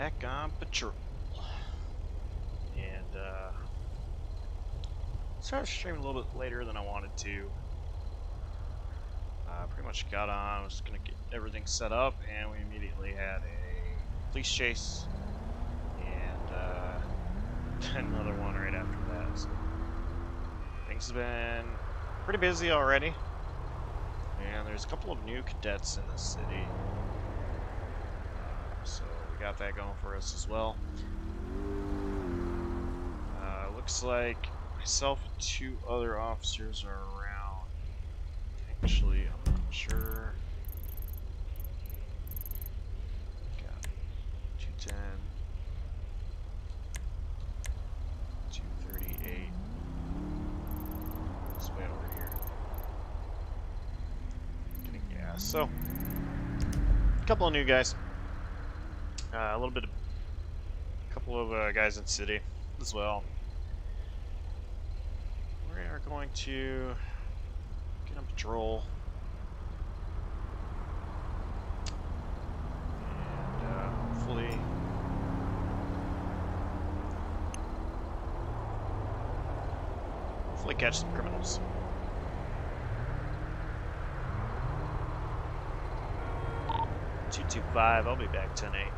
back on patrol. And started streaming a little bit later than I wanted to. Pretty much got on, was gonna get everything set up, and we immediately had a police chase and another one right after that. So things have been pretty busy already, and there's a couple of new cadets in the city, so we got that going for us as well. Looks like myself and 2 other officers are around. Actually, I'm not sure. Got 210, 238. This way over here. Getting gas. So, a couple of new guys. A couple of guys in the city as well. We are going to get on patrol. And hopefully catch some criminals. $225, I'll be back 10-8.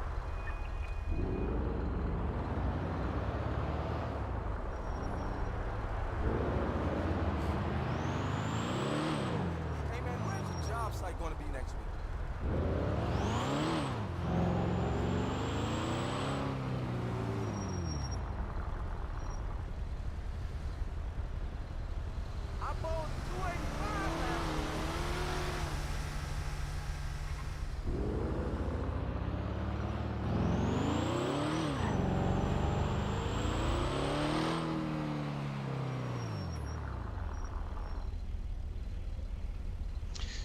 Site going to be next week? I bought 285 now.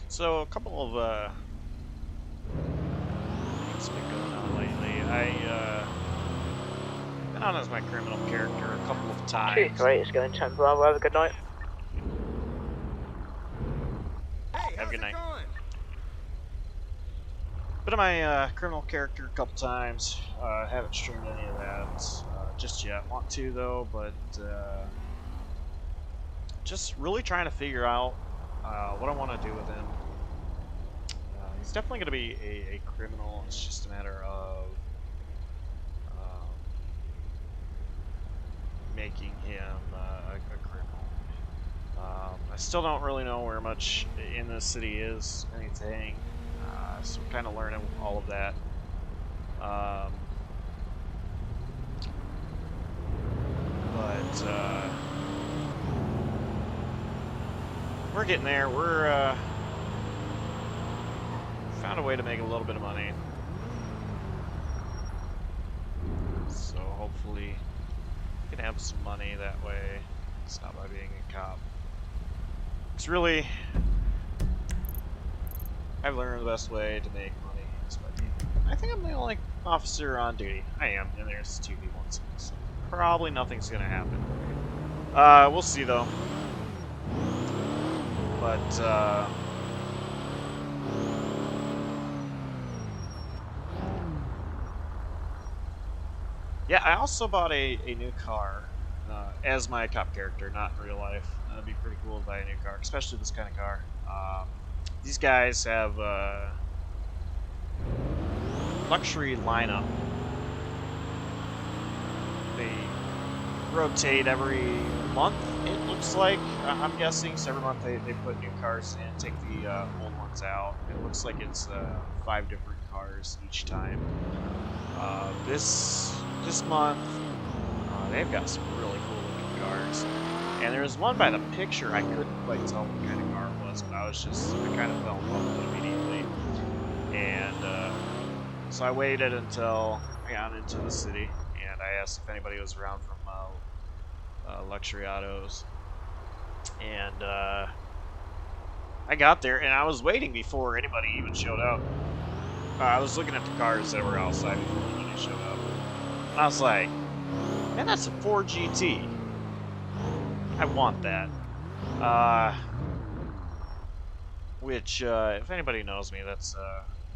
So a couple of things have been going on lately. I've been on as my criminal character a couple of times. Great, it's going 10 Bravo. Have a good night. Hey, Have a good night. Going? Been on my criminal character a couple times. Haven't streamed any of that just yet. Want to though, but just really trying to figure out what I want to do with him. He's definitely going to be a criminal. It's just a matter of making him a criminal. I still don't really know where much in the city is, anything. So I'm kind of learning all of that. But we're getting there. We're found a way to make a little bit of money, so hopefully we can have some money that way. It's not by being a cop. It's really, I've learned the best way to make money is by being. I think I'm the only officer on duty. I am, and there's 2 people in city, so probably nothing's gonna happen. We'll see though. But yeah, I also bought a new car as my cop character, not in real life. That'd be pretty cool to buy a new car, especially this kind of car. These guys have luxury lineup. They rotate every month, it looks like. I'm guessing, so every month they put new cars in, take the old ones out. It looks like it's 5 different cars each time. This month, they've got some really cool looking cars. And there was one by the picture, I couldn't quite tell what kind of car it was, but I kind of fell in love with it immediately. And so I waited until I got into the city, and I asked if anybody was around from Luxury Autos. And I got there, and I was waiting before anybody even showed up. I was looking at the cars that were outside before anybody showed up. And I was like, man, that's a Ford GT. I want that. Which, if anybody knows me, that's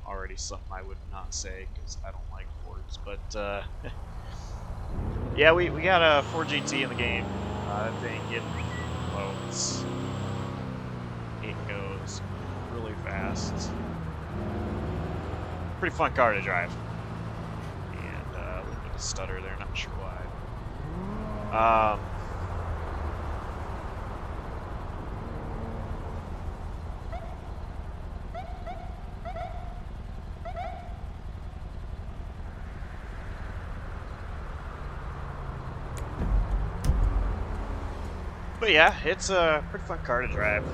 already something I would not say, because I don't like Ford sometimes. But yeah, we got a 4GT in the game. That thing getting loads. It goes really fast. Pretty fun car to drive. And a little bit of stutter there, not sure why. But yeah, it's a pretty fun car to drive.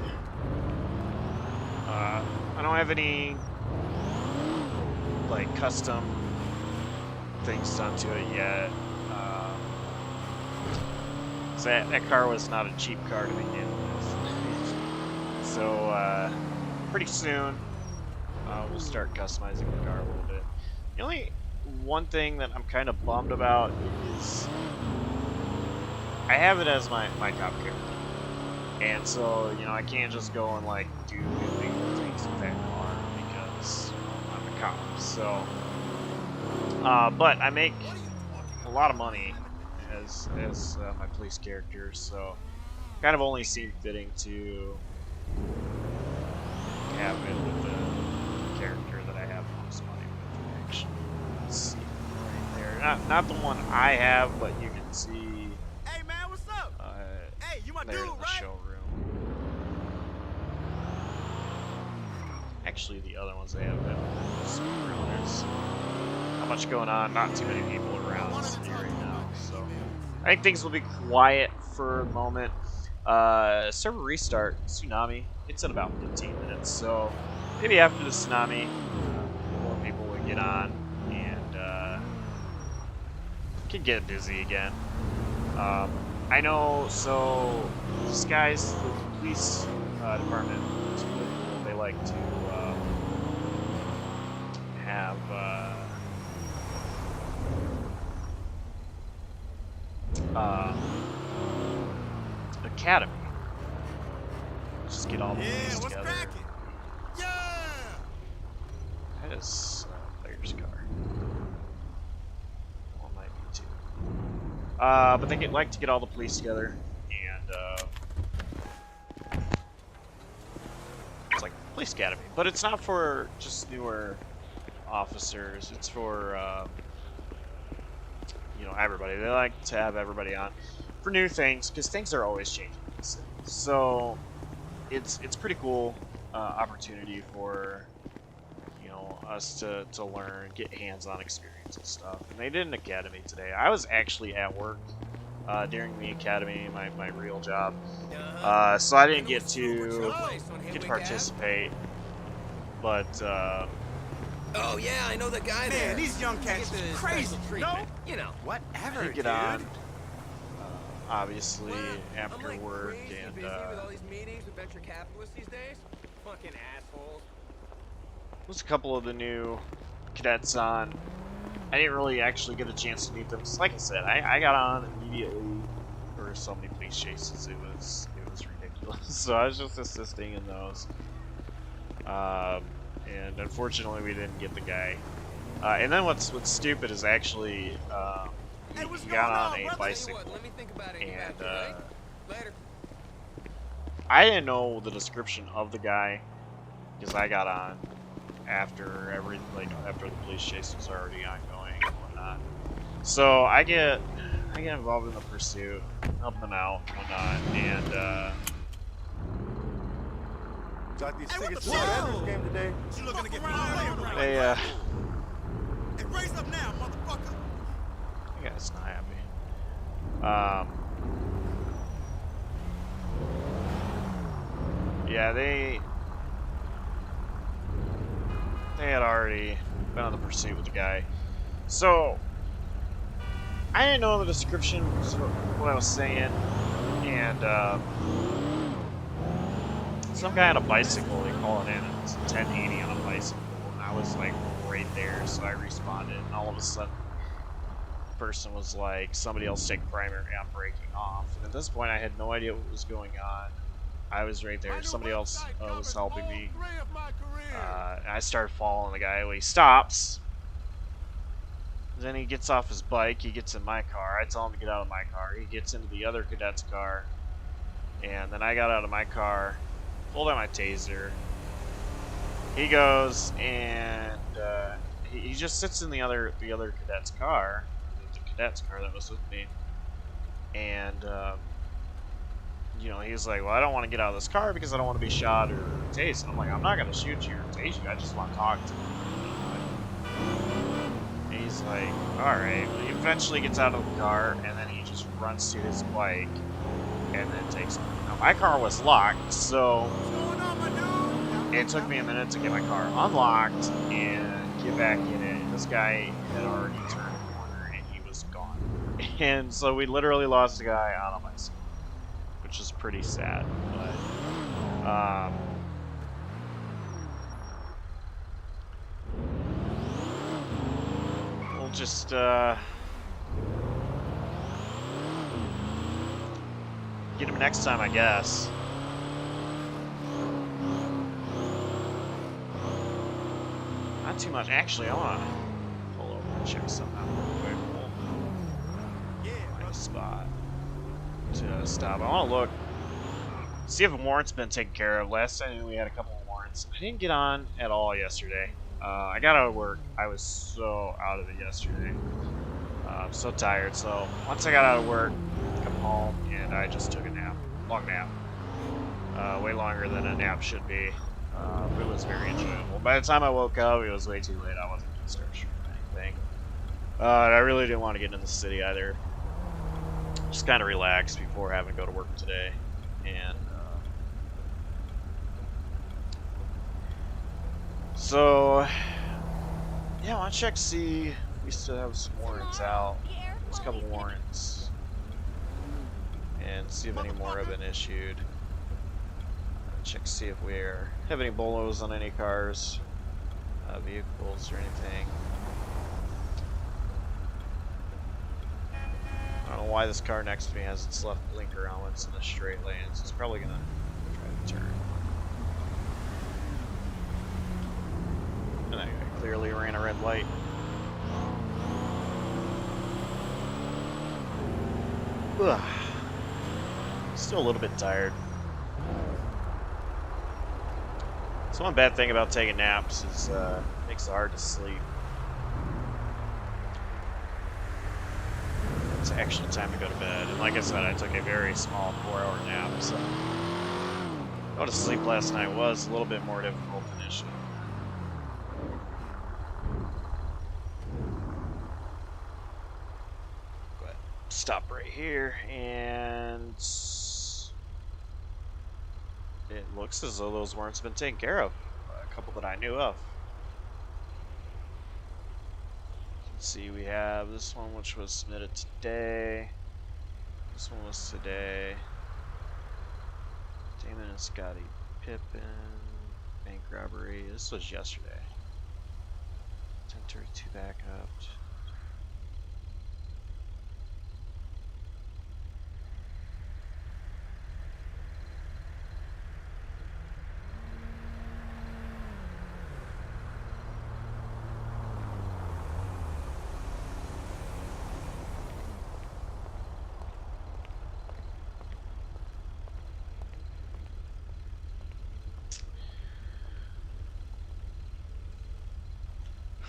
I don't have any like custom things done to it yet. So that car was not a cheap car to begin with. So pretty soon we'll start customizing the car a little bit. The only one thing that I'm kind of bummed about is I have it as my top character. And so, you know, I can't just go and like do illegal things with that car because I'm a cop. So, but I make a lot of money as my police character, so kind of only seemed fitting to have it with the character that I have the most money with. Actually, let's see right there. Not the one I have, but you can see. Hey man, what's up? Hey, you my There dude, in the right? showroom. Actually, the other ones they have been there's not much going on, not too many people around right now, so I think things will be quiet for a moment. Server restart, tsunami, it's in about 15 minutes, so maybe after the tsunami, more people will get on and can get busy again. I know, so these guys, the police department, it's really cool. They like to have academy. Just get all the police what's together. cracking? Yeah! That is player's car. Well, might be too. But they like to get all the police together, and it's like police academy. But it's not for just newer officers. It's for you know, everybody. They like to have everybody on for new things because things are always changing in the city. So it's pretty cool opportunity for, you know, us to learn, get hands-on experience and stuff. And they did an academy today. I was actually at work during the academy, my real job, so I didn't get to participate. But Oh yeah, I know the guy there. Man, these young cats Get the is crazy. special No? treatment. You know. I Whatever, did get dude. on, obviously, I'm after like work, crazy and busy with all these meetings with venture capitalists these days. Fucking assholes. there's a couple of the new cadets on. I didn't really actually get a chance to meet them. 'Cause like I said, I got on immediately. There were so many police chases, it was ridiculous. So I was just assisting in those. And unfortunately, we didn't get the guy. And then what's stupid is actually Hey, what's he going got on, on a brother? bicycle, Let me think about it. and Later. I didn't know the description of the guy because I got on after after the police chase was already ongoing and whatnot. So I get involved in the pursuit, help them out and whatnot, and Got these tickets to the Raptors game today. You looking to get around they Hey, raise up now, motherfucker. I guess not happy. Yeah, they had already been on the pursuit with the guy. So I didn't know the description was what I was saying, and some guy on a bicycle, they call it in, and it's 1080 on a bicycle, and I was like right there, so I responded, and all of a sudden the person was like, somebody else take primary, I'm breaking off. And at this point I had no idea what was going on. I was right there, somebody else was helping me. And I started following the guy. Well, he stops. Then he gets off his bike, he gets in my car. I tell him to get out of my car. He gets into the other cadet's car. And then I got out of my car, pulled out my taser. He goes and he just sits in the other cadet's car, the cadet's car that was with me. And you know, he's like, well, I don't want to get out of this car because I don't want to be shot or tased. And I'm like, I'm not going to shoot you or tase you. I just want to talk to you. And he's like, all right. Well, he eventually gets out of the car, and then he just runs to his bike and then takes off. Now, my car was locked, so it took me a minute to get my car unlocked and get back in it. And this guy had already turned the corner, and he was gone. And so we literally lost a guy on a bicycle, which is pretty sad, but we'll just get him next time, I guess. Not too much. Actually, I want to pull over and check something out real quick. Find a spot to stop. I want to look, see if a warrant's been taken care of. Last time we had a couple of warrants. I didn't get on at all yesterday. I got out of work. I was so out of it yesterday. I'm so tired. So once I got out of work, I come home and I just took a nap. Long nap. Way longer than a nap should be. It was very enjoyable. By the time I woke up, it was way too late. I wasn't going to start shooting anything. I really didn't want to get in the city either. Just kind of relax before having to go to work today. And so, yeah, I want to check see. We still have some warrants out. There's a couple warrants. And see if any more have been issued. Check see if we have any bolos on any cars, vehicles, or anything. I don't know why this car next to me has its left blinker on when it's in the straight lanes. It's probably gonna try to turn. And I clearly ran a red light. Ugh. Still a little bit tired. So one bad thing about taking naps is it makes it hard to sleep. It's actually time to go to bed. And like I said, I took a very small 4-hour nap, so go to sleep last night was a little bit more difficult than it should have been. Go ahead, stop right here, and it looks as though those warrants have been taken care of. A couple that I knew of. Let's see, we have this one which was submitted today. This one was today. Damon and Scotty Pippin. Bank robbery. This was yesterday. 1032 backup.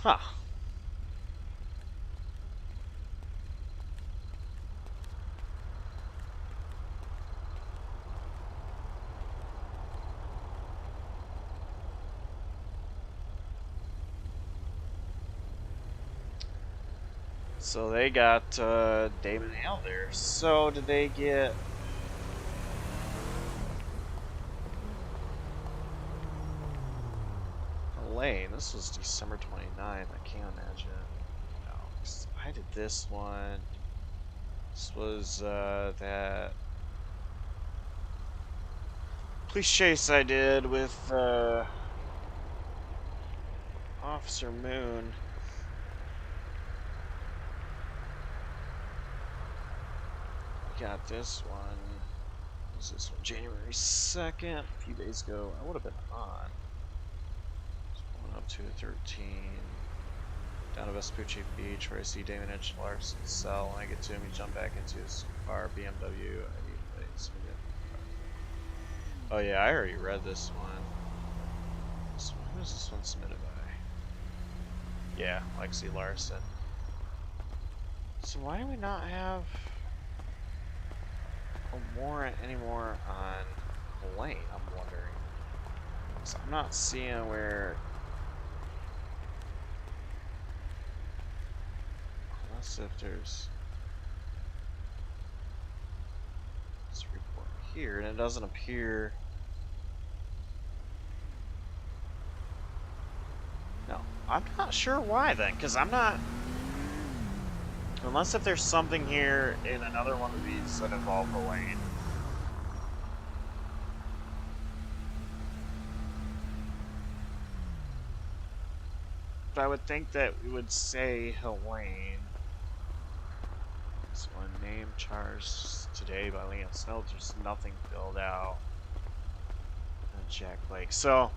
Huh. So they got Damon Hale there. So did they get Lane? This was December 29th. I can't imagine. No, 'cause I did this one. This was that police chase I did with Officer Moon. Got this one. What was this one? January 2nd, a few days ago. I would have been on. Going up to 13. Down to Vespucci Beach where I see Damon Edge Larson's cell. When I get to him, he jumped back into his car, BMW. Oh yeah, I already read this one. So who is this one submitted by? Yeah, Lexi Larson. So why do we not have a warrant anymore on Lane? I'm wondering. So I'm not seeing where. Unless if there's. Let's report here, and it doesn't appear. No, I'm not sure why then, because I'm not. Unless if there's something here in another one of these that involve the lane. But I would think that we would say Helene. This one, name charged today by Leon Snow. There's nothing filled out. And Jack Blake. So,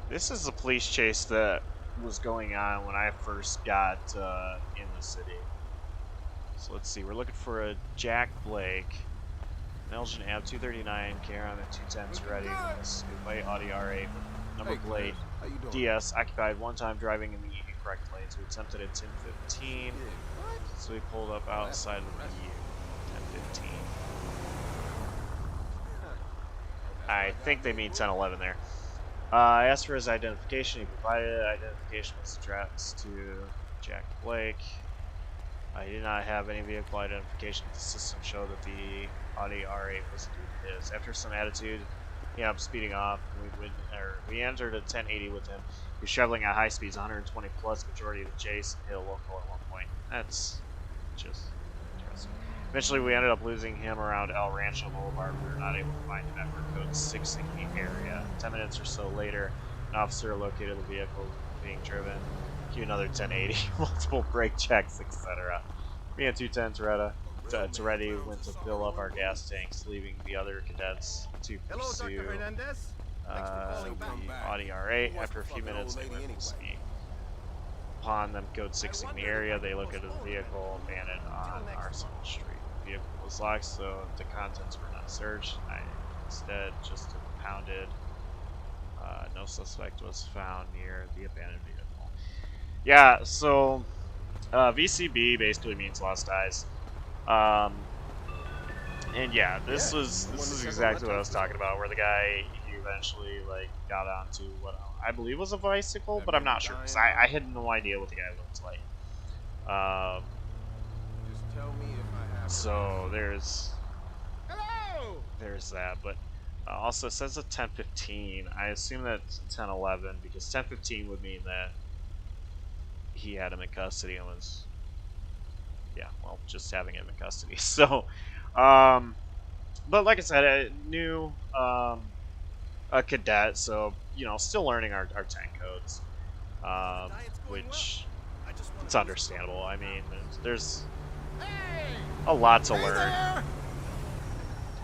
this is the police chase that was going on when I first got in the city. So let's see, we're looking for a Jack Blake, an Elgin Ave 239, Karen at 210's ready. This is white Audi R8 with number plate DS, occupied one time driving in the incorrect lanes. We attempted at 10:15, so we pulled up outside of the 10:15. I think they mean 10:11 there. I asked for his identification. He provided it. Identification was addressed to Jack Blake. He did not have any vehicle identification. The system showed that the Audi R8 was indeed his. After some attitude, he ended up speeding off. We entered a 1080 with him. He was traveling at high speeds, 120 plus, majority of the chase, and hit a local at one point. That's just interesting. Eventually, we ended up losing him around El Rancho Boulevard. We were not able to find him at code 6 in the area. 10 minutes or so later, an officer located the vehicle being driven. Cue another 1080, multiple brake checks, etc. Me and 210 Toretti went to fill up our gas tanks, leaving the other cadets to pursue the Audi R8. After a few minutes, they went full speed. Upon them code 6 in the area, they located the vehicle abandoned on Arsenal Street. The vehicle was locked, so the contents were not searched. I instead just impounded. No suspect was found near the abandoned vehicle. Yeah, so VCB basically means lost eyes. And yeah, this is exactly what I was talking about, where the guy he eventually like got onto what I believe was a bicycle, but I'm not sure because I had no idea what the guy looked like. Just tell me if I have So there's that, but also it says a 10:15. I assume that's 10:11 because 10:15 would mean that he had him in custody and was, yeah, well, just having him in custody. So, but like I said, I knew a cadet, so you know, still learning our 10 codes, which it's understandable. I mean, there's a lot to learn.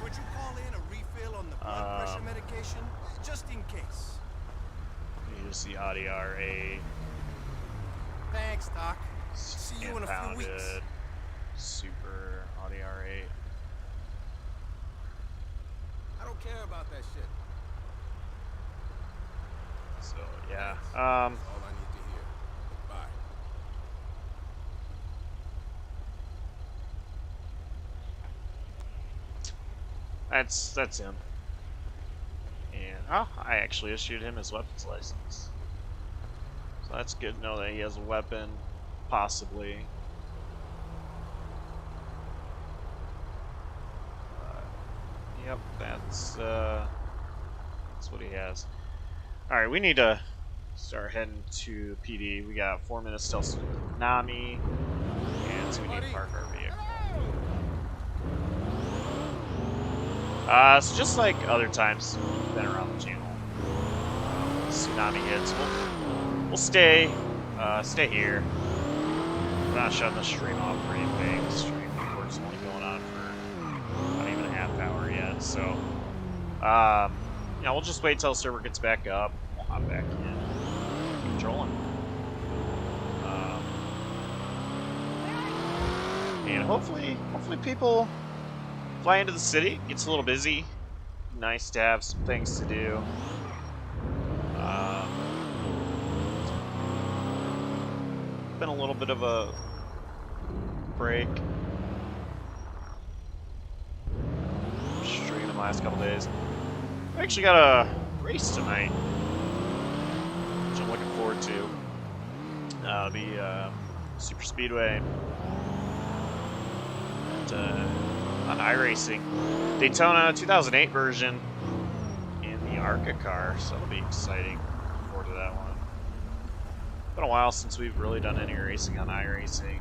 Would you call in a refill on the blood pressure medication, just in case? You just see Audi R8. Thanks, Doc. See you in a few weeks. Impounded Super Audi R8. I don't care about that shit. So yeah, That's all I need to hear. Bye. that's him. And I actually issued him his weapons license. So that's good to know that he has a weapon, possibly. Yep, that's what he has. All right, we need to start heading to PD. We got 4 minutes till tsunami, and so we need to park our vehicle. So just like other times we've been around the channel, when tsunami hits, we'll stay here. We're not shutting the stream off or anything. The stream, of course, is only going on for not even a half hour yet. So, you know, we'll just wait till the server gets back up. We'll hop back in. trolling. And hopefully people fly into the city. Gets a little busy. Nice to have some things to do. Been a little bit of a break. Streaming the last couple days. I actually got a race tonight, which I'm looking forward to. The Super Speedway on iRacing. Daytona 2008 version in the ARCA car, so that'll be exciting. Looking forward to that one. Been a while since we've really done any racing on iRacing.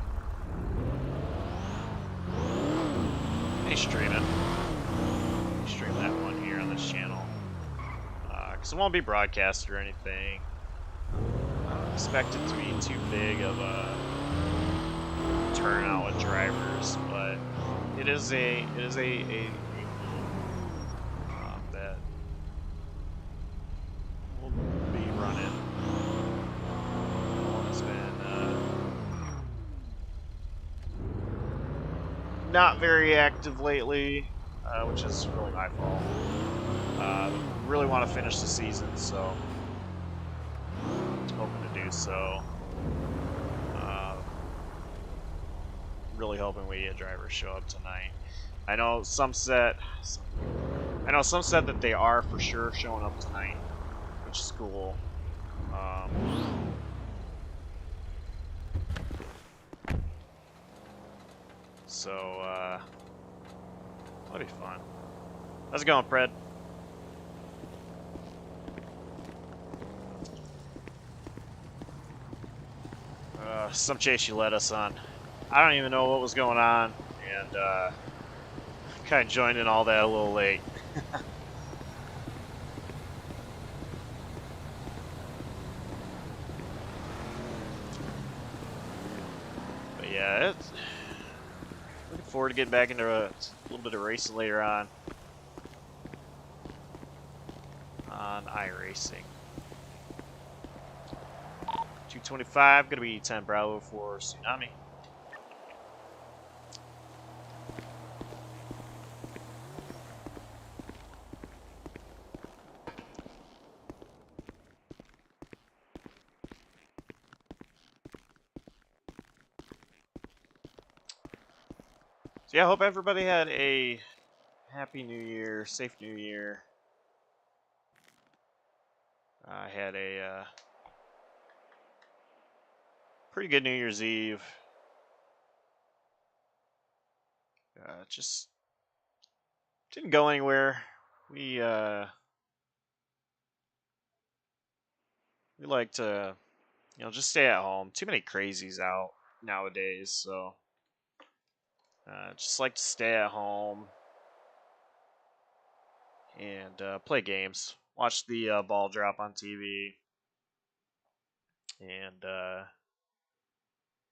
Hey, stream that one here on this channel. Because it won't be broadcast or anything. I don't expect it to be too big of a turnout with drivers, but it is a that will be running. One has been not very active lately, which is really my fault. Really want to finish the season, so hoping to do so. Really hoping we get drivers show up tonight. I know some said that they are for sure showing up tonight, which is cool. So that'll be fun. How's it going, Pred? Some chase you led us on. I don't even know what was going on, and kind of joined in all that a little late. But yeah, it's looking forward to getting back into a little bit of racing later on iRacing. 225, gonna be 10 Bravo for Tsunami. So yeah, I hope everybody had a happy new year, safe new year. I had a pretty good New Year's Eve. Just didn't go anywhere. We like to, just stay at home. Too many crazies out nowadays, so just like to stay at home and play games. Watch the ball drop on TV, and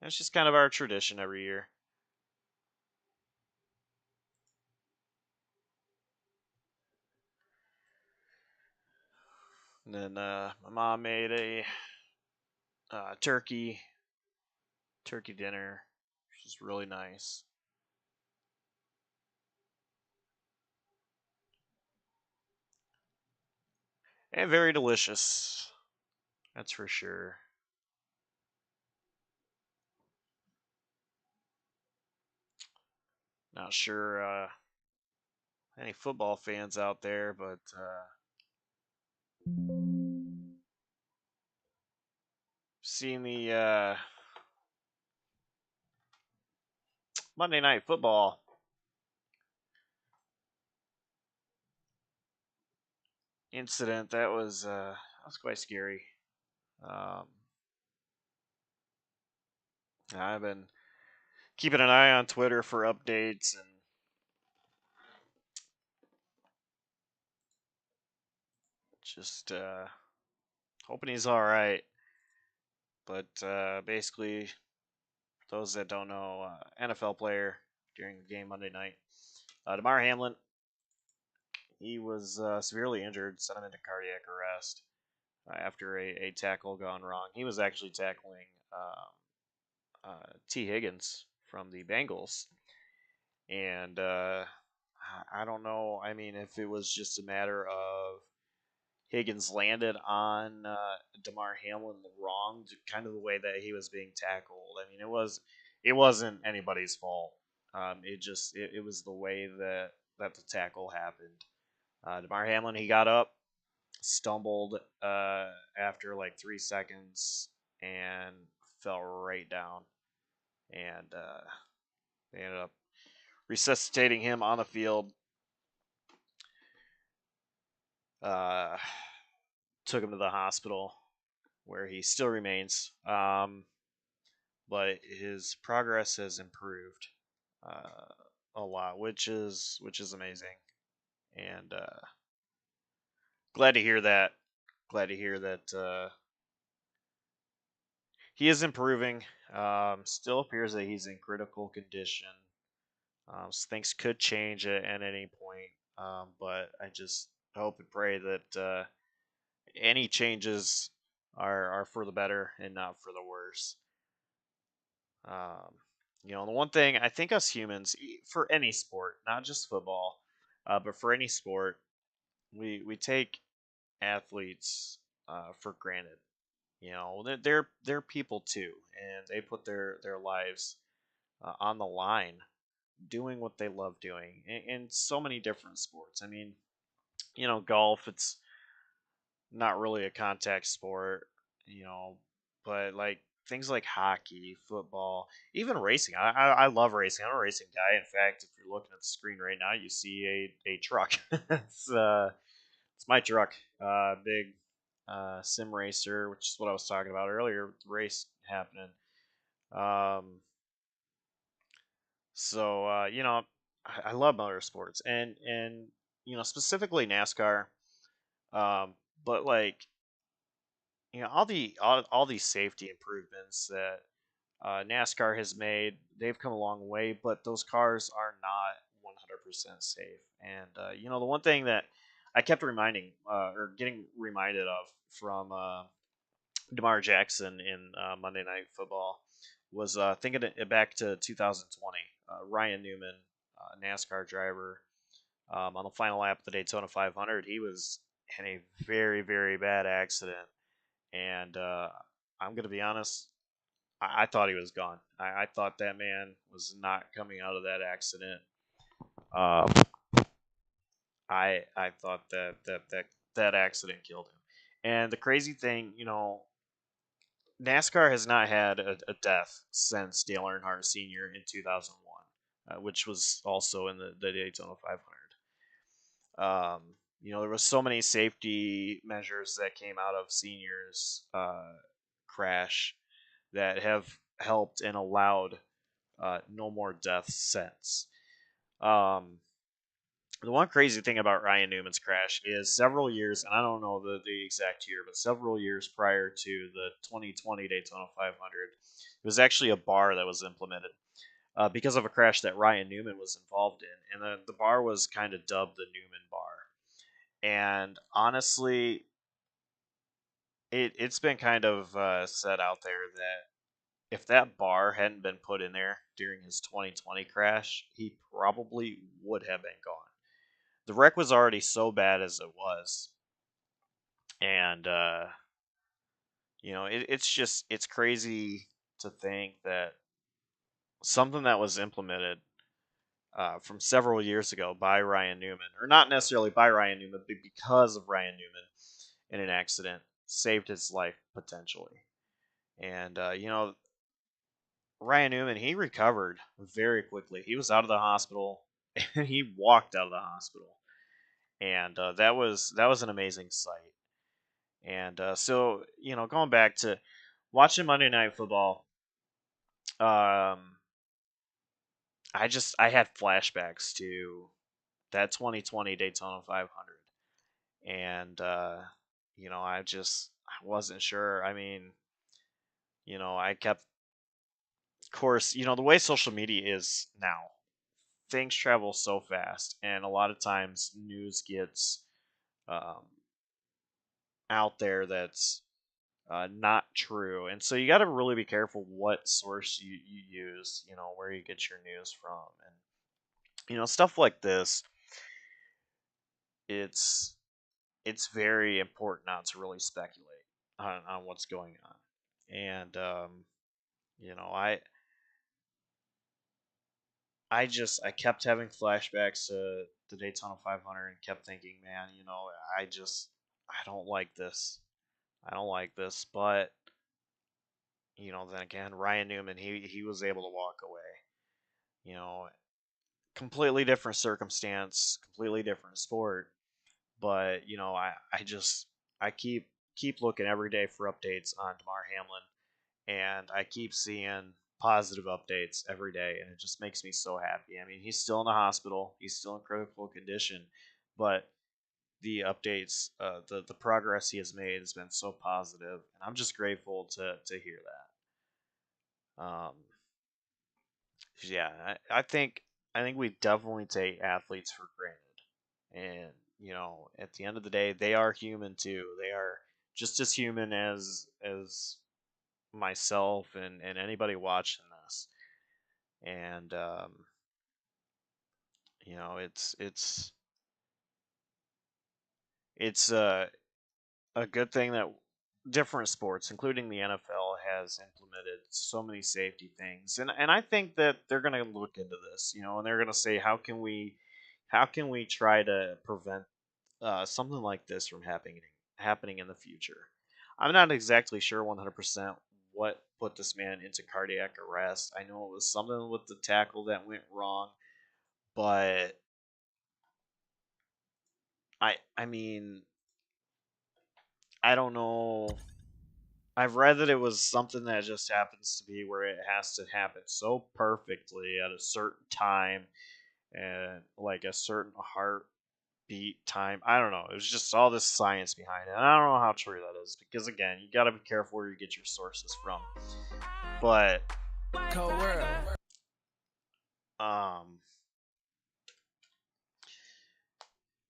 it's just kind of our tradition every year. And then my mom made a turkey dinner, which is really nice. And very delicious. That's for sure. Not sure any football fans out there, but seeing the Monday Night Football incident, that was quite scary. Um, I've been keeping an eye on Twitter for updates and just hoping he's all right. But basically, for those that don't know, NFL player during the game Monday night, Damar Hamlin, he was severely injured, sent him into cardiac arrest. after a tackle gone wrong. He was actually tackling T. Higgins from the Bengals, and I don't know. I mean, if it was just a matter of Higgins landed on Damar Hamlin wrong, kind of the way that he was being tackled. I mean, it wasn't anybody's fault. It was the way that the tackle happened. Damar Hamlin, he got up, stumbled after like 3 seconds, and fell right down, and they ended up resuscitating him on the field. Uh, Took him to the hospital where he still remains. But his progress has improved uh, a lot, which is amazing, and glad to hear that. Glad to hear that he is improving. Still appears that he's in critical condition. So things could change at any point, but I just hope and pray that any changes are for the better and not for the worse. Um, the one thing I think us humans, for any sport, not just football, but for any sport, we take athletes for granted. They're people too, and they put their lives on the line doing what they love doing in so many different sports. I mean, golf, it's not really a contact sport, you know, but like things like hockey, football, even racing. I love racing. I'm a racing guy. In fact, if you're looking at the screen right now, you see a truck. It's my truck. Big sim racer, which is what I was talking about earlier with the race happening. Um, so I love motorsports and specifically NASCAR. Um, but like all these safety improvements that NASCAR has made, they've come a long way, but those cars are not 100% safe. And the one thing that I kept reminding or getting reminded of from Demar Jackson in Monday Night Football was thinking it back to 2020. Ryan Newman, NASCAR driver, on the final lap of the Daytona 500, he was in a very, very bad accident, and I'm gonna be honest, I thought he was gone. I thought that man was not coming out of that accident. Um, I thought that accident killed him. And the crazy thing, NASCAR has not had a death since Dale Earnhardt Sr. in 2001, which was also in the Daytona 500. There was so many safety measures that came out of Senior's crash that have helped and allowed no more deaths since. Um, the one crazy thing about Ryan Newman's crash is several years, and I don't know the exact year, but several years prior to the 2020 Daytona 500, it was actually a bar that was implemented because of a crash that Ryan Newman was involved in. And the bar was kind of dubbed the Newman Bar. And honestly, it's been kind of said out there that if that bar hadn't been put in there during his 2020 crash, he probably would have been gone. The wreck was already so bad as it was, and it's crazy to think that something that was implemented from several years ago by Ryan Newman, or not necessarily by Ryan Newman, but because of Ryan Newman in an accident, saved his life potentially. And Ryan Newman, he recovered very quickly. He was out of the hospital, and he walked out of the hospital, and that was an amazing sight. And going back to watching Monday Night Football, um, I had flashbacks to that 2020 Daytona 500, and I wasn't sure. I mean, I kept, of course, the way social media is now, things travel so fast, and a lot of times news gets um, out there that's not true. And so you got to really be careful what source you use, where you get your news from. And, stuff like this, it's it's very important not to really speculate on what's going on. And, you know, I I kept having flashbacks to the Daytona 500 and kept thinking, man, I don't like this. I don't like this. But then again, Ryan Newman, he was able to walk away. You know, completely different circumstance, completely different sport. But I keep looking every day for updates on Damar Hamlin, and I keep seeing positive updates every day, and it just makes me so happy. I mean, he's still in the hospital, he's still in critical condition, but the updates, the progress he has made has been so positive, and I'm just grateful to hear that. Yeah, I think we definitely take athletes for granted, and at the end of the day, they are human too. They are just as human as myself and anybody watching this. And it's a good thing that different sports, including the NFL, has implemented so many safety things, and I think that they're going to look into this, and they're going to say, how can we try to prevent something like this from happening in the future. I'm not exactly sure 100% what put this man into cardiac arrest. I know it was something with the tackle that went wrong, but I mean, I don't know. I've read that it was something that just happens to be where it has to happen so perfectly at a certain time and like a certain heartbeat time. I don't know. It was just all this science behind it. And I don't know how true that is because again, you got to be careful where you get your sources from. But Cold world. um,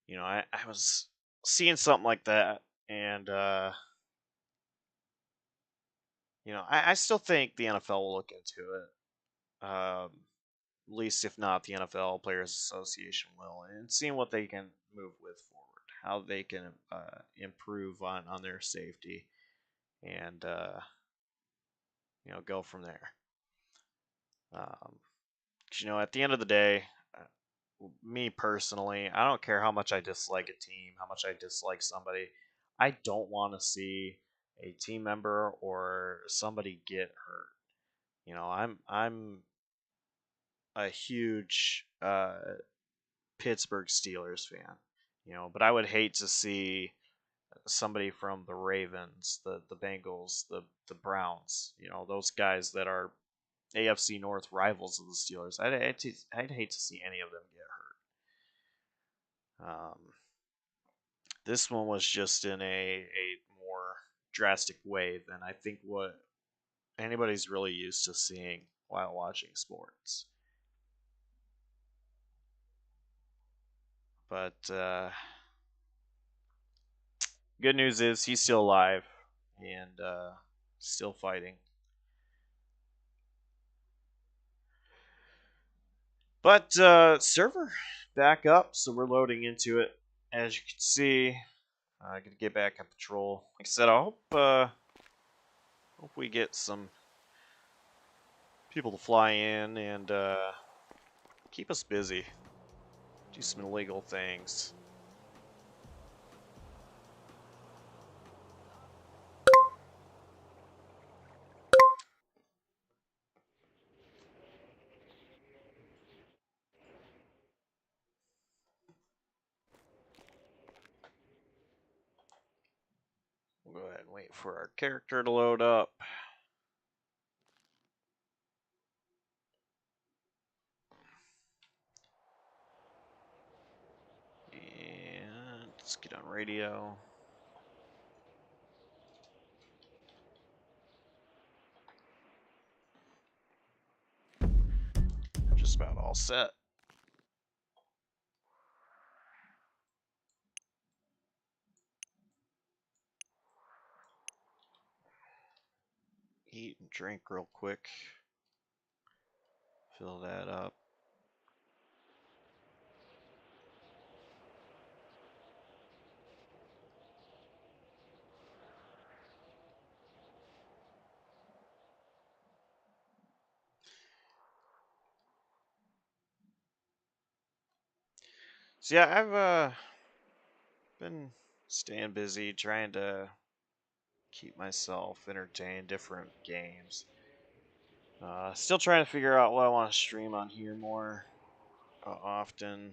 I was seeing something like that, and I still think the NFL will look into it. At least if not the NFL Players Association will, and seeing what they can move with forward, how they can improve on their safety, and go from there. Um, 'Cause, at the end of the day, me personally, I don't care how much I dislike a team, how much I dislike somebody. I don't want to see a team member or somebody get hurt. I'm a huge Pittsburgh Steelers fan. But I would hate to see somebody from the Ravens, the Bengals, the Browns. Those guys that are AFC North rivals of the Steelers. I'd hate to see any of them get hurt. This one was just in a more drastic way than I think what anybody's really used to seeing while watching sports. But good news is he's still alive and still fighting. But server back up, so we're loading into it. As you can see, I'm gonna get back on patrol. Like I said, I hope we get some people to fly in and keep us busy. Do some illegal things. We'll go ahead and wait for our character to load up. And let's get on radio. Just about all set. eat and drink real quick. Fill that up. So yeah, I've been staying busy trying to keep myself entertained, different games. Still trying to figure out what I want to stream on here more often.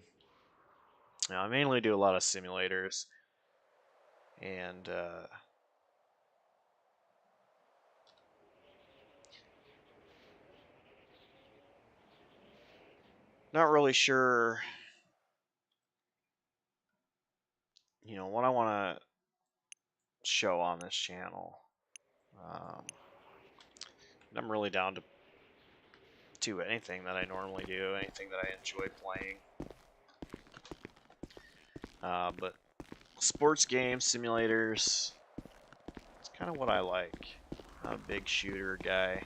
I mainly do a lot of simulators, and not really sure, what I want to show on this channel. I'm really down to do anything that I normally do, anything that I enjoy playing. But sports games, simulators, it's kind of what I like. I'm a big shooter guy.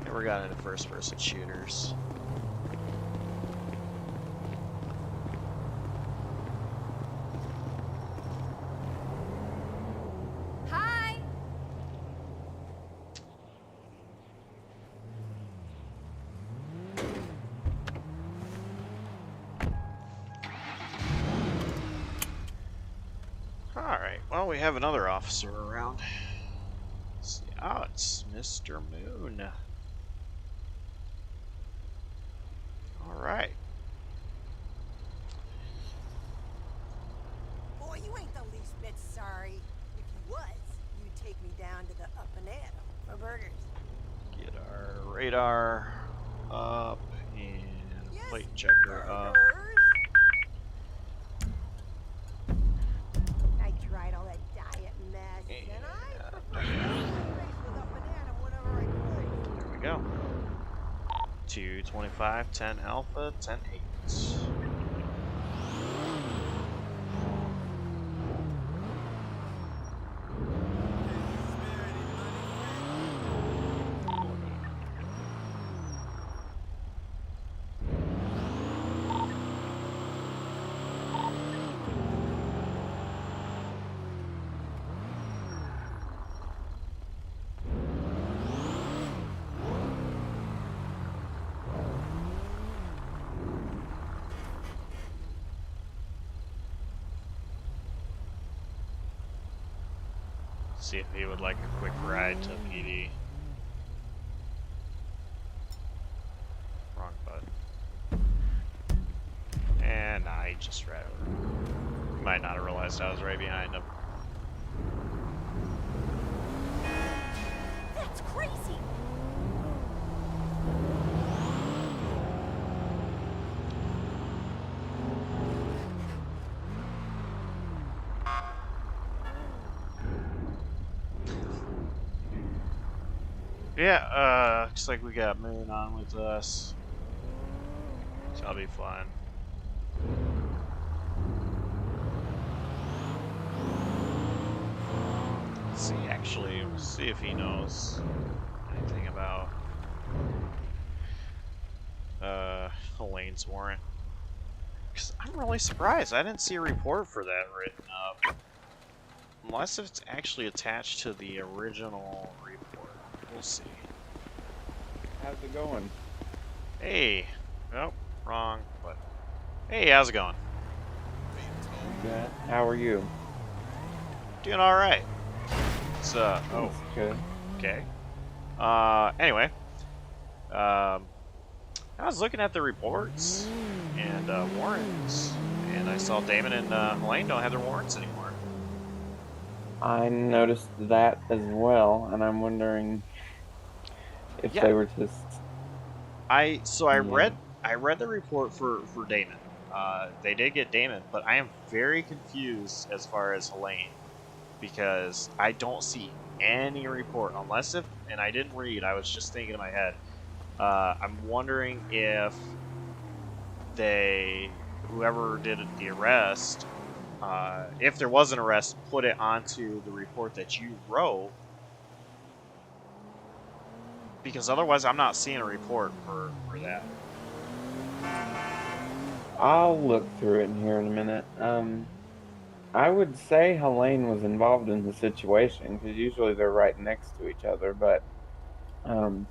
Never got into first-person shooters. Hi. Alright, well, we have another officer around. Let's see. Oh, it's Mr. Moon. Alright. Boy, you ain't the least bit sorry. If you was, you'd take me down to the Up and Atom for burgers. Get our radar up and Yes, plate checker up. burgers. I tried all that diet mess, and I prefer to race with Up and Atom whenever I could. There we go. 225, 10 alpha, 10 8. See if he would like a quick ride to PD. Wrong button. And nah, he just ran over. He might not have realized I was right behind him. That's crazy. Yeah, looks like we got Moon on with us. So that'll be fun. Let's see, actually, we'll see if he knows anything about Elaine's warrant. Because I'm really surprised. I didn't see a report for that written up. Unless it's actually attached to the original report. We'll see. How's it going? Hey. Nope, wrong. But hey, how's it going? Good. How are you? Doing alright. It's oh, That's good. okay. Anyway. I was looking at the reports and warrants, and I saw Damon and Elaine don't have their warrants anymore. I noticed that as well, and I'm wondering if Yeah. they were just. I Yeah. read the report for Damon. They did get Damon, but I am very confused as far as Elaine, because I don't see any report unless if, and I didn't read. I was just thinking in my head. I'm wondering if whoever did the arrest, if there was an arrest, put it onto the report that you wrote, because otherwise I'm not seeing a report for that. I'll look through it in here in a minute. I would say Helene was involved in the situation because usually they're right next to each other, but um,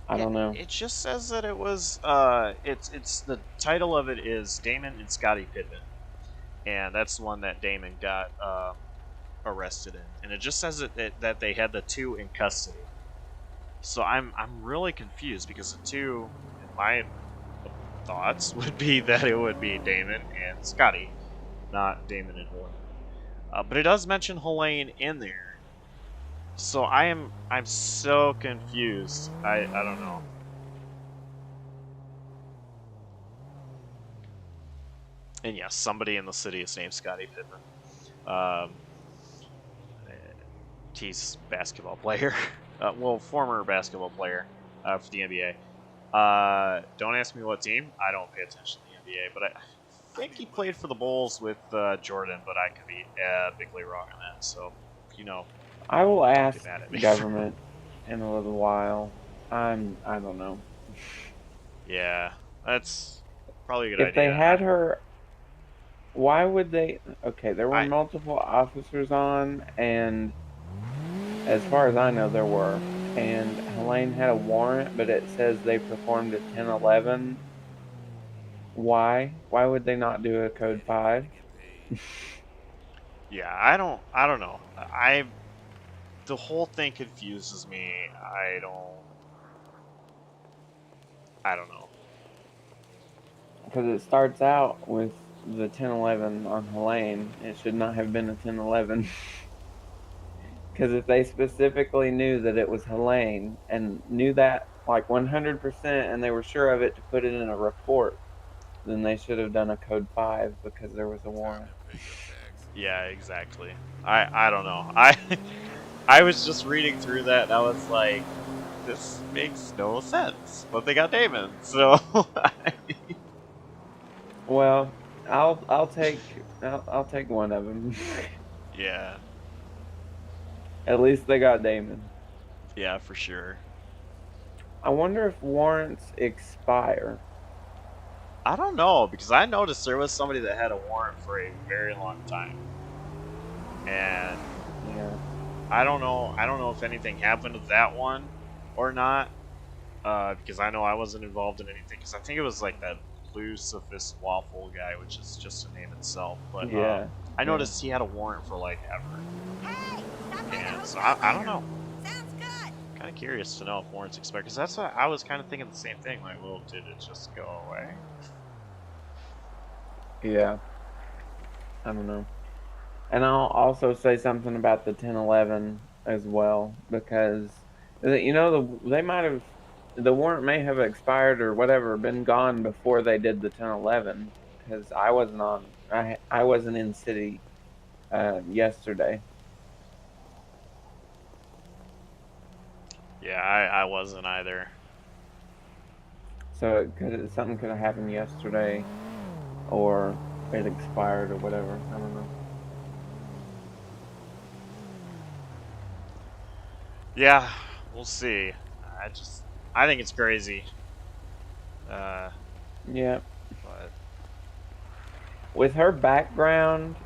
I don't know. It just says that it was it's the title of it is Damon and Scotty Pittman, and that's the one that Damon got arrested in, and it just says that they had the two in custody. So I'm really confused because the two, in my thoughts, would be that it would be Damon and Scotty, not Damon and Helene. But it does mention Helene in there, so I'm so confused. I don't know. And yes, somebody in the city is named Scotty Pittman. Um, he's a basketball player. Well, former basketball player for the NBA. Don't ask me what team. I don't pay attention to the NBA, but I think he played for the Bulls with Jordan, but I could be bigly wrong on that. So, you know, I will don't ask get mad at me. government in a little while. I don't know. Yeah, that's probably a good If idea. they had her, why would they? Okay, there were I multiple officers on, and as far as I know, there were. And Helene had a warrant, but it says they performed a 1011. Why? Why would they not do a code 5? yeah, I don't know. The whole thing confuses me. I don't know. Because it starts out with the 1011 on Helene. It should not have been a 1011. Because if they specifically knew that it was Helene and knew that like 100% and they were sure of it to put it in a report, then they should have done a code 5 because there was a warrant. Yeah, exactly. I don't know. I was just reading through that and I was like, this makes no sense. But they got Damon, so Well, I'll take one of them. yeah, At least they got Damon. yeah, for sure. I wonder if warrants expire. I don't know because I noticed there was somebody that had a warrant for a very long time, and Yeah. I don't know. I don't know if anything happened with that one or not. Because I know I wasn't involved in anything. Because I think it was like that Lucifer's Waffle guy, which is just a name itself. But Yeah. I noticed he had a warrant for like ever. Hey, stop by the And so hotel I don't later. know. Sounds good. Kind of curious to know if warrants expire. Because that's what I was kind of thinking the same thing. Like, well, did it just go away? Yeah. I don't know. And I'll also say something about the 1011 as well because they might have the warrant may have expired or whatever, been gone before they did the 1011 because I wasn't in city yesterday. Yeah, I wasn't either. So something could have happened yesterday, or it expired or whatever. I don't know. Yeah, we'll see. I think it's crazy. Yeah, But with her background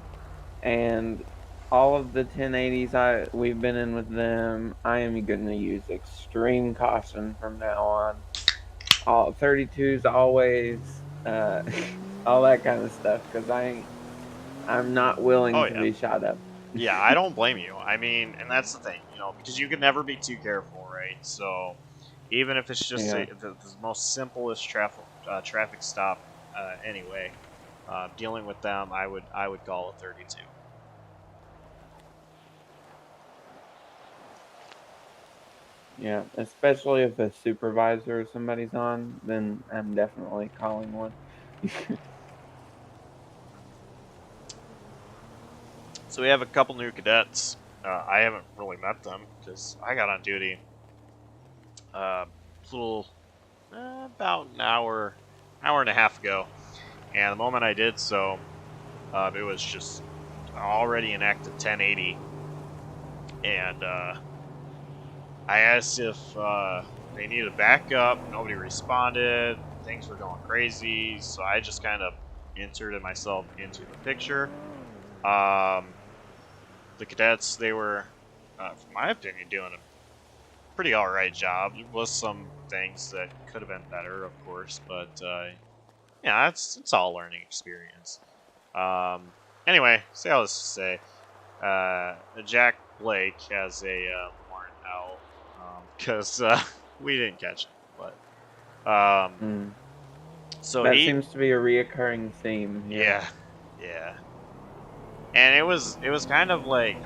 and all of the 1080s we've been in with them, I am going to use extreme caution from now on. All 32s always, all that kind of stuff, because I'm not willing oh to yeah, be shot up. yeah, I don't blame you. I mean, and that's the thing, because you can never be too careful, right? So even if it's just Yeah. the most simplest traffic stop, anyway, dealing with them, I would call a 32. Yeah, especially if a supervisor or somebody's on, then I'm definitely calling one. So we have a couple new cadets. I haven't really met them because I got on duty a little about an hour and a half ago, and the moment I did so, It was just already in active 1080, and I asked if they needed backup. Nobody responded. Things were going crazy, so I just kind of inserted myself into the picture. The cadets, they were, from my opinion, doing a pretty alright job. There was some things that could have been better, of course, but yeah, it's all learning experience. Anyway, say all this to say, Jack Blake has a warrant out because we didn't catch him, but so That he, seems to be a reoccurring theme here. yeah, yeah, and it was kind of like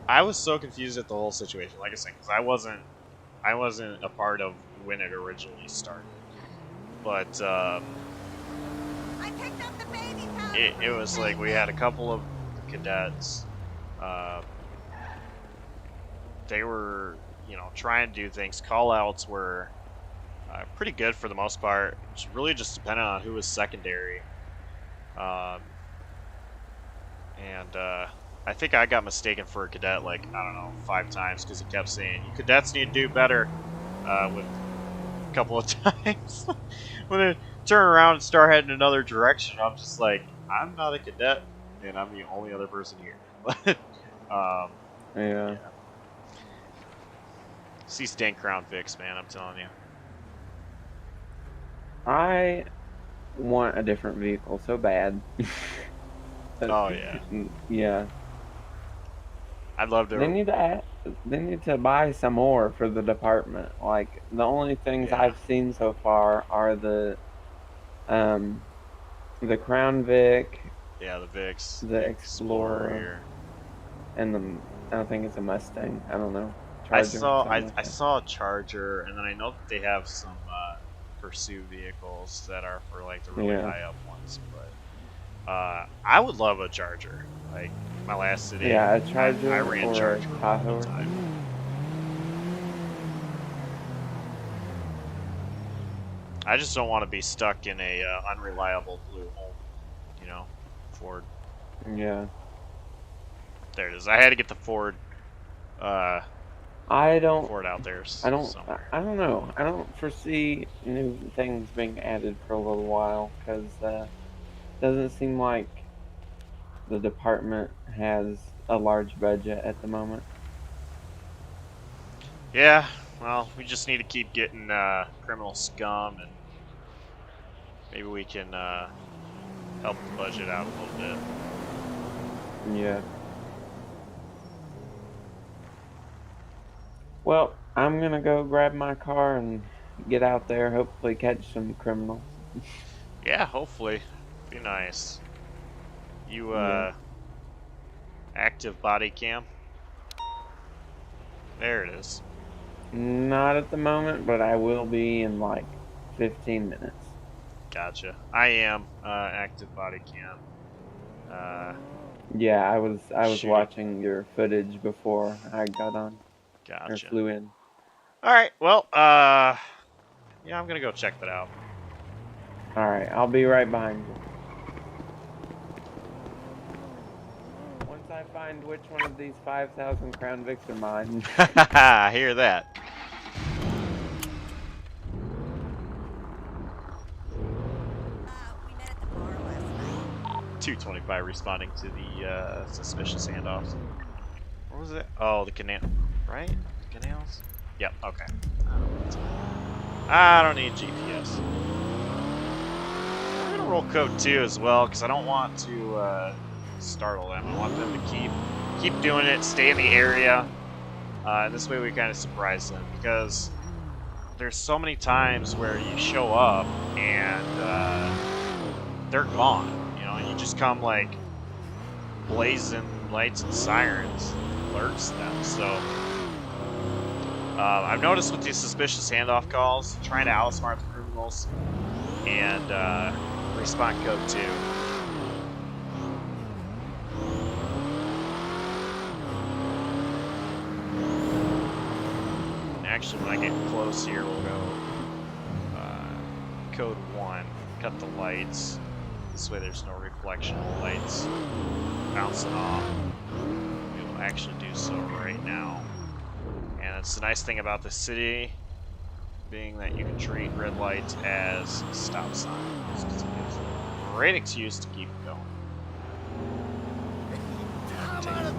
I was so confused at the whole situation. Like I said, because I wasn't a part of when it originally started, but I picked up the baby powder. it was like we had a couple of cadets. They were, trying to do things. Call outs were pretty good for the most part. It's really just dependent on who was secondary. And I think I got mistaken for a cadet, like, I don't know, 5 times because he kept saying, "You cadets need to do better," with a couple of times. When they turn around and start heading another direction, I'm just like, I'm not a cadet, and I'm the only other person here. But, Yeah. see Stank Crown Fix, man, I'm telling you. I want a different vehicle so bad. Oh, yeah. Yeah. I'd love to. They need to buy some more for the department. Like the only things Yeah. I've seen so far are the Crown Vic, Yeah, the Vix. the Explorer, here. and I think it's a Mustang. I don't know. I Charger, saw something like I that. saw a Charger, and then I know that they have some pursuit vehicles that are for like the really Yeah. high up ones. But I would love a Charger. Like my last city, Yeah, a Charger I ran or a Charger all Tahoe. the time. I just don't want to be stuck in a unreliable blue home, Ford. Yeah. There it is. I had to get the Ford. I don't Ford out there I don't somewhere. I don't know. I don't foresee new things being added for a little while because doesn't seem like the department has a large budget at the moment. Yeah, well, we just need to keep getting criminal scum, and maybe we can help the budget out a little bit. Yeah. Well, I'm gonna go grab my car and get out there, hopefully catch some criminals. Yeah, hopefully. Be nice. You, Yeah. active body cam? There it is. Not at the moment, but I will be in like 15 minutes. Gotcha. I am, active body cam. Yeah, I was Shoot. watching your footage before I got on or Gotcha. flew in. Alright, well, yeah, I'm gonna go check that out. All right, I'll be right behind you. Once I find which one of these 5,000 Crown Vics are mine. I hear that. We met at the bar last night. 225 responding to the suspicious handoffs. What was it? Oh, the canal. Right? The canals? Yep, okay. I don't need GPS. I'm gonna roll code 2 as well, because I don't want to startle them. I want them to keep doing it, stay in the area. And this way we kind of surprise them, because there's so many times where you show up and they're gone. And you just come like blazing lights and sirens, alerts them. So I've noticed with these suspicious handoff calls, trying to outsmart the criminals and respawn code 2. Actually, when I get close here, we'll go code 1, cut the lights, This way there's no reflection of lights bouncing off. We will actually do so right now. And it's the nice thing about the city, being that you can treat red lights as stop signs. It gives a great excuse to keep going. Take a look.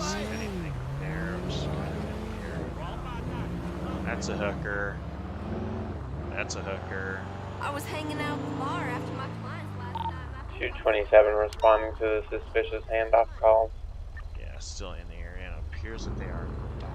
See anything there. I'm just gonna get here. That's a hooker. That's a hooker. I was hanging out at the bar after my clients last night. And I Shoot 27 responding to the suspicious handoff calls. Yeah, still in the area, and it appears that they are down.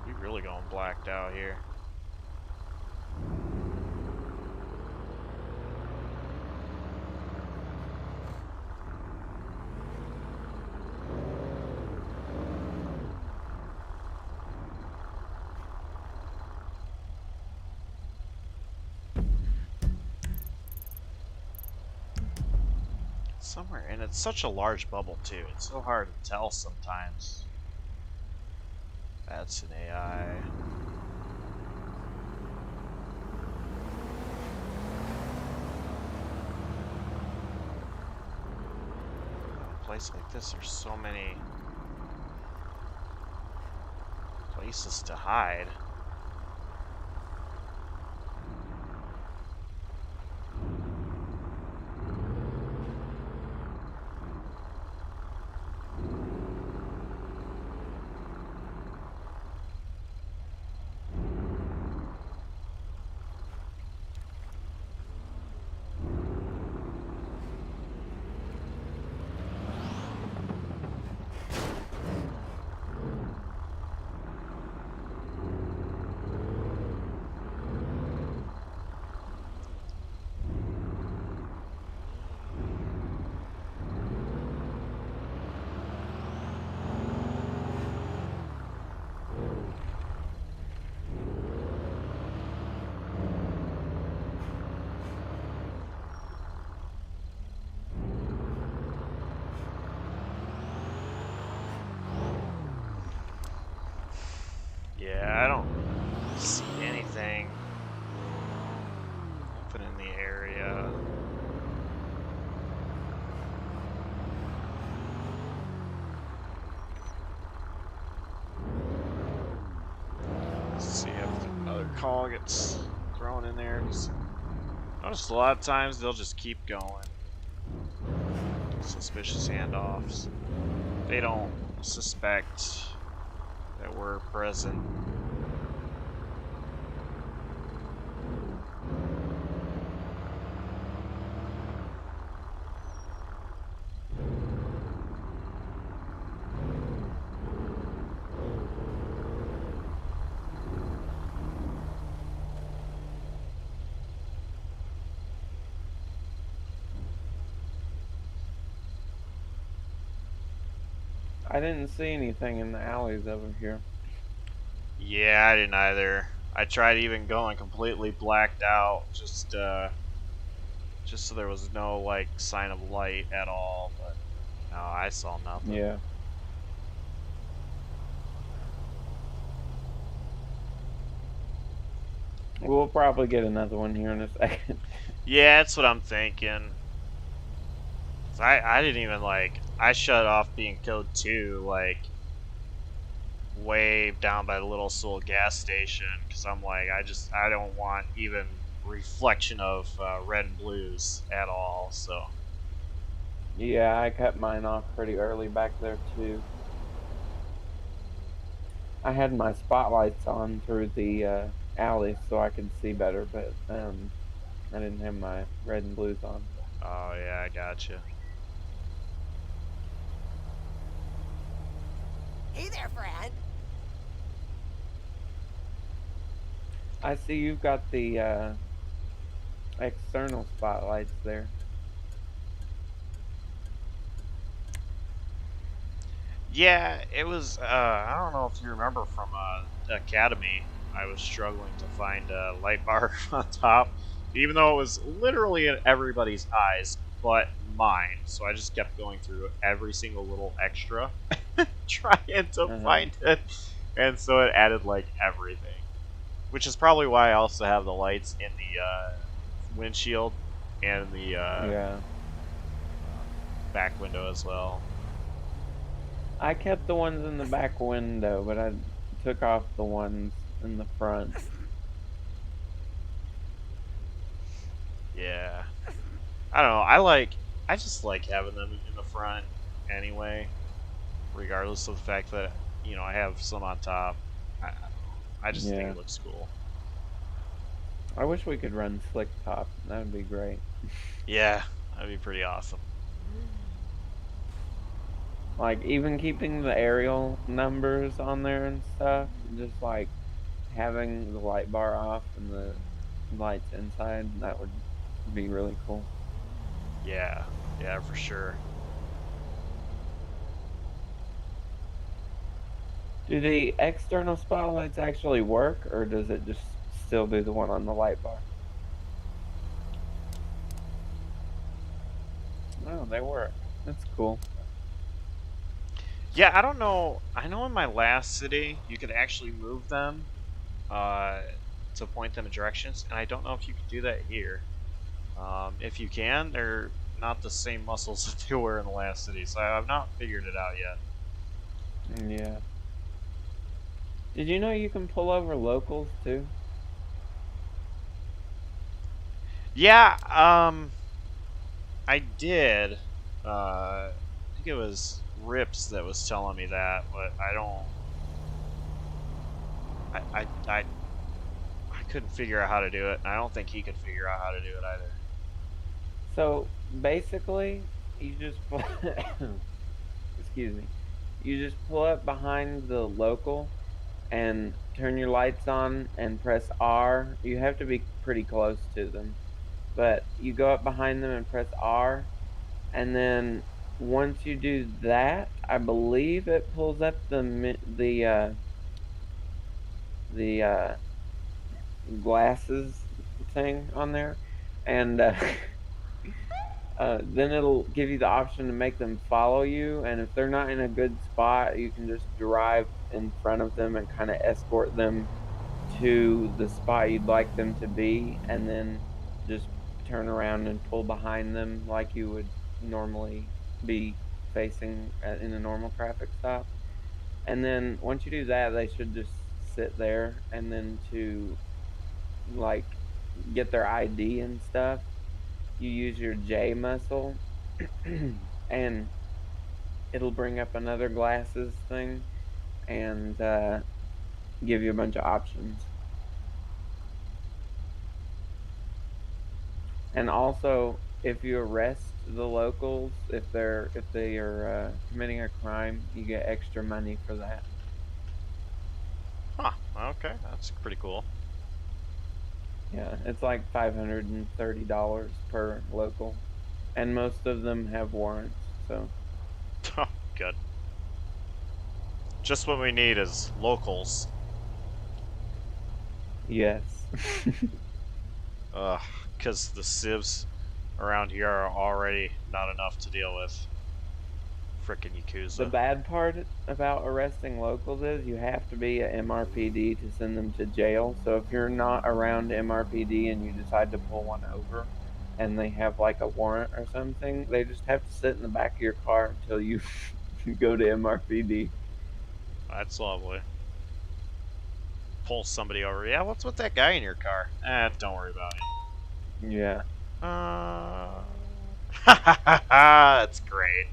We really going blacked out here. Somewhere, and it's such a large bubble too. It's so hard to tell sometimes. That's an AI. A place like this, there's so many places to hide. Yeah, I don't see anything open in the area. Let's see if the other call gets thrown in there. Notice a lot of times they'll just keep going. Suspicious handoffs. They don't suspect that we're present. I didn't see anything in the alleys over here. Yeah, I didn't either. I tried even going completely blacked out, just so there was no like sign of light at all. But no, I saw nothing. Yeah. We'll probably get another one here in a second. Yeah, that's what I'm thinking. I didn't even like. I shut off being code 2 like way down by the Little Soul gas station because I'm like I don't want even reflection of red and blues at all. So Yeah, I cut mine off pretty early back there too. I had my spotlights on through the alley so I could see better, but I didn't have my red and blues on. oh yeah, I gotcha. Hey there, friend. I see you've got the external spotlights there. Yeah, it was. I don't know if you remember from Academy. I was struggling to find a light bar on top, even though it was literally in everybody's eyes but mine. So I just kept going through every single little extra, trying to find it, and so it added like everything, which is probably why I also have the lights in the windshield and the Yeah. back window as well. I kept the ones in the back window, but I took off the ones in the front. Yeah, I don't know. I just like having them in the front anyway, regardless of the fact that I have some on top. I just think Yeah. it looks cool. I wish we could run slick top. That would be great. Yeah, that'd be pretty awesome. Like even keeping the aerial numbers on there and stuff, just like having the light bar off and the lights inside, that would be really cool. Yeah, yeah, for sure. Do the external spotlights actually work, or does it just still do the one on the light bar? Oh, they work. That's cool. Yeah, I don't know. I know in my last city you could actually move them uh, to point them in directions, and I don't know if you could do that here. If you can, they're not the same muscles that they were in the last city, so I've not figured it out yet. Yeah. Did you know you can pull over locals too? Yeah, I did. I think it was Rips that was telling me that, but I don't. I couldn't figure out how to do it, and I don't think he could figure out how to do it either. So basically, you just excuse me. You just pull up behind the local and turn your lights on and press R. You have to be pretty close to them, but you go up behind them and press R, and then once you do that, I believe it pulls up the glasses thing on there, and then it'll give you the option to make them follow you, and if they're not in a good spot, you can just drive in front of them and kind of escort them to the spot you'd like them to be, and then just turn around and pull behind them like you would normally be facing in a normal traffic stop. And then once you do that, they should just sit there, and then to like get their ID and stuff, you use your J muscle and it'll bring up another glasses thing and give you a bunch of options. And also, if you arrest the locals, if they are committing a crime, you get extra money for that. Huh. Okay, that's pretty cool. Yeah, it's like $530 per local, and most of them have warrants. So Oh, good. Just what we need is locals. yes. Because the civs around here are already not enough to deal with. Frickin' Yakuza. The bad part about arresting locals is you have to be at MRPD to send them to jail. So if you're not around MRPD and you decide to pull one over and they have like a warrant or something, they just have to sit in the back of your car until you go to MRPD. That's lovely. Pull somebody over. Yeah, what's with that guy in your car? Don't worry about it. Yeah. That's great.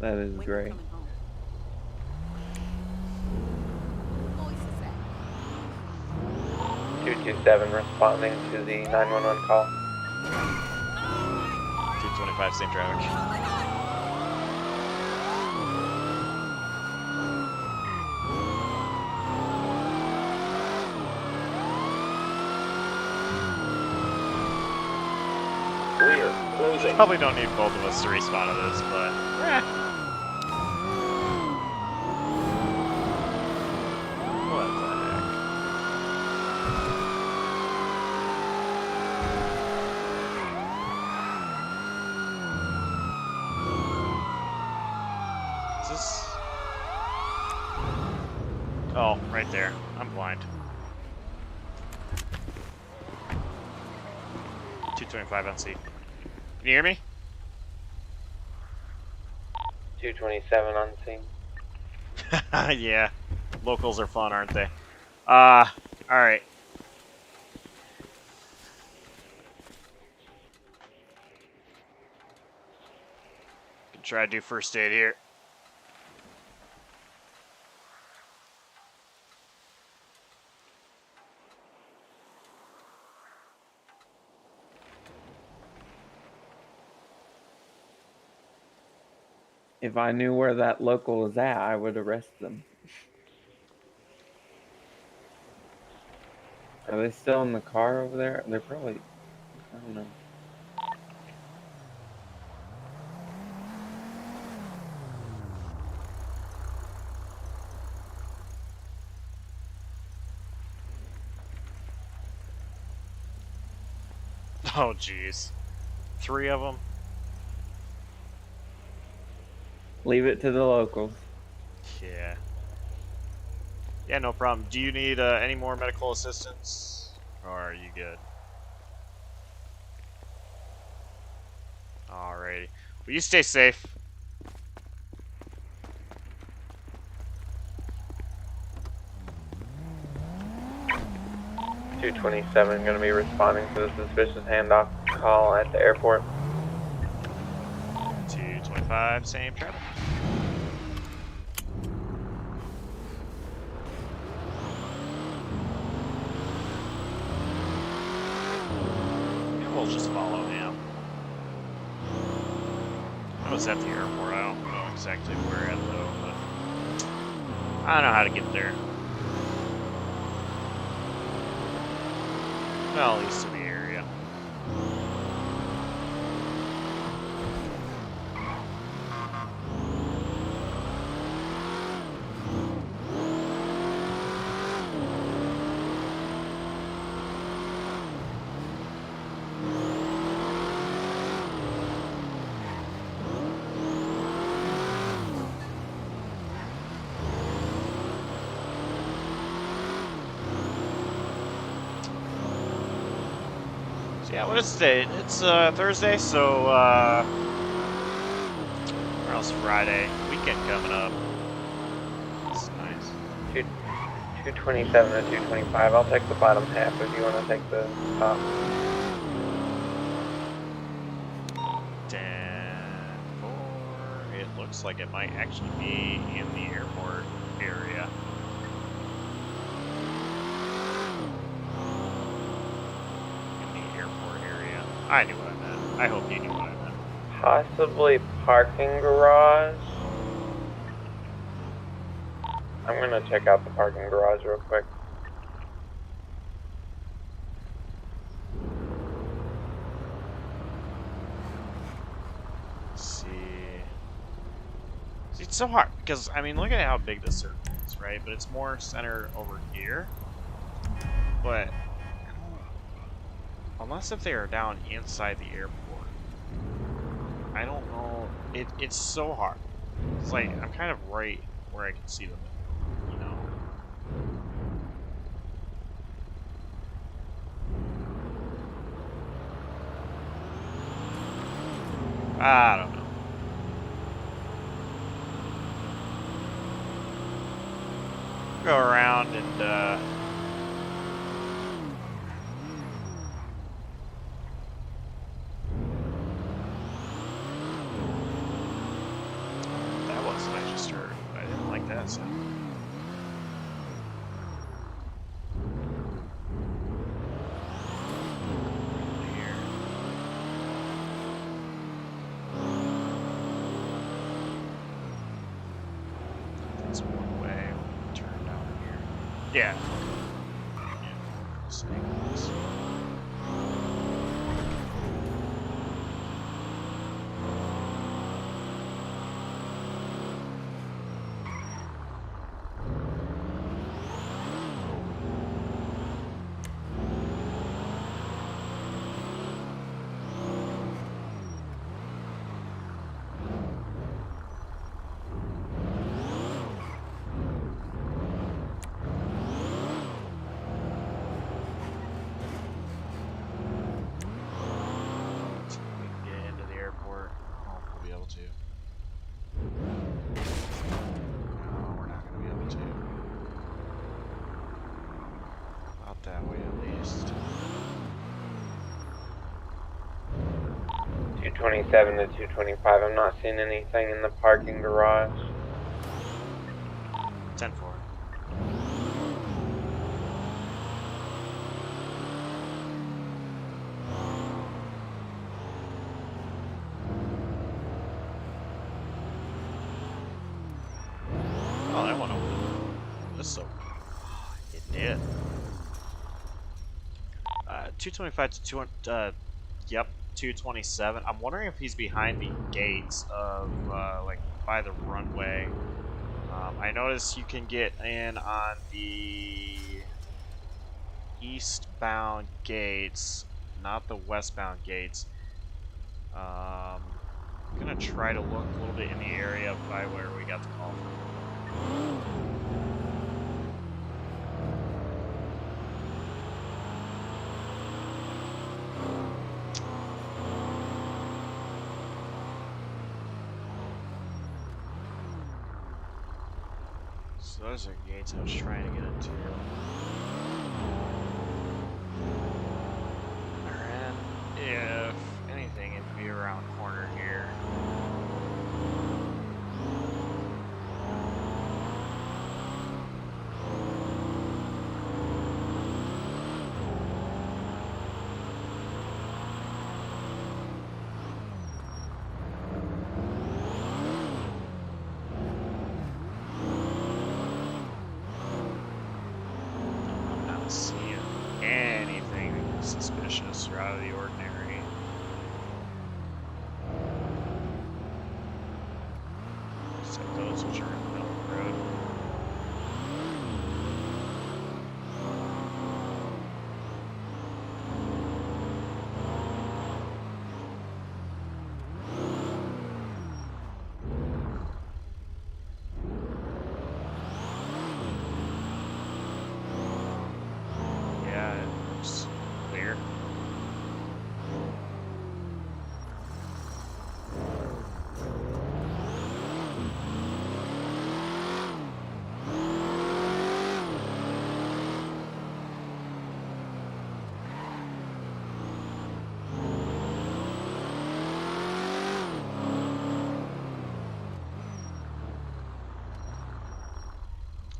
That is great. Voice is set. 227 responding to the 911 call. 225, same traffic. Probably don't need both of us to respond to this, but what the heck? Oh, right there. I'm blind. 225 on C. Can you hear me? 227 on scene. Yeah. Locals are fun, aren't they? Alright. Can try to do first aid here. If I knew where that local was at, I would arrest them. Are they still in the car over there? They're probably, I don't know. Oh, jeez. 3 of them? Leave it to the locals. Yeah. Yeah, no problem. Do you need any more medical assistance? Or are you good? Alrighty. Well, you stay safe. 227 going to be responding to the suspicious handoff call at the airport. 225, same traffic. Yeah, we'll just follow him. I was at the airport. I don't know exactly where at though, but I know how to get there. Well, at least in the area. Yeah, what is today? It's Thursday, so or else Friday. Weekend coming up. That's nice. 227 to 225. I'll take the bottom half if you want to take the top. 10-4. It looks like it might actually be in the airport area. I knew what I meant. I hope you knew what I meant. Possibly parking garage. I'm gonna check out the parking garage real quick. Let's see. See, it's so hard because I mean, look at how big this circle is, right? But it's more centered over here. But unless if they are down inside the airport, I don't know. It's so hard. It's like I'm kind of right where I can see them, you know. I don't know. Go around and that wasn't I just heard. I didn't like that sound. Here. That's one way. Turn down here. Yeah. Signals. that way at least. 227 to 225. I'm not seeing anything in the parking garage. 10-4. Oh, that went over. This so it did. 225 to 200. Yep, 227. I'm wondering if he's behind the gates of like by the runway. I noticed you can get in on the eastbound gates, not the westbound gates. I'm gonna try to look a little bit in the area by where we got the call from. So those are gates I was trying to get into. And if anything, it'd be around the corner here. I'm not seeing anything suspicious or out of the ordinary. Except those which are in the middle of the road. Yeah, it looks clear.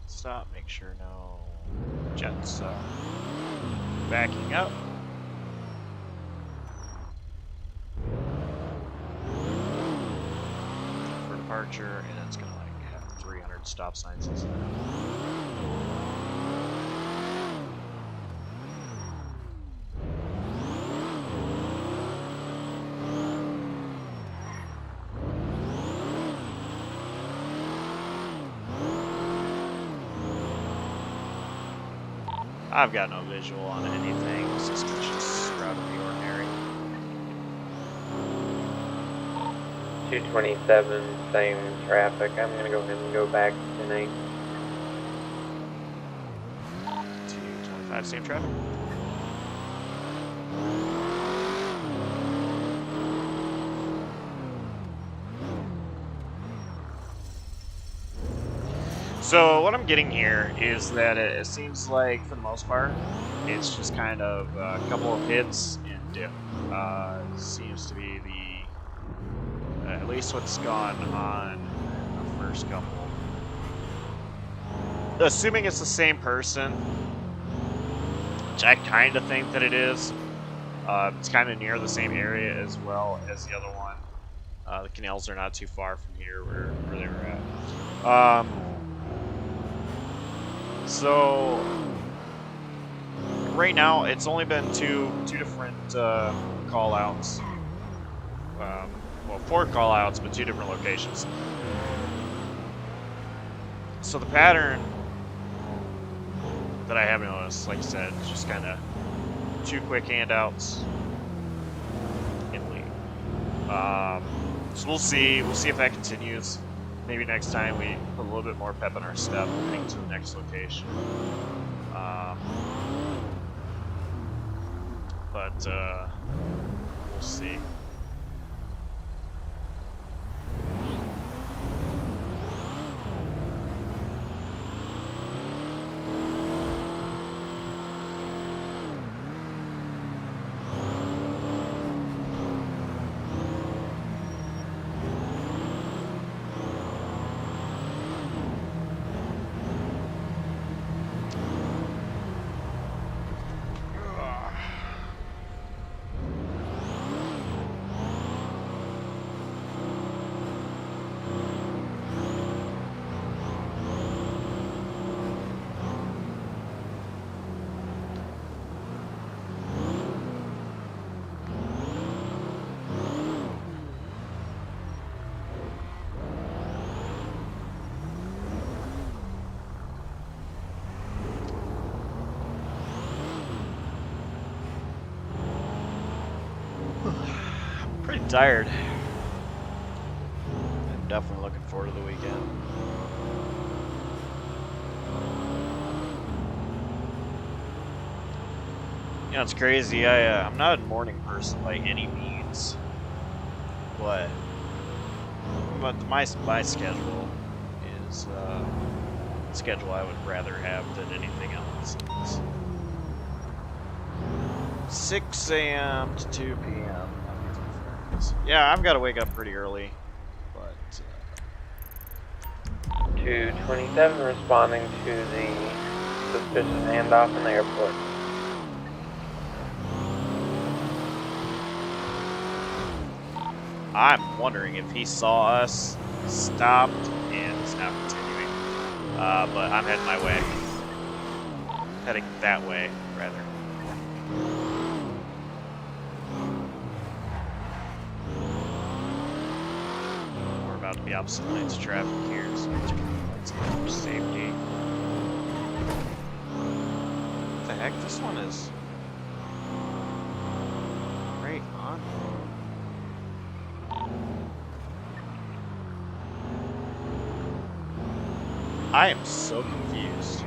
Stop, make sure no jets backing up. For departure, and it's gonna like have 300 stop signs and stuff. I've got no visual on anything suspicious or out of the ordinary. 227, same traffic. I'm gonna go ahead and go back to 10-8. 225, same traffic. So what I'm getting here is that it seems like, for the most part, it's just kind of a couple of hits and dip. Seems to be the at least what's gone on the first couple. Assuming it's the same person, which I kind of think that it is. It's kind of near the same area as well as the other one. The canals are not too far from here where they were at. So right now it's only been two different call outs. Well, 4 call outs, but 2 different locations. So the pattern that I have noticed, like I said, is just kind of 2 quick handouts and leave. So we'll see if that continues. Maybe next time we put a little bit more pep in our step heading to the next location. But we'll see. Pretty tired. I'm definitely looking forward to the weekend. You know, it's crazy. I'm not a morning person by any means, but my schedule is a schedule I would rather have than anything else. It's 6 a.m. to 2 p.m. Yeah, I've got to wake up pretty early, but 227 responding to the suspicious handoff in the airport. I'm wondering if he saw us, stopped, and is now continuing. But I'm heading my way. Heading that way, rather. We're about to be opposite lanes of traffic here, so let's get the lights on for safety. What the heck? This one is right on. I am so confused.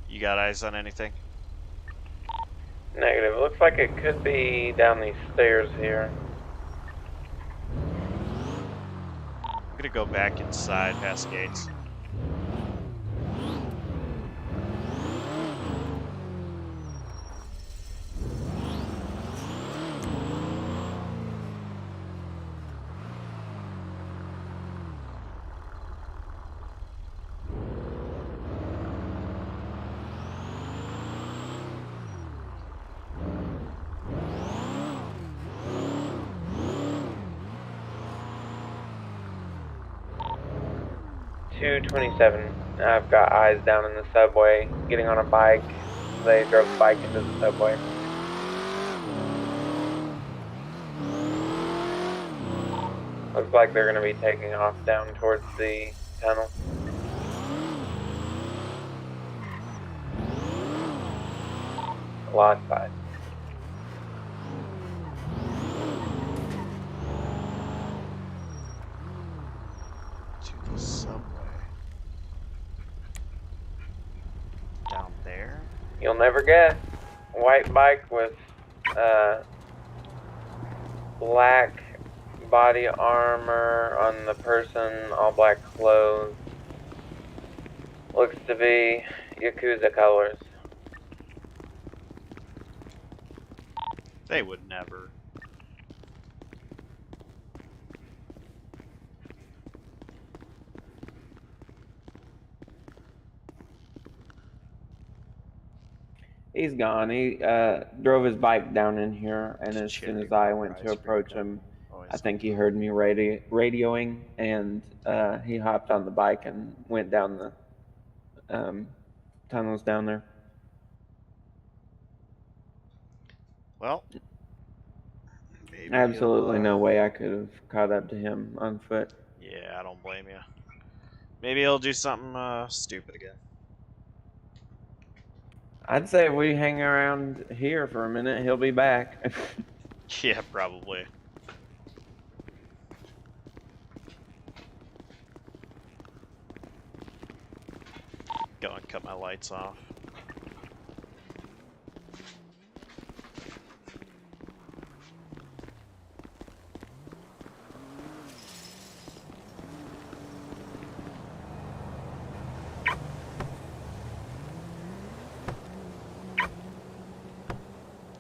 You got eyes on anything? Negative. It looks like it could be down these stairs here. I'm gonna go back inside past gates. 227. I've got eyes down in the subway, getting on a bike. They drove the bike into the subway. Looks like they're going to be taking off down towards the tunnel. Lot side. To the subway. Down there? You'll never guess. White bike with black body armor on the person, all black clothes. Looks to be Yakuza colors. They would never. He's gone. He drove his bike down in here, and as soon as I went to approach him, I think he heard me radioing, and he hopped on the bike and went down the tunnels down there. Well, maybe Absolutely no way I could have caught up to him on foot. Yeah, I don't blame you. Maybe he'll do something stupid again. I'd say if we hang around here for a minute, he'll be back. Yeah, probably. Go and cut my lights off.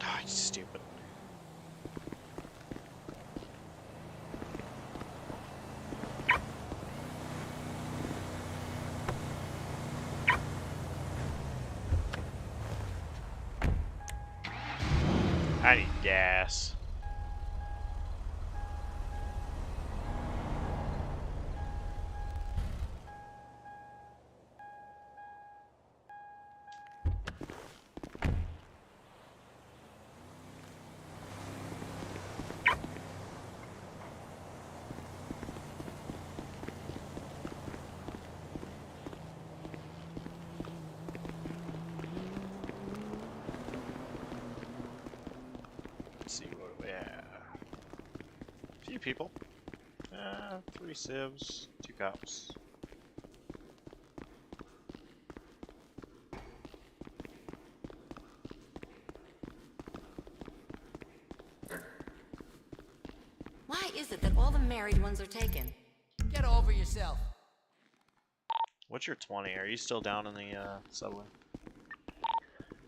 Oh, you stupid. I need gas. few people. 3 civs, 2 cops. Why is it that all the married ones are taken? Get over yourself. What's your 20? Are you still down in the subway?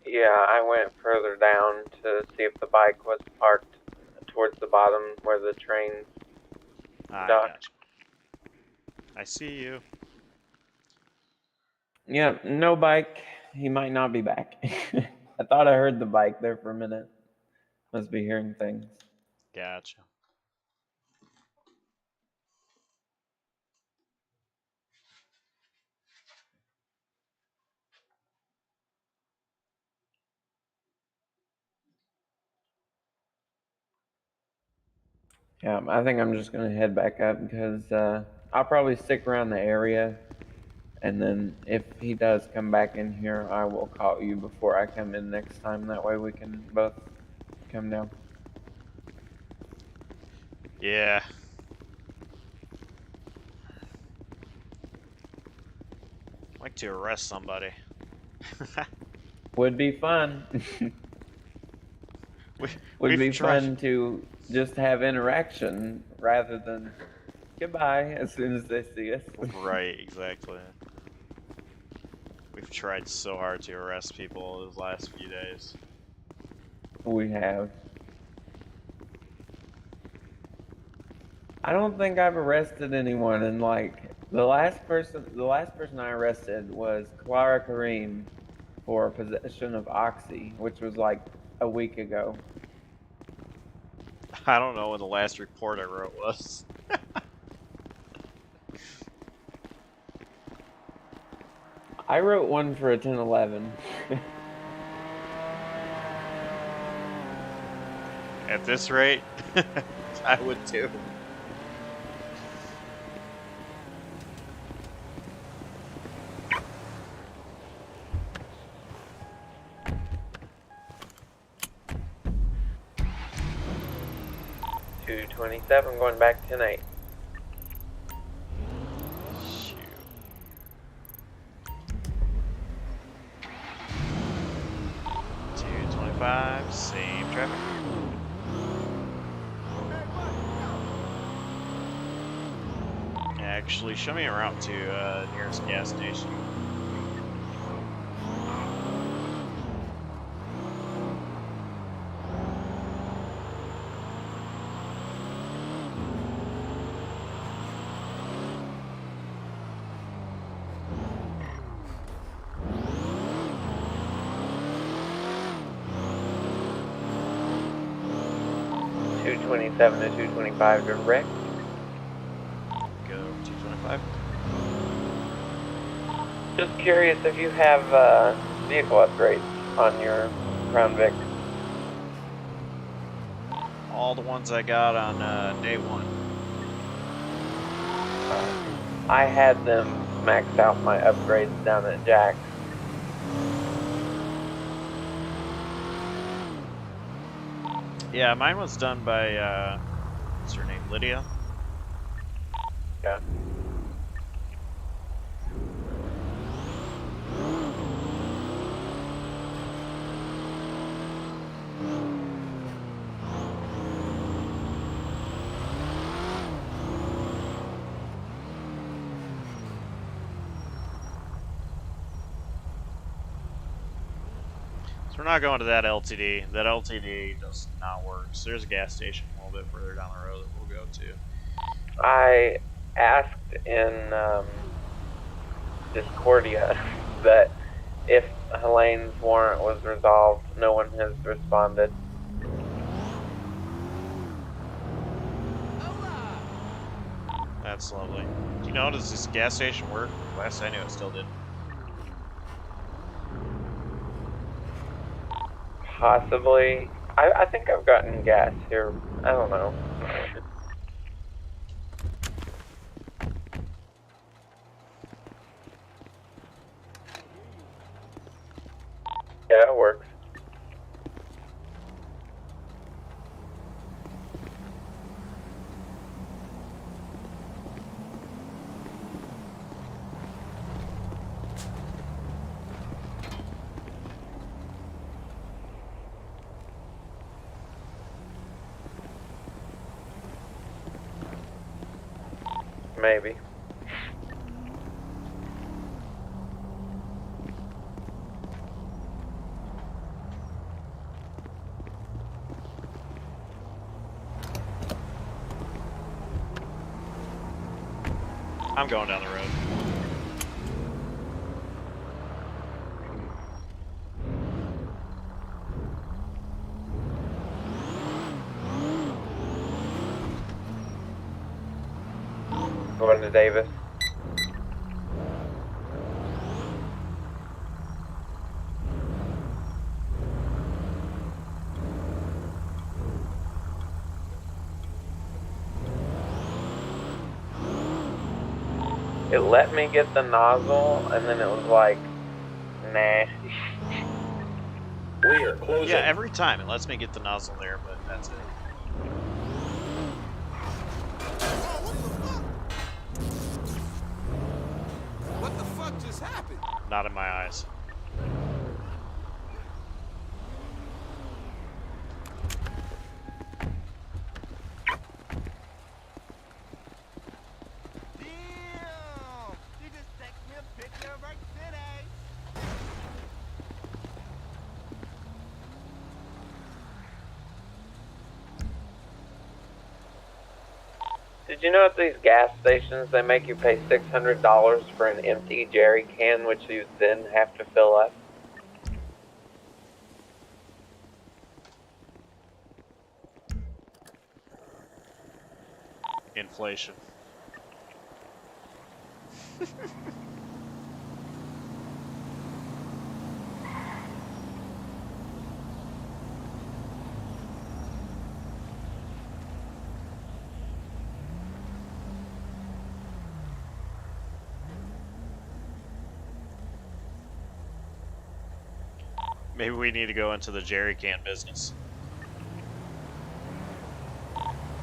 Yeah, I went further down to see if the bike was parked towards the bottom where the train I docked. gotcha. I see you. Yeah, no bike. He might not be back. I thought I heard the bike there for a minute. Must be hearing things. Gotcha. Yeah, I think I'm just gonna head back up because I'll probably stick around the area, and then if he does come back in here, I will call you before I come in next time. That way we can both come down. Yeah. I'd like to arrest somebody. Would be fun. Would We've be tried. fun to just have interaction rather than goodbye as soon as they see us. Right, exactly. We've tried so hard to arrest people these last few days. We have. I don't think I've arrested anyone, and like the last person I arrested was Clara Kareem for possession of oxy, which was like a week ago. I don't know when the last report I wrote was. I wrote one for a 1011. At this rate, I would too. $227 going back tonight. Shoot. $225, same traffic. Actually, show me a route to nearest gas station. $227 to $225 direct. Go 225. Just curious if you have vehicle upgrades on your Crown Vic. All the ones I got on day 1. I had them max out my upgrades down at Jack's. Yeah, mine was done by, what's her name, Lydia? Yeah. So we're not going to that LTD. That LTD does not work. So there's a gas station a little bit further down the road that we'll go to. I asked in Discordia that if Helene's warrant was resolved. No one has responded. That's lovely. Do you know, does this gas station work? Last I knew, it still didn't. Possibly. I think I've gotten gas here. I don't know. Yeah, it works. maybe. I'm going down the road. Going to Davis. It let me get the nozzle, and then it was like, nah. We are closing. Yeah, every time it lets me get the nozzle there, but that's it. What the fuck just happened? Not in my eyes. Damn! He just texted me a picture of our city. Did you know at these gas stations they make you pay $600 for an empty jerry can, which you then have to fill up? Inflation. Maybe we need to go into the jerry can business.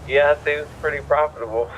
Yeah, it seems pretty profitable.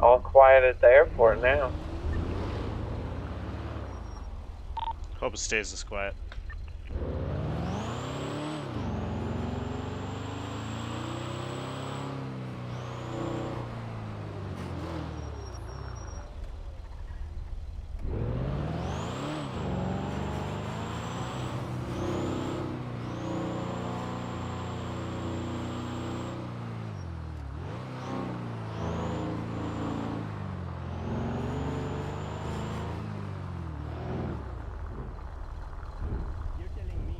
All quiet at the airport now. Hope it stays this quiet. You're telling me.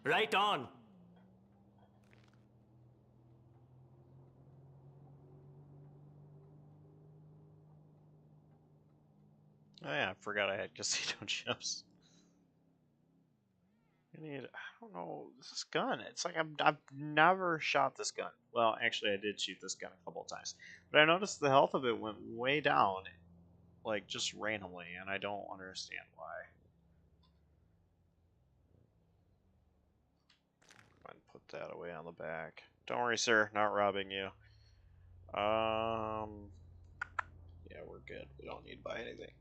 Right on. Oh yeah, I forgot I had casino chips. I need, I don't know, this gun. It's like I've never shot this gun. Well, actually, I did shoot this gun a couple of times, but I noticed the health of it went way down, like just randomly, and I don't understand why. Go ahead and put that away on the back. Don't worry, sir, not robbing you. Yeah, we're good. We don't need to buy anything.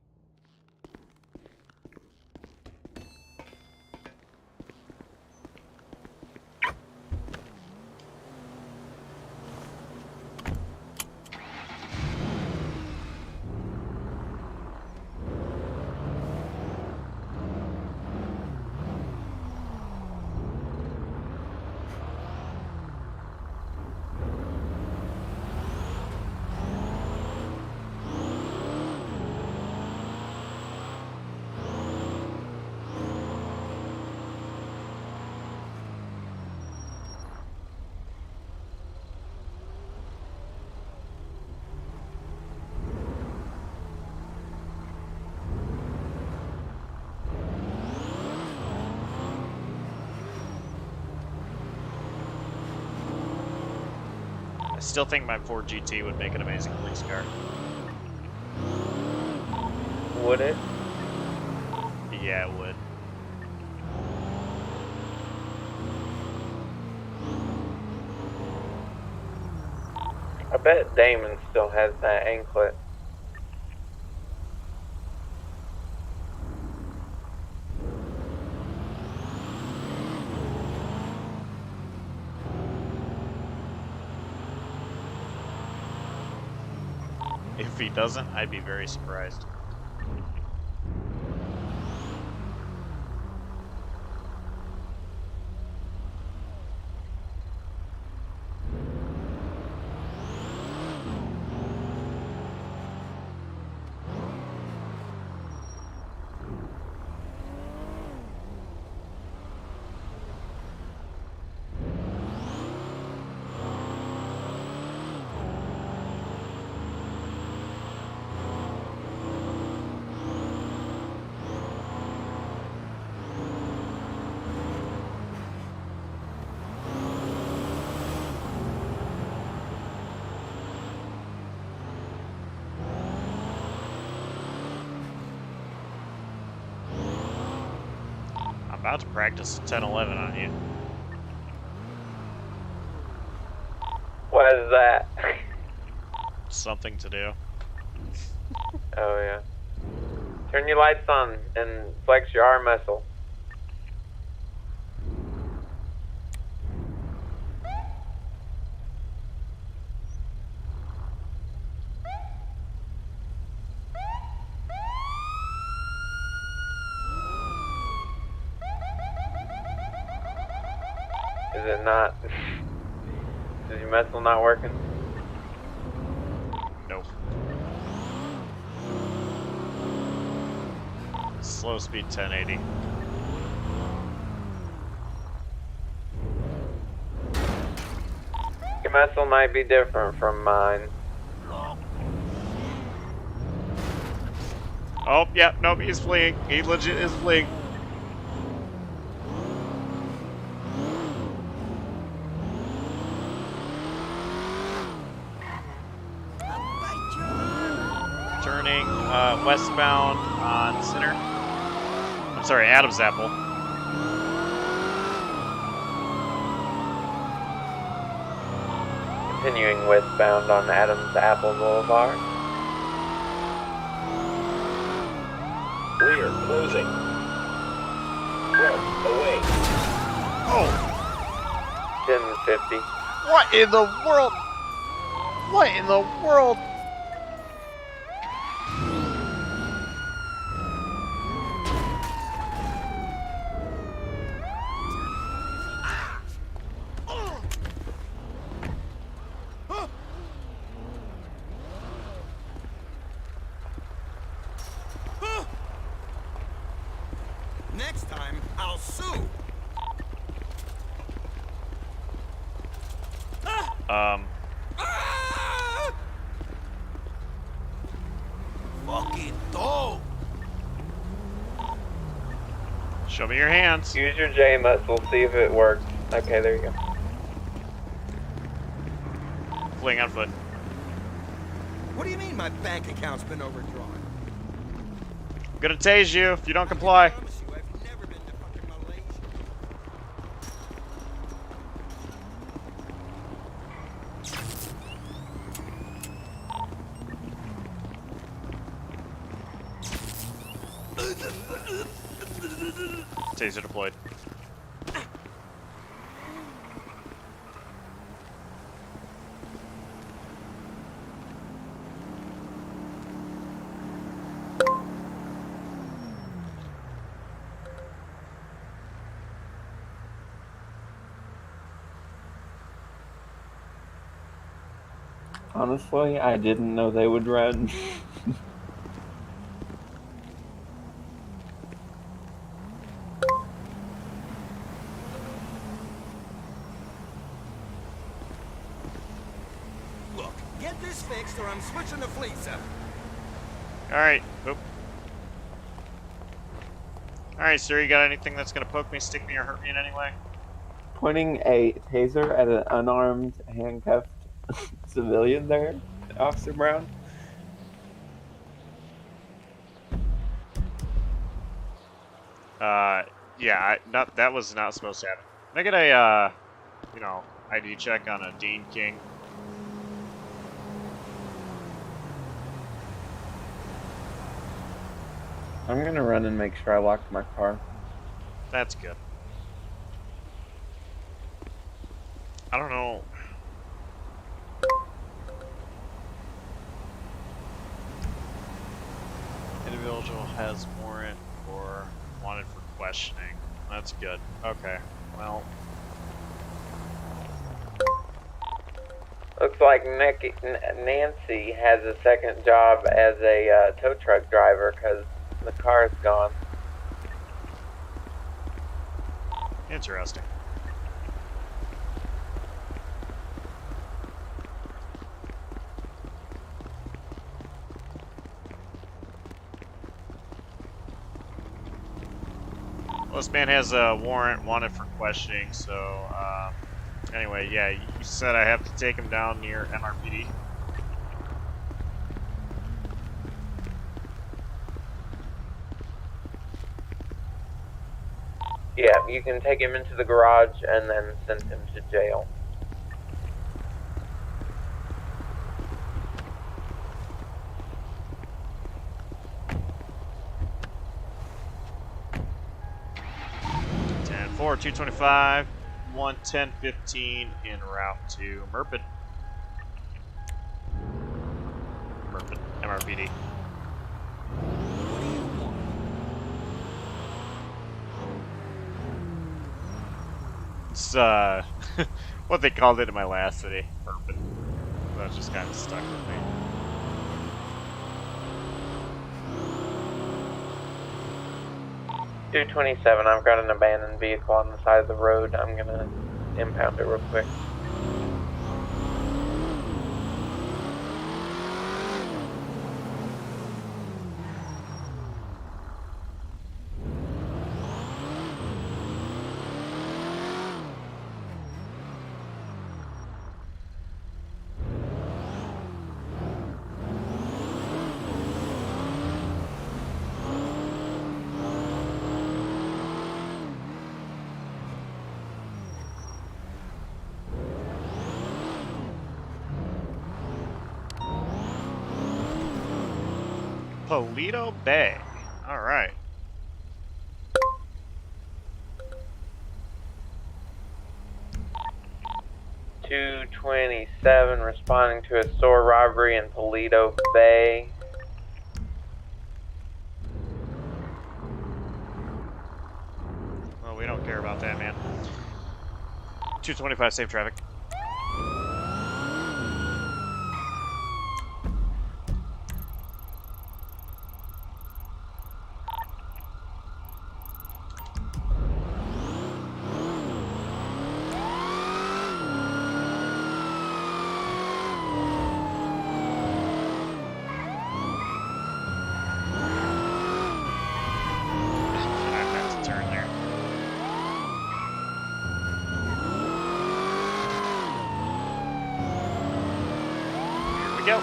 still think my Ford GT would make an amazing police car. Would it? Yeah, it would. I bet Damon still has that anklet. If he doesn't, I'd be very surprised. I'm about to practice 10-11 on you. What is that? Something to do. Oh yeah. Turn your lights on and flex your arm muscle. Is it not? Is your muscle not working? Nope. Slow speed 1080. Your muscle might be different from mine. Oh, yeah, nope, he's fleeing. He legit is fleeing. Turning westbound on Center. I'm sorry, Adam's Apple. Continuing westbound on Adams Apple Boulevard. Rear closing. Front away. Oh, 1050. what in the world? What in the world? Next time, I'll sue. Um, Ah! Fucking dope. show me your hands. Use your J muscle, see if it works. Okay, there you go. Fleeing on foot. What do you mean my bank account's been overdrawn? I'm gonna tase you if you don't comply. I promise you, I've never been to fucking Malaysia. Taser deployed. Honestly, I didn't know they would run. Look, get this fixed or I'm switching the fleet, sir. Alright. Oop. Alright, sir, you got anything that's gonna poke me, stick me, or hurt me in any way? Pointing a taser at an unarmed, handcuffed civilian there, Officer Brown? Yeah, not that was not supposed to happen. Can I get a, ID check on a Dean King? I'm gonna run and make sure I locked my car. That's good. I don't know. Individual has warrant or wanted for questioning. That's good. Okay. Well, Looks like Nancy has a second job as a tow truck driver because the car's gone. interesting. Well, this man has a warrant wanted for questioning, so, anyway, yeah, you said I have to take him down near MRPD. Yeah, you can take him into the garage and then send him to jail. For 225, 11015 en route to Merpid. MRPD. It's what they called it in my last city, Merpid. That just kind of stuck with me. .227, I've got an abandoned vehicle on the side of the road. I'm gonna impound it real quick. Polito Bay. All right. .227 responding to a store robbery in Polito Bay. Well, we don't care about that, man. 225, safe traffic. Go.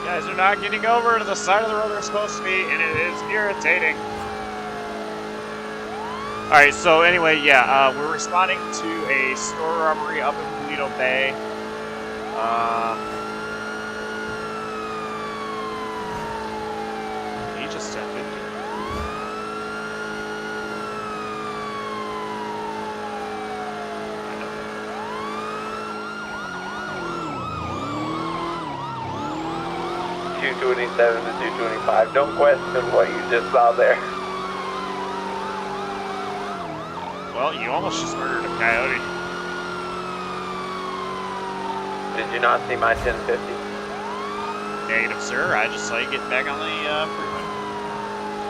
Guys are not getting over to the side of the road they're supposed to be, and it is irritating. Alright, so anyway, yeah, we're responding to a store robbery up in Polito Bay. He just said 50. .227 to 225. Don't question what you just saw there. Well, you almost just murdered a coyote. Did you not see my 1050? Negative, sir. I just saw you get back on the freeway.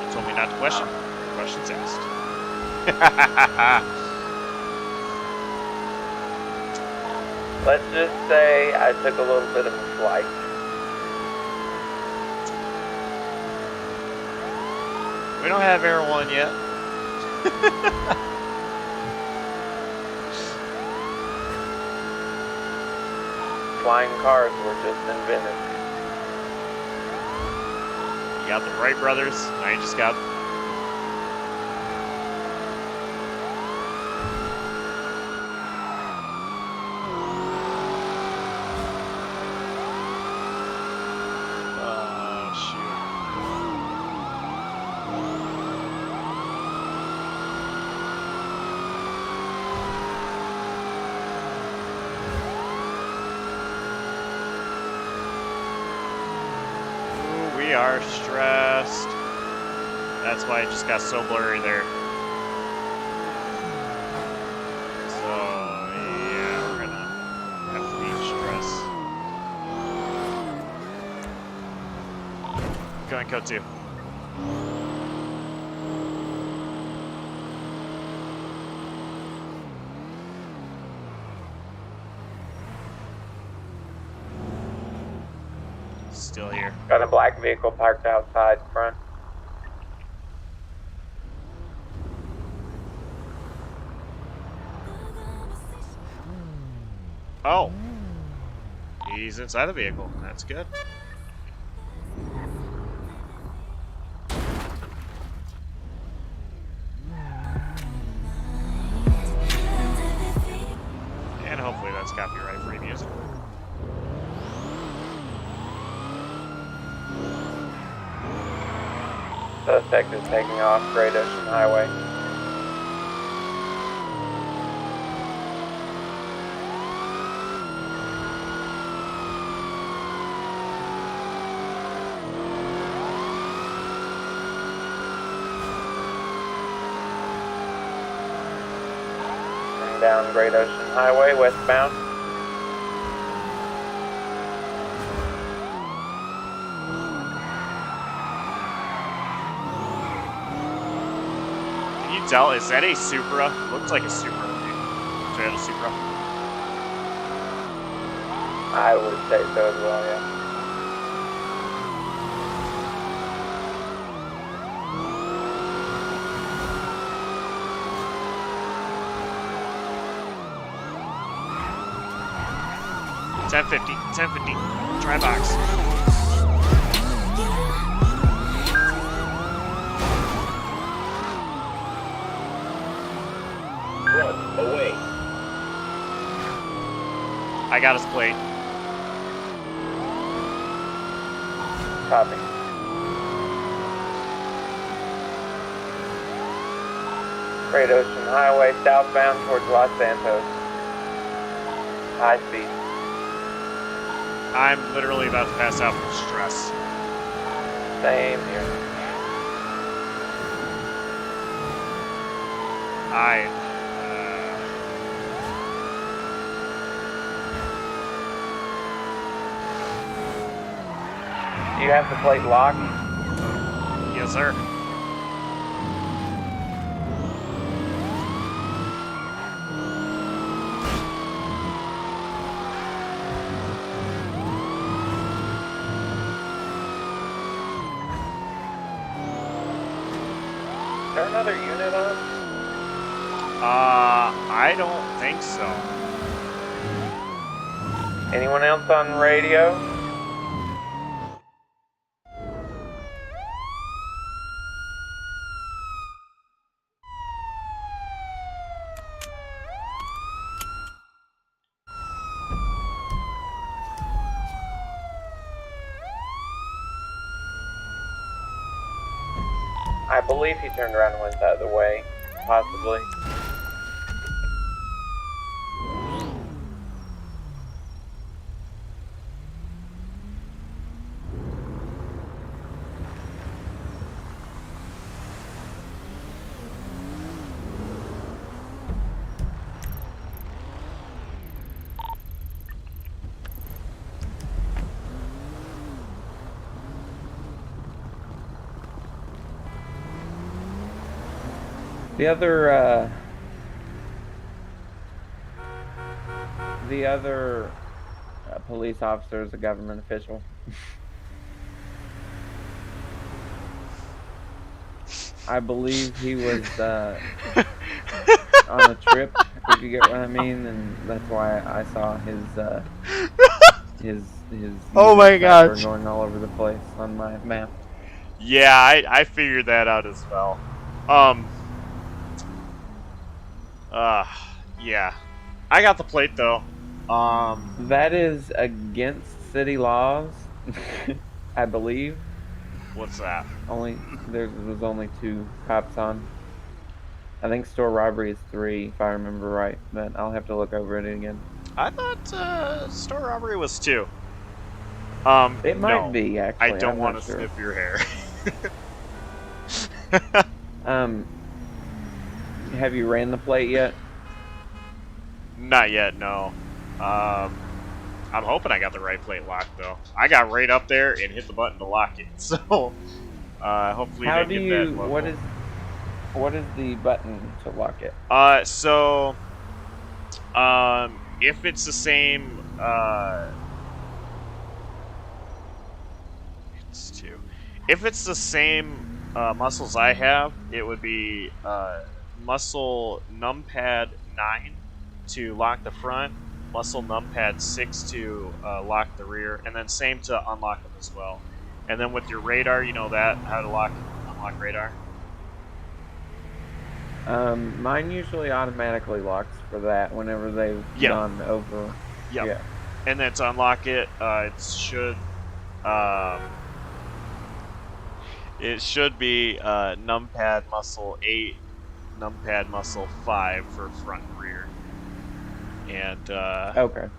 You told me not to question. Questions asked. Let's just say I took a little bit of a flight. We don't have Air 1 yet. Flying cars were just invented. You got the Wright brothers. Now you just got. Oh, shoot. Ooh, we are stressed. That's why it just got so blurry there. So, yeah, we're gonna have to be stressed. Go ahead, code 2. Still here. Got a black vehicle parked outside front. Oh. He's inside the vehicle. That's good. And hopefully that's copyright-free music. Suspect is taking off Great Ocean Highway. Turning down Great Ocean Highway westbound. Can you tell? Is that a Supra? Looks like a Supra. Toyota Supra. I would say so as well, yeah. $10.50. Try box. Front, away. I got his plate. Copy. Great Ocean Highway southbound towards Los Santos. High speed. I'm literally about to pass out from stress. Same here. Do you have the plate locked? Yes, sir. Is there another unit on? I don't think so. Anyone else on radio? I believe he turned around and went the other way, possibly. The other police officer is a government official. I believe he was on a trip, if you get what I mean, and that's why I saw his Oh user my tracker gosh. going all over the place on my map. Yeah, I figured that out as well. Um. Yeah. I got the plate though. That is against city laws, I believe. What's that? There was only 2 cops on. I think store robbery is 3, if I remember right, but I'll have to look over it again. I thought store robbery was 2. It might No. be, I actually. don't I'm want not to sure. sniff your hair. Have you ran the plate yet? Not yet, no. I'm hoping I got the right plate locked though. I got right up there and hit the button to lock it, so hopefully How they do get that you? level. What is the button to lock it? If it's the same, it's 2. If it's the same muscles I have, it would be muscle numpad 9 to lock the front, muscle numpad 6 to lock the rear, and then same to unlock them as well. And then with your radar, you know that how to unlock radar. Mine usually automatically locks for that whenever they've gone over. Yep. Yeah. And then to unlock it, it should be numpad muscle 8, numpad muscle 5 for front and rear. And okay.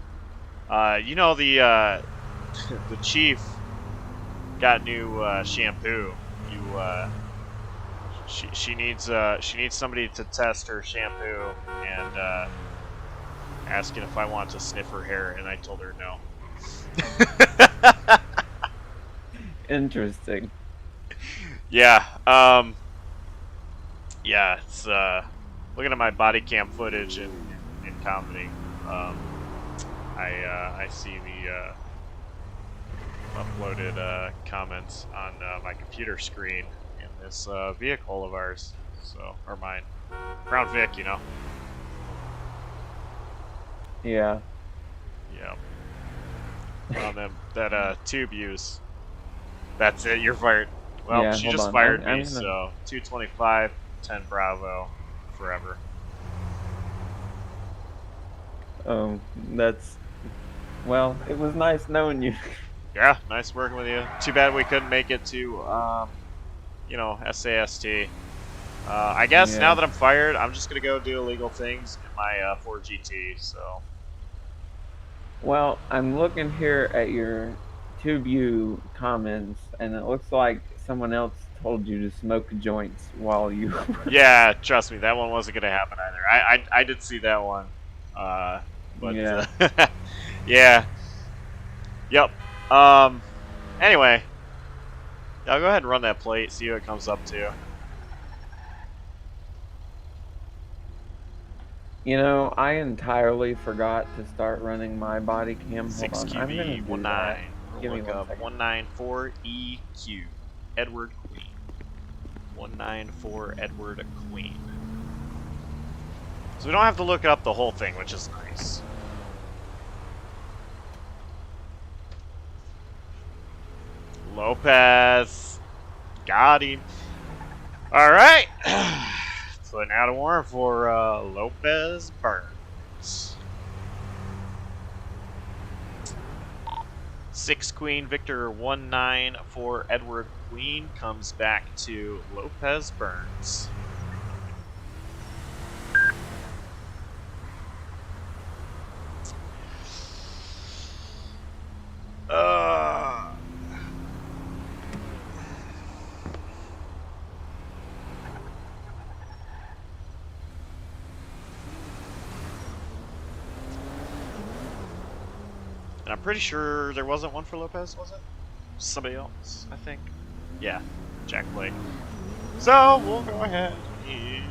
You know the chief got new shampoo. She needs somebody to test her shampoo and asking if I want to sniff her hair, and I told her no. Interesting. Yeah. Yeah. It's looking at my body cam footage in comedy. I see the uploaded comments on my computer screen in this vehicle of ours, or mine, Crown Vic, you know. Yeah. Yeah. On them that tube use. That's it. You're fired. Well, Yeah, she hold just on. fired I'm me. gonna... So 225, 10 Bravo, forever. Oh, that's... Well, it was nice knowing you. Yeah, nice working with you. Too bad we couldn't make it to, SAST. I guess now that I'm fired, I'm just gonna go do illegal things in my Ford GT. So. Well, I'm looking here at your TubeU comments, and it looks like someone else told you to smoke joints while you were... Yeah, trust me, that one wasn't gonna happen either. I did see that one. But yeah. yeah. Yep. Anyway, I'll go ahead and run that plate, see what it comes up to. You know, I entirely forgot to start running my body cam. Hold on. I'm gonna do 6QB19. that. Give me Look 1 up second. 194EQ. Edward Queen. 194 Edward Queen. So we don't have to look up the whole thing, which is nice. Lopez. Got him. Alright. Putting out a warrant for Lopez Burns. 6 Queen Victor 194 Edward Queen comes back to Lopez Burns. And I'm pretty sure there wasn't one for Lopez, was it? Somebody else, I think. Yeah, Jack Blake. So we'll go ahead and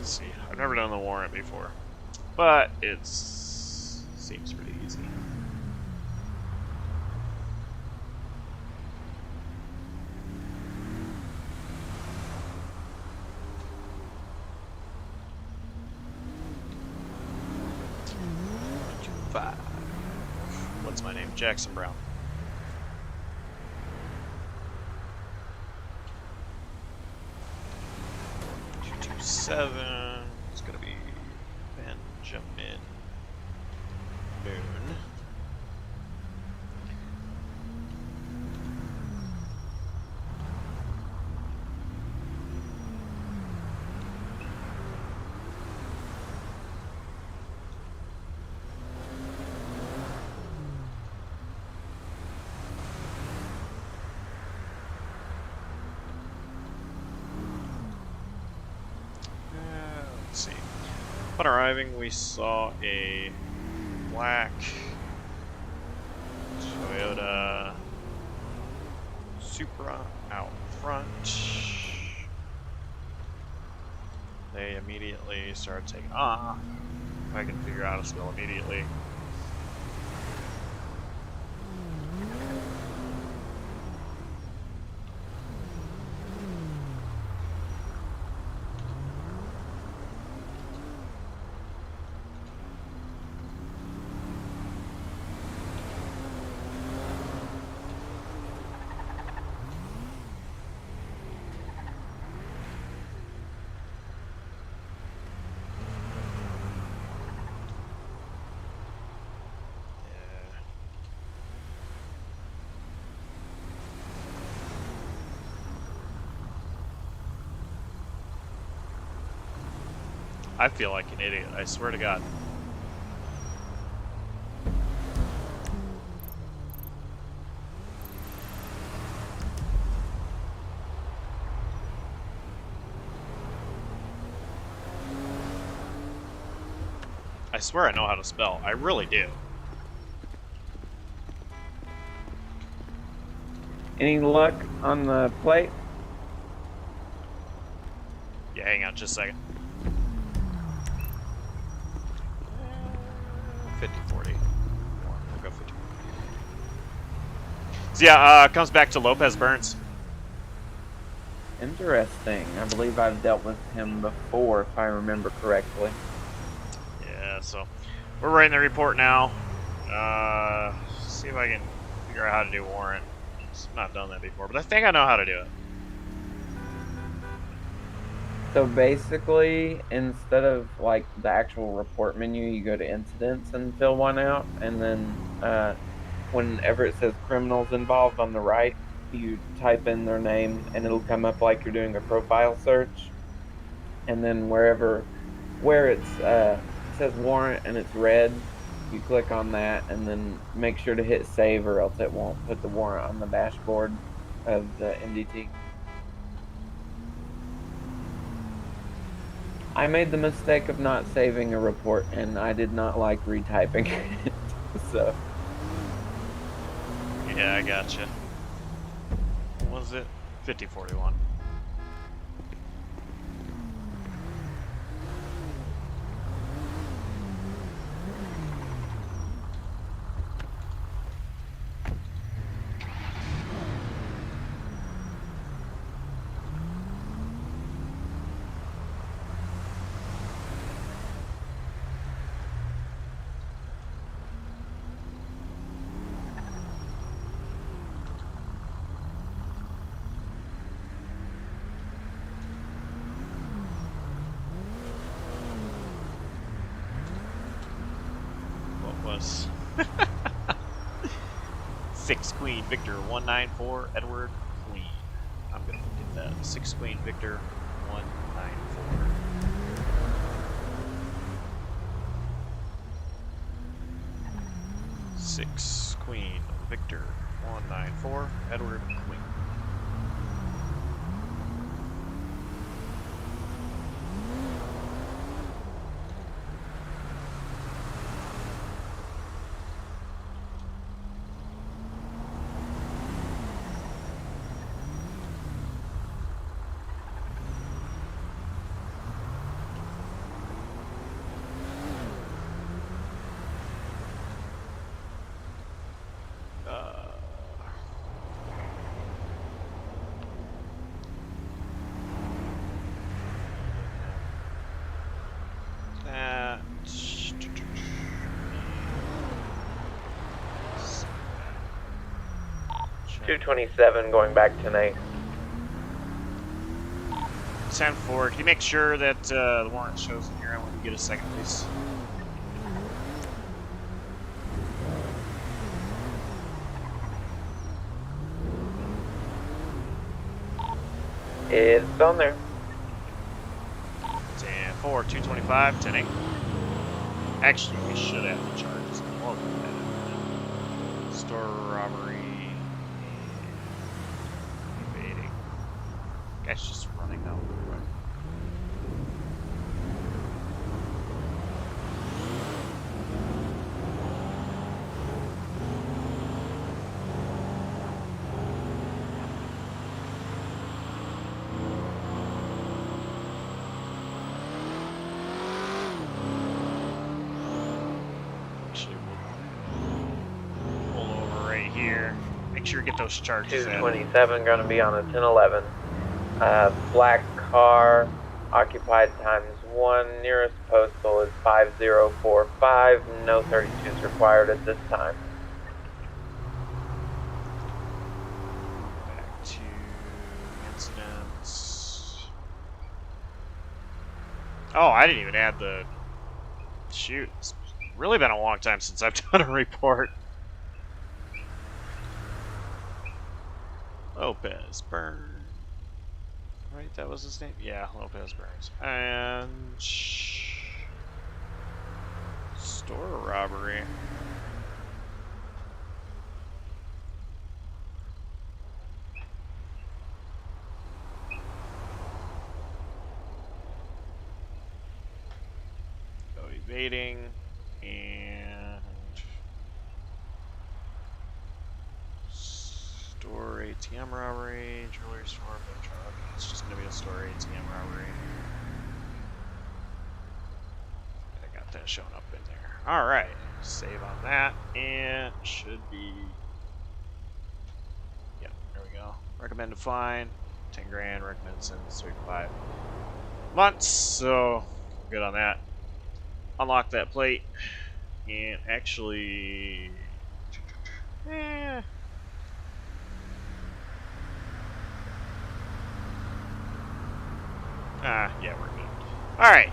Let's see. I've never done the warrant before, but seems pretty easy. Five. What's my name? Jackson Brown. 227. It's gonna be Benjamin Moon. Let's see. Upon arriving, we saw a black Toyota Supra out front. They immediately started taking off. I can figure out how to spell immediately. I feel like an idiot, I swear to God. I swear I know how to spell. I really do. Any luck on the plate? Yeah, hang on just a second. 50-40. We'll go 50. So yeah, comes back to Lopez Burns. Interesting. I believe I've dealt with him before, if I remember correctly. Yeah, so we're writing the report now. See if I can figure out how to do warrant. I've not done that before, but I think I know how to do it. So basically, instead of like the actual report menu, you go to incidents and fill one out, and then whenever it says criminals involved on the right, you type in their name, and it'll come up like you're doing a profile search. And then where it says warrant and it's red, you click on that, and then make sure to hit save, or else it won't put the warrant on the dashboard of the MDT. I made the mistake of not saving a report, and I did not like retyping it. So. Yeah, I gotcha. What was it? 50-41. Was 6 Queen Victor 194 Edward Queen. I'm gonna get that. 6 Queen Victor 194. Six Queen Victor 194 Edward Queen. 227 going back tonight. 10-4. Can you make sure that the warrant shows in here? I want to get a second, please. It's on there. 10-4, 225, 10-8. Actually, we should have the charges. We'll look at it. Store robbery. Evading. Guy's just running out. Make sure you get those charges. 227 going to be on a 1011. Black car, occupied ×1. Nearest postal is 5045. No 32s required at this time. Back to incidents. Oh, I didn't even add the. Shoot, it's really been a long time since I've done a report. Lopez Burns. Right, that was his name? Yeah, Lopez Burns. And store robbery. Go evading and store ATM robbery, jewelry store, boat truck. It's just gonna be a store ATM robbery. I got that showing up in there. Alright, save on that, and should be. Yep, there we go. Recommended fine, 10 grand, recommended sentence 3 to 5 months, so good on that. Unlock that plate, and actually. Yeah, we're good. Alright.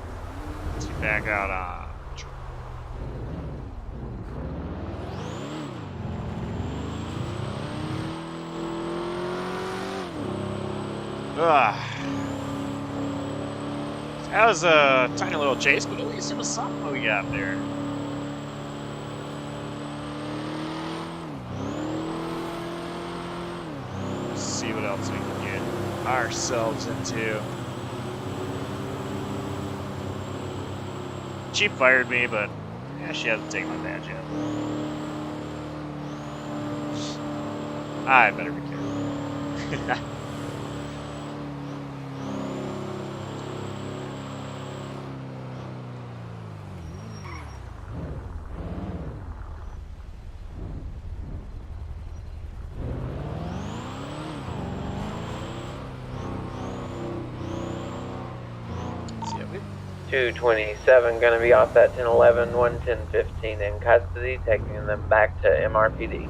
Let's get back out on. That was a tiny little chase, but at least it was something we got there. Let's see what else we can get ourselves into. Chief fired me, but yeah, she hasn't taken my badge yet. I better be careful. See, 227 going to be off that 1011, 11015 in custody, taking them back to MRPD.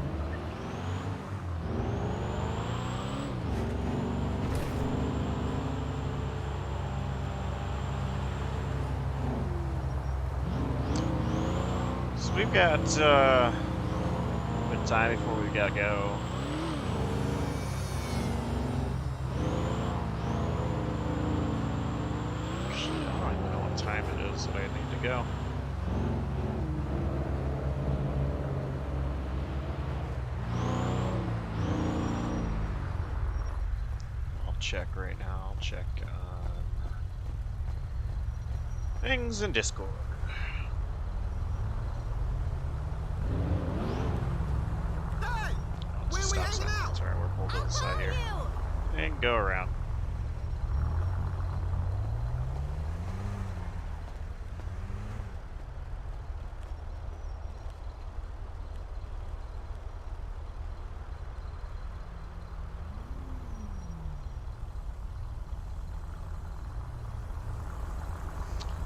So we've got a bit of time before we gotta go. Actually, I don't even know what time it is that I need to go. I'll check right now. I'll check on things in Discord. Hey! Oh, it's a Where we stop hanging sign. out? That's alright, we're pulled to the side here. And go around.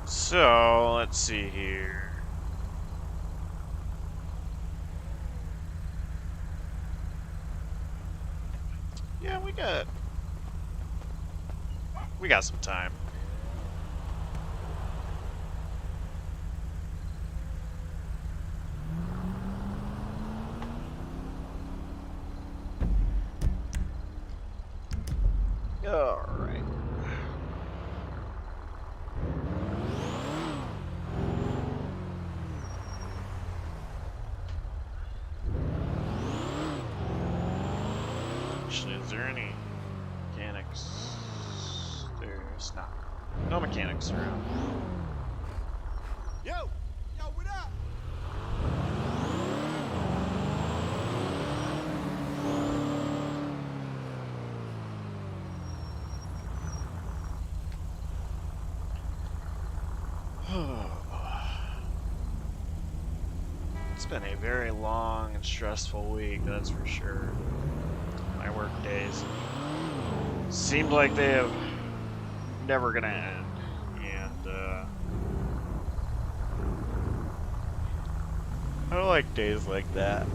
So, let's see here. we got some time. All right. Actually, is there any mechanics? There's not. No mechanics around. Yo, what up? It's been a very long and stressful week, that's for sure. My work days seemed like they have never gonna end, and I don't like days like that.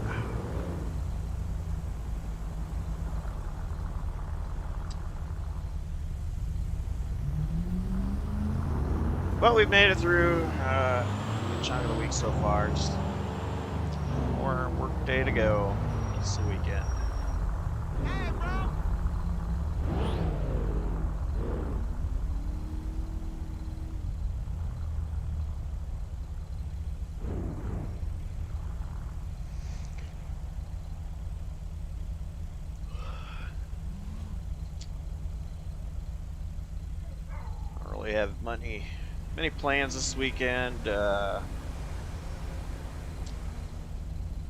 But we've made it through a chunk of the week so far. Just one more work day to go. It's the weekend. Hey, bro. I don't really have many plans this weekend. Let's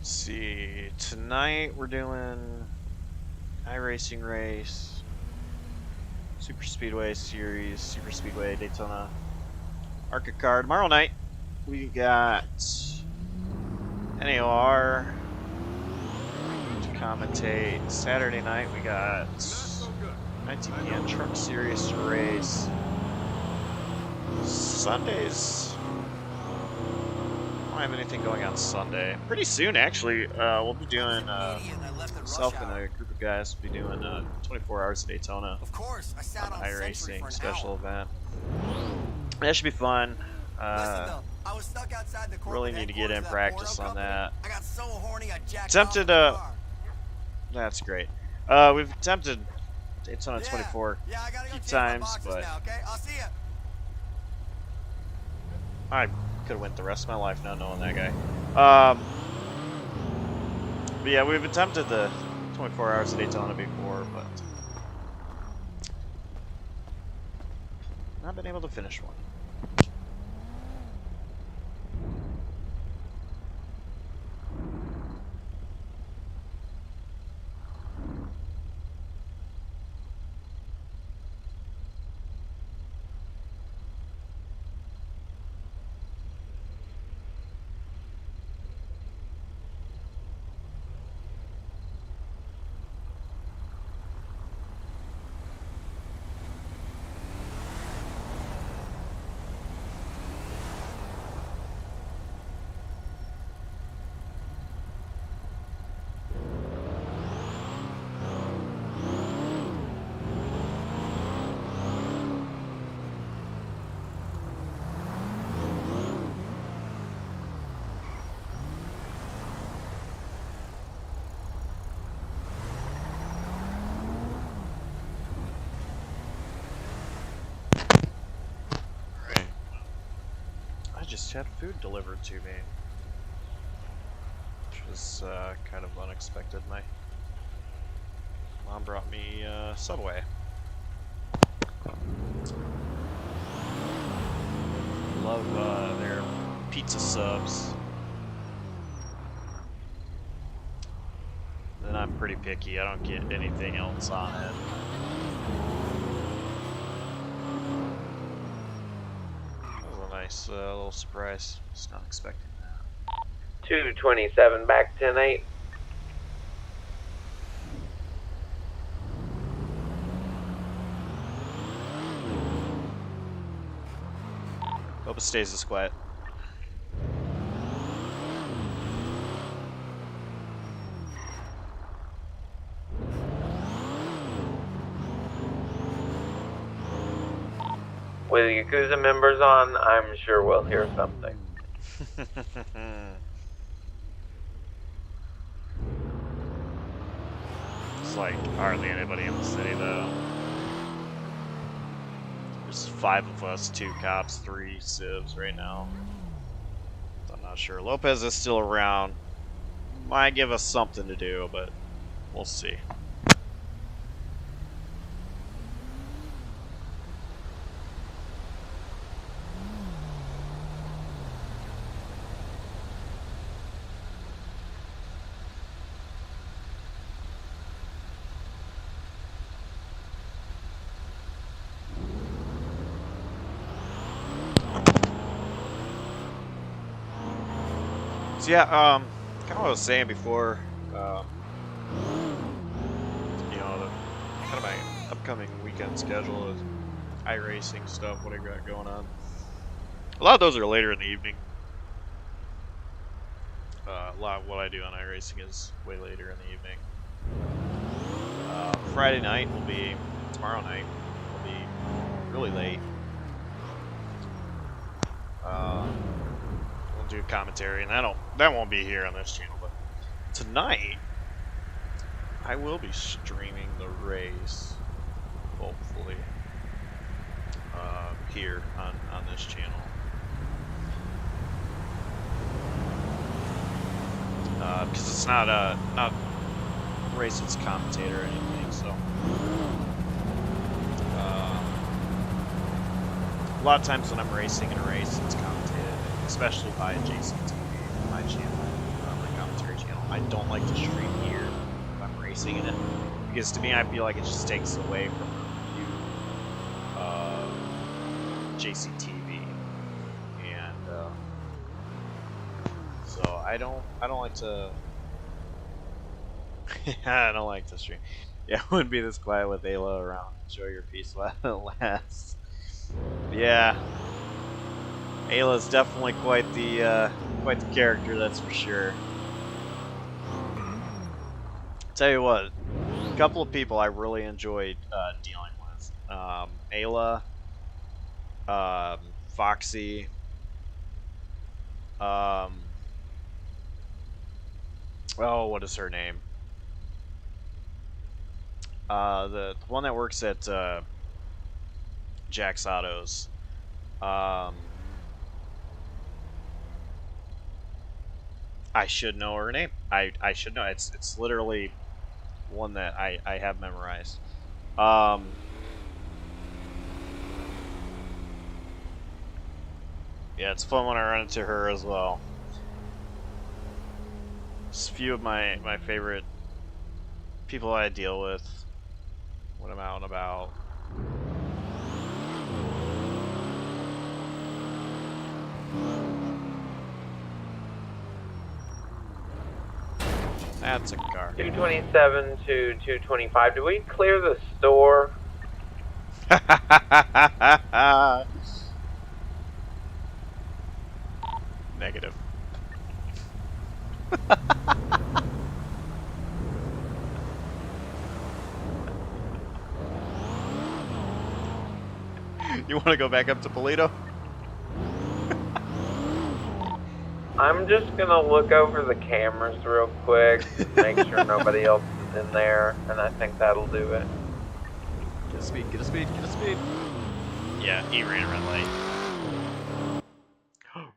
see. Tonight we're doing iRacing race, Super Speedway Series, Super Speedway Daytona Arca Car. Tomorrow night we got NAR to commentate. Saturday night we got 19 p.m. Truck Series to race. Sundays, I don't have anything going on Sunday. Pretty soon, actually, we'll be doing, myself and a group of guys will be doing 24 Hours of Daytona Of course, I sat on Century for iRacing an special hour. event. That should be fun. Listen, though, I was stuck outside the Really corporate need to get in headquarters of that practice porno on company. that. I got so horny I jacked Attempted, off in the car. That's great. We've attempted Daytona 24 Yeah, I gotta a go few change my times, boxes but now, okay? I'll see ya. I could have went the rest of my life not knowing that guy. But yeah, we've attempted the 24 Hours of Daytona before, but not been able to finish one. Just had food delivered to me, which was kind of unexpected. My mom brought me Subway. Love their pizza subs. Then I'm pretty picky. I don't get anything else on it. Nice little surprise. Just not expecting that. 227 back 10-8. Hope it stays this quiet. With Yakuza members on, I'm sure we'll hear something. It's like hardly anybody in the city though. There's 5 of us, 2 cops, 3 civs right now. I'm not sure. Lopez is still around. Might give us something to do, but we'll see. So yeah, kind of what I was saying before, you know, kind of my upcoming weekend schedule is iRacing stuff, what I got going on. A lot of those are later in the evening. A lot of what I do on iRacing is way later in the evening. Friday night will be, tomorrow night will be really late. We'll do commentary, and that won't be here on this channel. But tonight, I will be streaming the race, hopefully, here on this channel. Because it's not race, it's commentator or anything. So a lot of times when I'm racing in a race, it's commentated, especially by JCTV, my channel, my commentary channel. I don't like to stream here if I'm racing in it, because to me, I feel like it just takes away from the view of JCTV, and so I don't like to. I don't like to stream. Yeah, I wouldn't be this quiet with Ayla around. Enjoy your peace while it lasts. Yeah, Ayla's definitely quite the character, that's for sure. Tell you what, a couple of people I really enjoyed dealing with. Ayla, Foxy, oh, what is her name? The one that works at Jack's Autos. I should know her name. I should know. It's literally one that I have memorized. Yeah, it's fun when I run into her as well. Just a few of my favorite people I deal with when I'm out and about. That's a car. 227 to 225. Do we clear the store? Negative. You want to go back up to Polito? I'm just gonna look over the cameras real quick, make sure nobody else is in there, and I think that'll do it. Get a speed, get a speed, get a speed. Yeah, he ran a red light.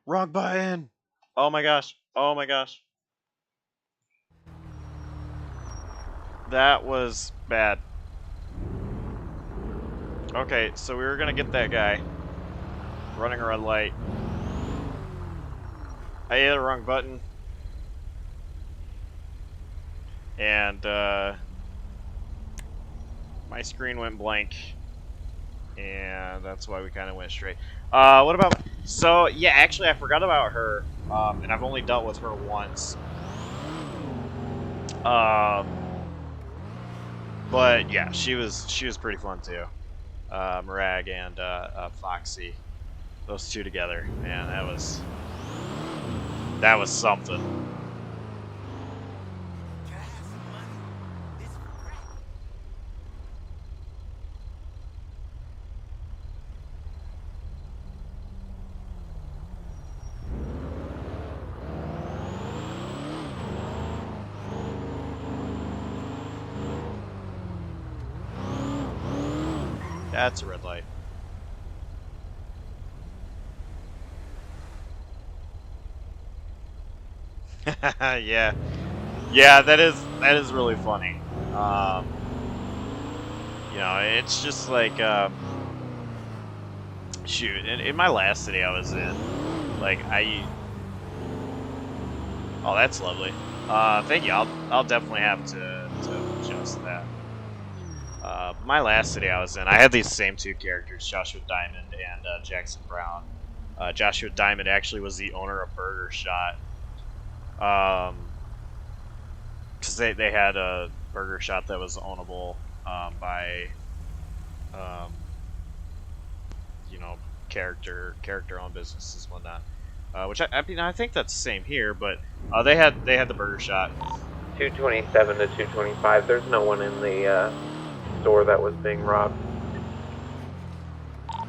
Wrong button! Oh my gosh, oh my gosh. That was bad. Okay, so we were gonna get that guy running a red light. I hit the wrong button. And my screen went blank. And that's why we kind of went straight. What about... So, yeah, actually I forgot about her. And I've only dealt with her once. But yeah, she was pretty fun too. Mirag and Foxy, those two together, man, that was something. Can I have some money? This is crack. That's a red light. Yeah. Yeah, that is really funny. You know, it's just like shoot, in my last city I was in, like oh, that's lovely. Thank you. I'll definitely have to adjust that. My last city I was in, I had these same two characters, Joshua Diamond and Jackson Brown. Joshua Diamond actually was the owner of Burger Shot. Because they had a Burger Shot that was ownable by, you know, character-owned businesses and whatnot. Which I mean, I think that's the same here, but they had the Burger Shot. 227 to 225. There's no one in the store that was being robbed.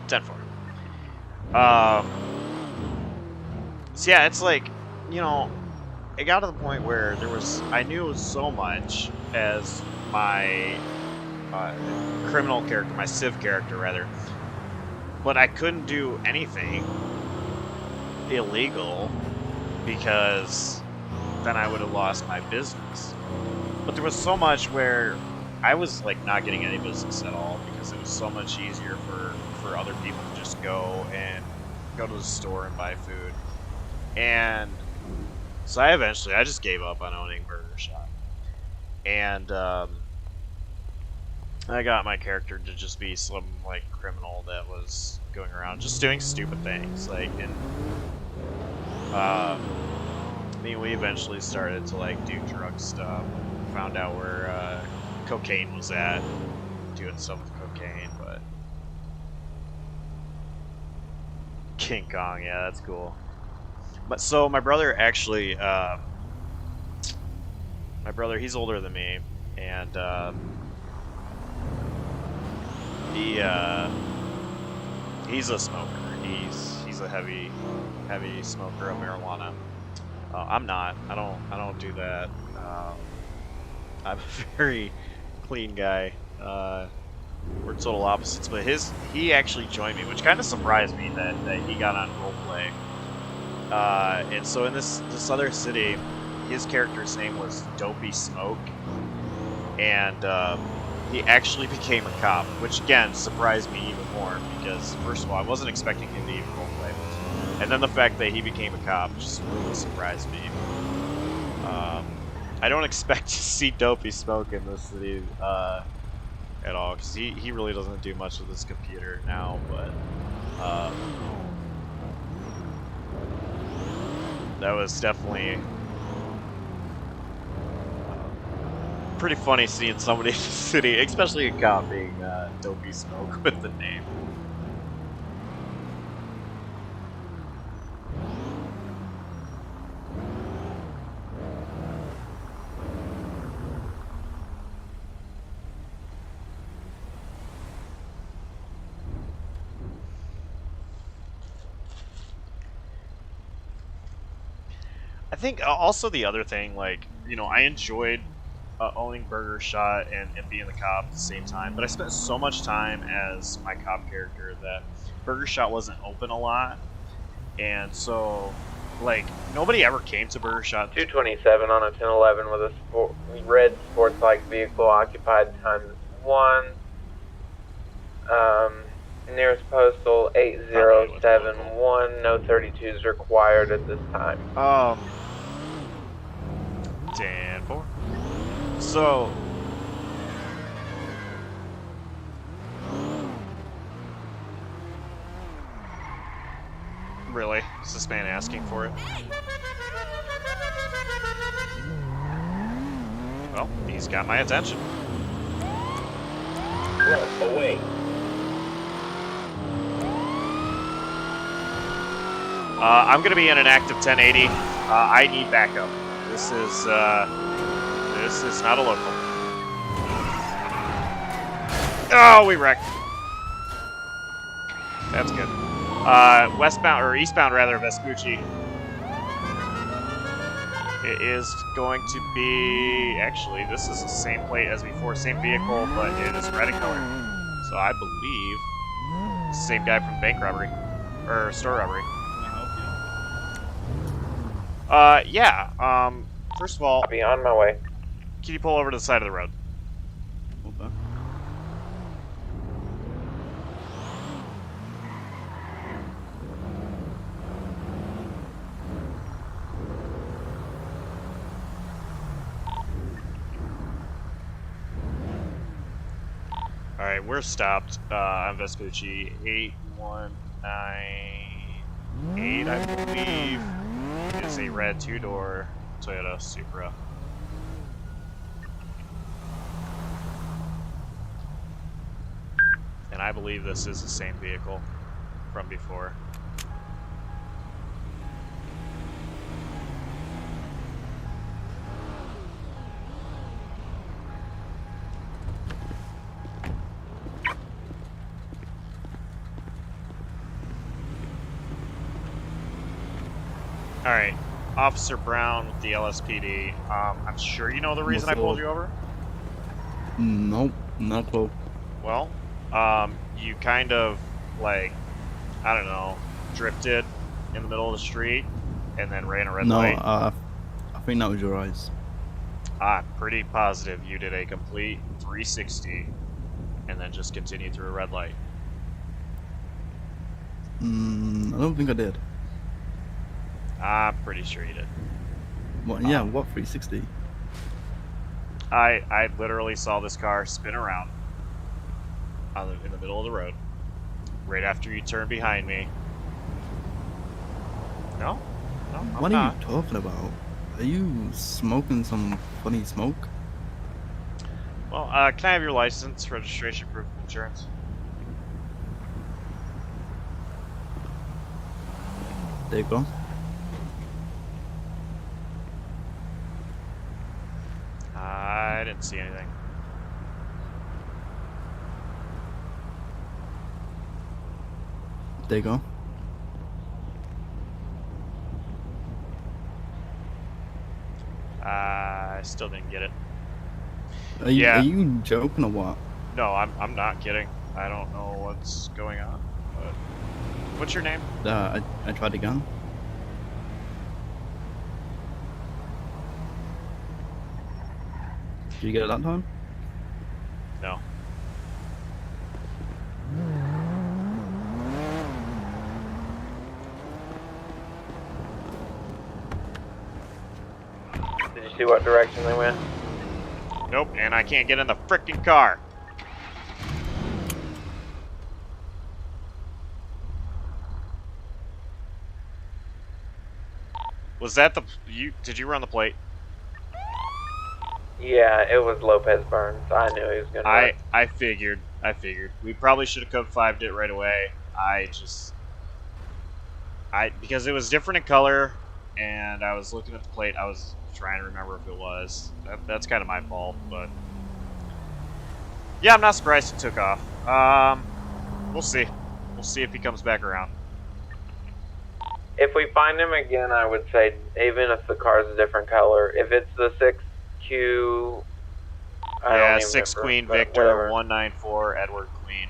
10-4. So yeah, it's like, you know, it got to the point where I knew so much as my criminal character, my civ character rather, but I couldn't do anything illegal because then I would have lost my business. But there was so much where I was like not getting any business at all because it was so much easier for other people to just go to the store and buy food. And so I just gave up on owning Burger Shot. And I got my character to just be some like criminal that was going around just doing stupid things. Like, and I mean, we eventually started to like do drug stuff. Found out where cocaine was at, doing stuff with cocaine. But King Kong, yeah, that's cool. But so my brother actually, he's older than me, and he's a smoker. He's a heavy smoker of marijuana. I'm not. I don't do that. I'm a very clean guy. We're total opposites, but he actually joined me, which kind of surprised me that he got on roleplay. And so in this other city, his character's name was Dopey Smoke, and he actually became a cop, which again surprised me even more because first of all, I wasn't expecting him to even roleplay, and then the fact that he became a cop just really surprised me. I don't expect to see Dopey Smoke in this city at all because he really doesn't do much with his computer now, but that was definitely pretty funny seeing somebody in the city, especially a cop, being Dopey Smoke with the name. I think also the other thing, like, you know, I enjoyed owning Burger Shot and being the cop at the same time, but I spent so much time as my cop character that Burger Shot wasn't open a lot, and so, like, nobody ever came to Burger Shot. 227 on a 1011 with a red sports-like vehicle occupied ×1. Nearest postal 8071. No 32s required at this time. 10-4. So really, is this man asking for it? Well, he's got my attention. Roll away. I'm gonna be in an active 1080. I need backup. This is not a local. Oh, we wrecked. That's good. Westbound, or eastbound rather, Vespucci. It is going to be, actually, this is the same plate as before, same vehicle, but it is red in color. So I believe it's the same guy from bank robbery. Or store robbery. Can I help you? Yeah. First of all, I'll be on my way. can you pull over to the side of the road? Okay. Alright, we're stopped on Vespucci 8198, I believe. It's a red two-door Toyota Supra. And I believe this is the same vehicle from before. Alright, Officer Brown with the LSPD. I'm sure you know the reason I pulled you over? Nope, not a clue. Well, you kind of, like, I don't know, drifted in the middle of the street and then ran a red No, light. I think that was your eyes. I'm pretty positive you did a complete 360 and then just continued through a red light. I don't think I did. I'm pretty sure you did. What? Yeah, what 360? I literally saw this car spin around in the middle of the road right after you turned behind me. No, I'm What not. are you talking about? Are you smoking some funny smoke? Well, can I have your license, registration, proof of insurance? There you go. I didn't see anything. There you go. I still didn't get it. Are you, Yeah. are you joking or what? No, I'm not kidding. I don't know what's going on. But what's your name? I tried again. Did you get it that time? No. Did you see what direction they went? Nope, and I can't get in the frickin' car. Was that the did you run the plate? Yeah, it was Lopez Burns. I knew he was gonna. I figured. We probably should have code 5'd it right away. Because it was different in color and I was looking at the plate, I was trying to remember if it was. That's kind of my fault, but yeah, I'm not surprised it took off. We'll see. We'll see if he comes back around. If we find him again, I would say, even if the car's a different color, if it's the 6Q, I Yeah, don't even 6 remember, Queen but Victor, whatever. 194 Edward Queen.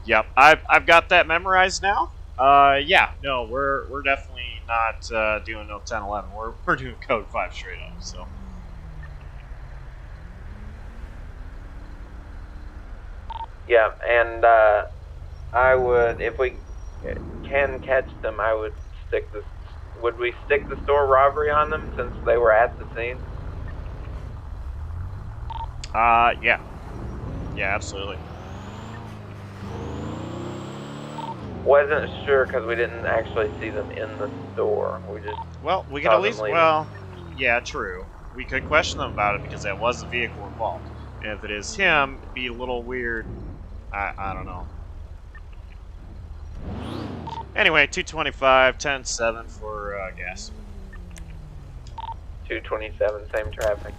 Yep, I've got that memorized now. Yeah, no, we're definitely not doing no 1011. We're doing code 5 straight up. So. Yeah, and I would, if we can catch them, I would would we stick the store robbery on them since they were at the scene? Yeah. Yeah, absolutely. Wasn't sure because we didn't actually see them in the store. We just Well, we could saw at least, them leaving. well, yeah, true. We could question them about it because that was a vehicle involved. And if it is him, it'd be a little weird. I don't know. Anyway, 225, 10-7 for gas. 227, same traffic.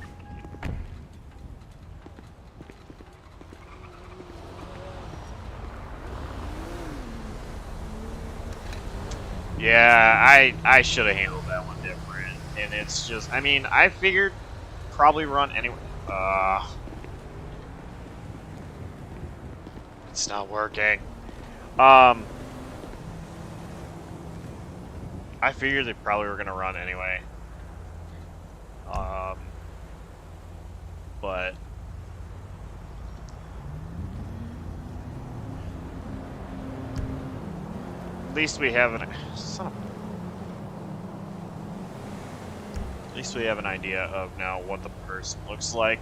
Yeah, I should have handled that one different. And it's just, I mean, I figured probably run anyway. It's not working. I figured they probably were gonna run anyway. But at least we have an at least we have an idea of now what the person looks like,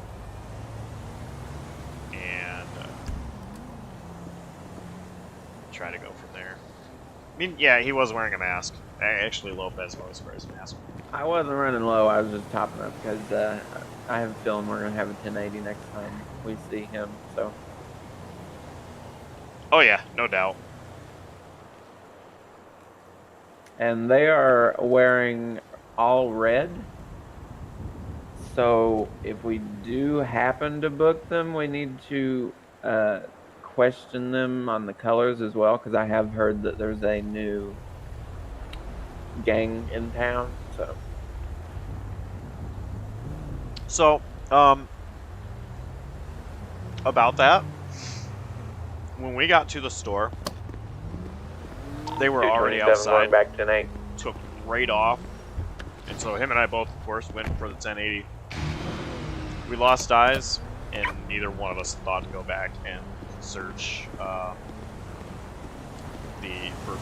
and try to go from there. I mean, yeah, he was wearing a mask. Actually, Lopez was wearing his mask. I wasn't running low. I was just topping up because I have a feeling we're gonna have a 1080 next time we see him. So. Oh yeah, no doubt. And they are wearing all red. So if we do happen to book them, we need to question them on the colors as well, because I have heard that there's a new gang in town. So, about that, when we got to the store, they were already outside. Back to 10-8. Took right off, and so him and I both, of course, went for the 1080. We lost eyes, and neither one of us thought to go back and search for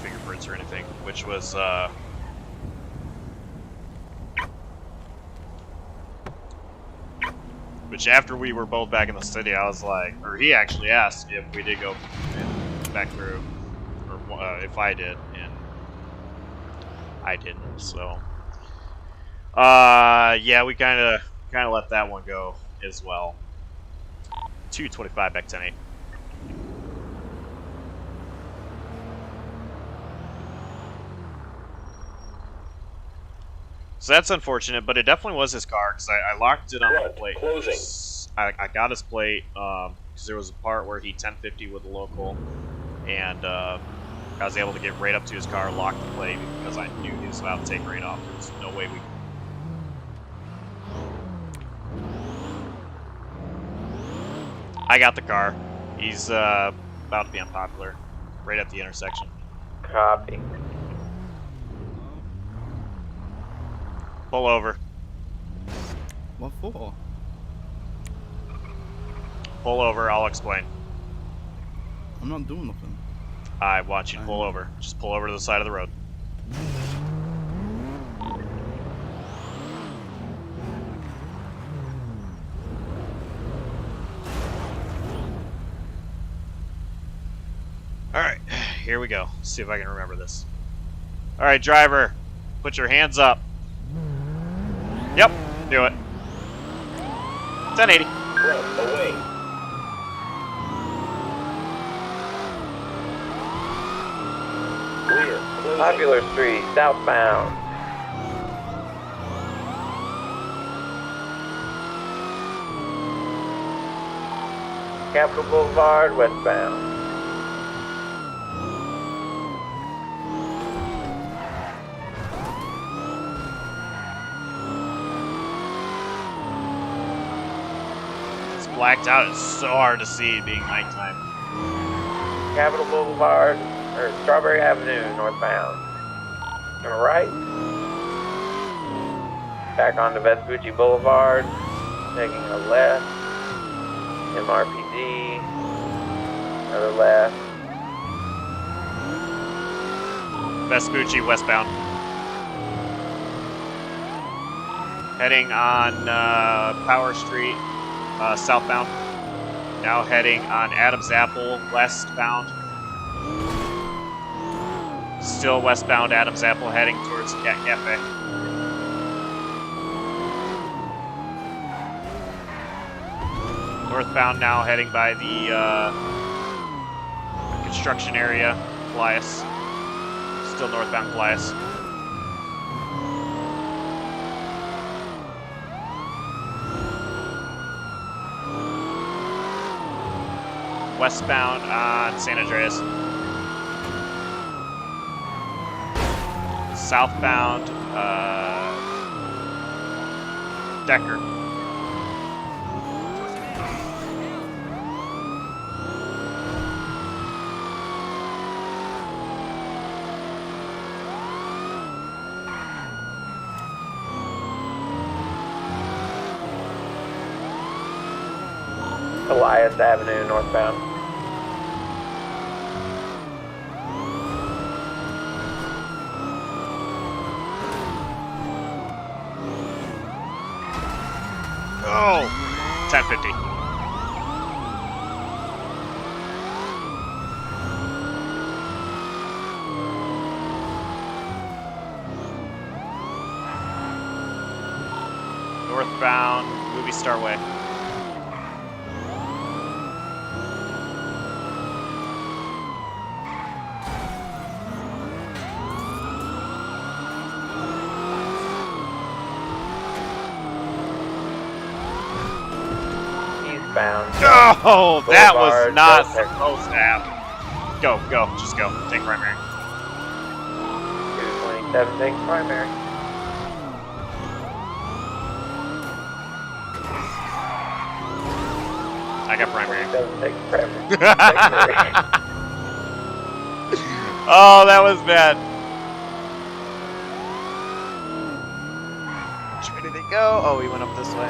fingerprints or anything, which was which after we were both back in the city, I was like, or he actually asked if we did go back through, or if I did, and I didn't. So, yeah, we kind of let that one go as well. 225 back 10-8. So that's unfortunate, but it definitely was his car, because I locked it on the plate. I got his plate, because there was a part where he 1050 with the local, and I was able to get right up to his car, lock the plate, because I knew he was about to take right off. There was no way we... I got the car. He's about to be unpopular, right at the intersection. Copy. Pull over. What for? Pull over, I'll explain. I'm not doing nothing. I want you to pull over. Just pull over to the side of the road. Alright, here we go. Let's see if I can remember this. Alright, driver, put your hands up. Yep, do it. 1080. Away. Clear. Closing. Popular Street, southbound. Capitol Boulevard, westbound. Blacked out. It's so hard to see being nighttime. Capitol Boulevard, or Strawberry Avenue, northbound. To the right. Back onto Vespucci Boulevard, taking a left. MRPD, another left. Vespucci westbound. Heading on Power Street. Southbound. Now heading on Adams Apple, westbound. Still westbound Adams Apple, heading towards Cat Cafe. Northbound now, heading by the construction area, Colias. Still northbound Colias. Westbound on San Andreas. Southbound Decker. Elias Avenue northbound. Oh! 1050. Northbound, Movie Star Way. Eastbound. Oh, that was Boulevard, not Delta. supposed to happen. Go, go, just go. Take primary. 227 takes primary. I got primary. 227 takes primary. Secondary. Oh, that was bad. Which way did they go? Oh, we went up this way.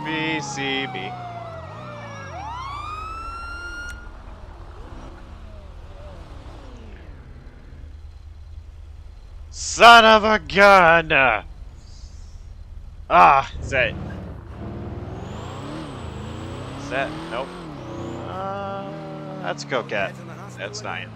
BCB. Son of a gun! Ah, is that? Is that? Nope. That's a coquette. That's 9.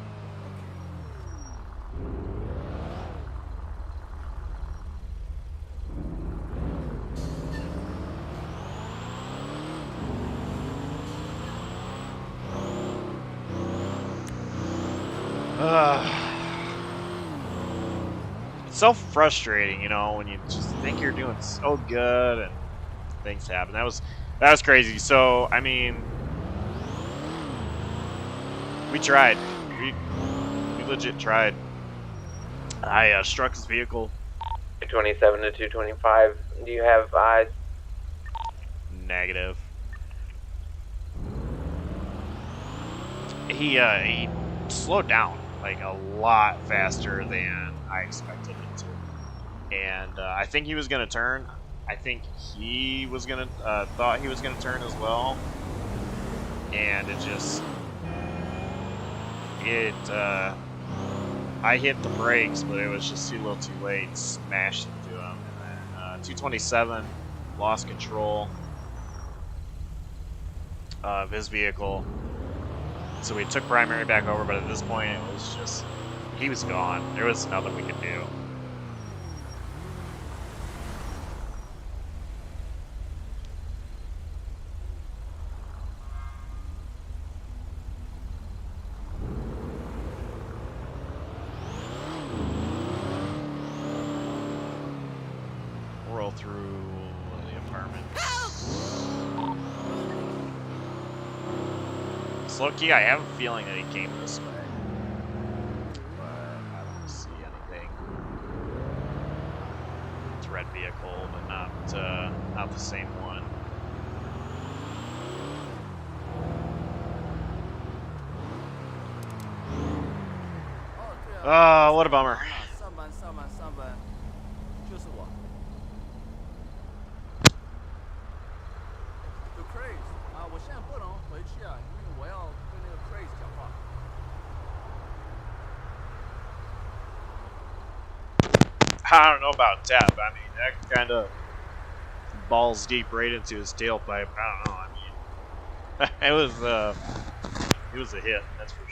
It's so frustrating, you know, when you just think you're doing so good and things happen. That was crazy. So, I mean, we tried. We legit tried. I struck his vehicle. 227 to 225. Do you have eyes? Negative. He slowed down like a lot faster than I expected him to, and I think he was gonna turn. I think he was gonna thought he was gonna turn as well, and I hit the brakes, but it was just a little too late. Smashed into him, and then 227 lost control of his vehicle. So we took primary back over, but at this point it was just, he was gone. There was nothing we could do. Roll through the apartment. Low-key, I have a feeling that he came this way, but I don't see anything. It's a red vehicle, but not the same one. Oh, what a bummer. 上班，就是我。The craze 啊，我现在不能回去啊，因为我要跟那个 craze 讲话。I don't know about Tap. I mean, that kind of balls deep right into his tailpipe. I don't know. I mean, it was a hit. That's for sure.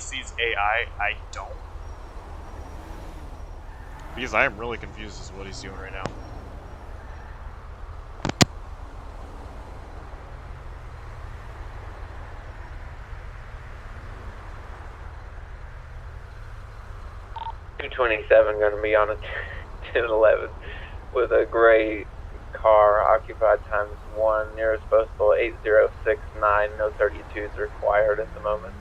Sees AI, I don't. Because I am really confused as to what he's doing right now. 227 going to be on a 1011 with a gray car, occupied ×1, nearest postal 8069, no 32s required at the moment.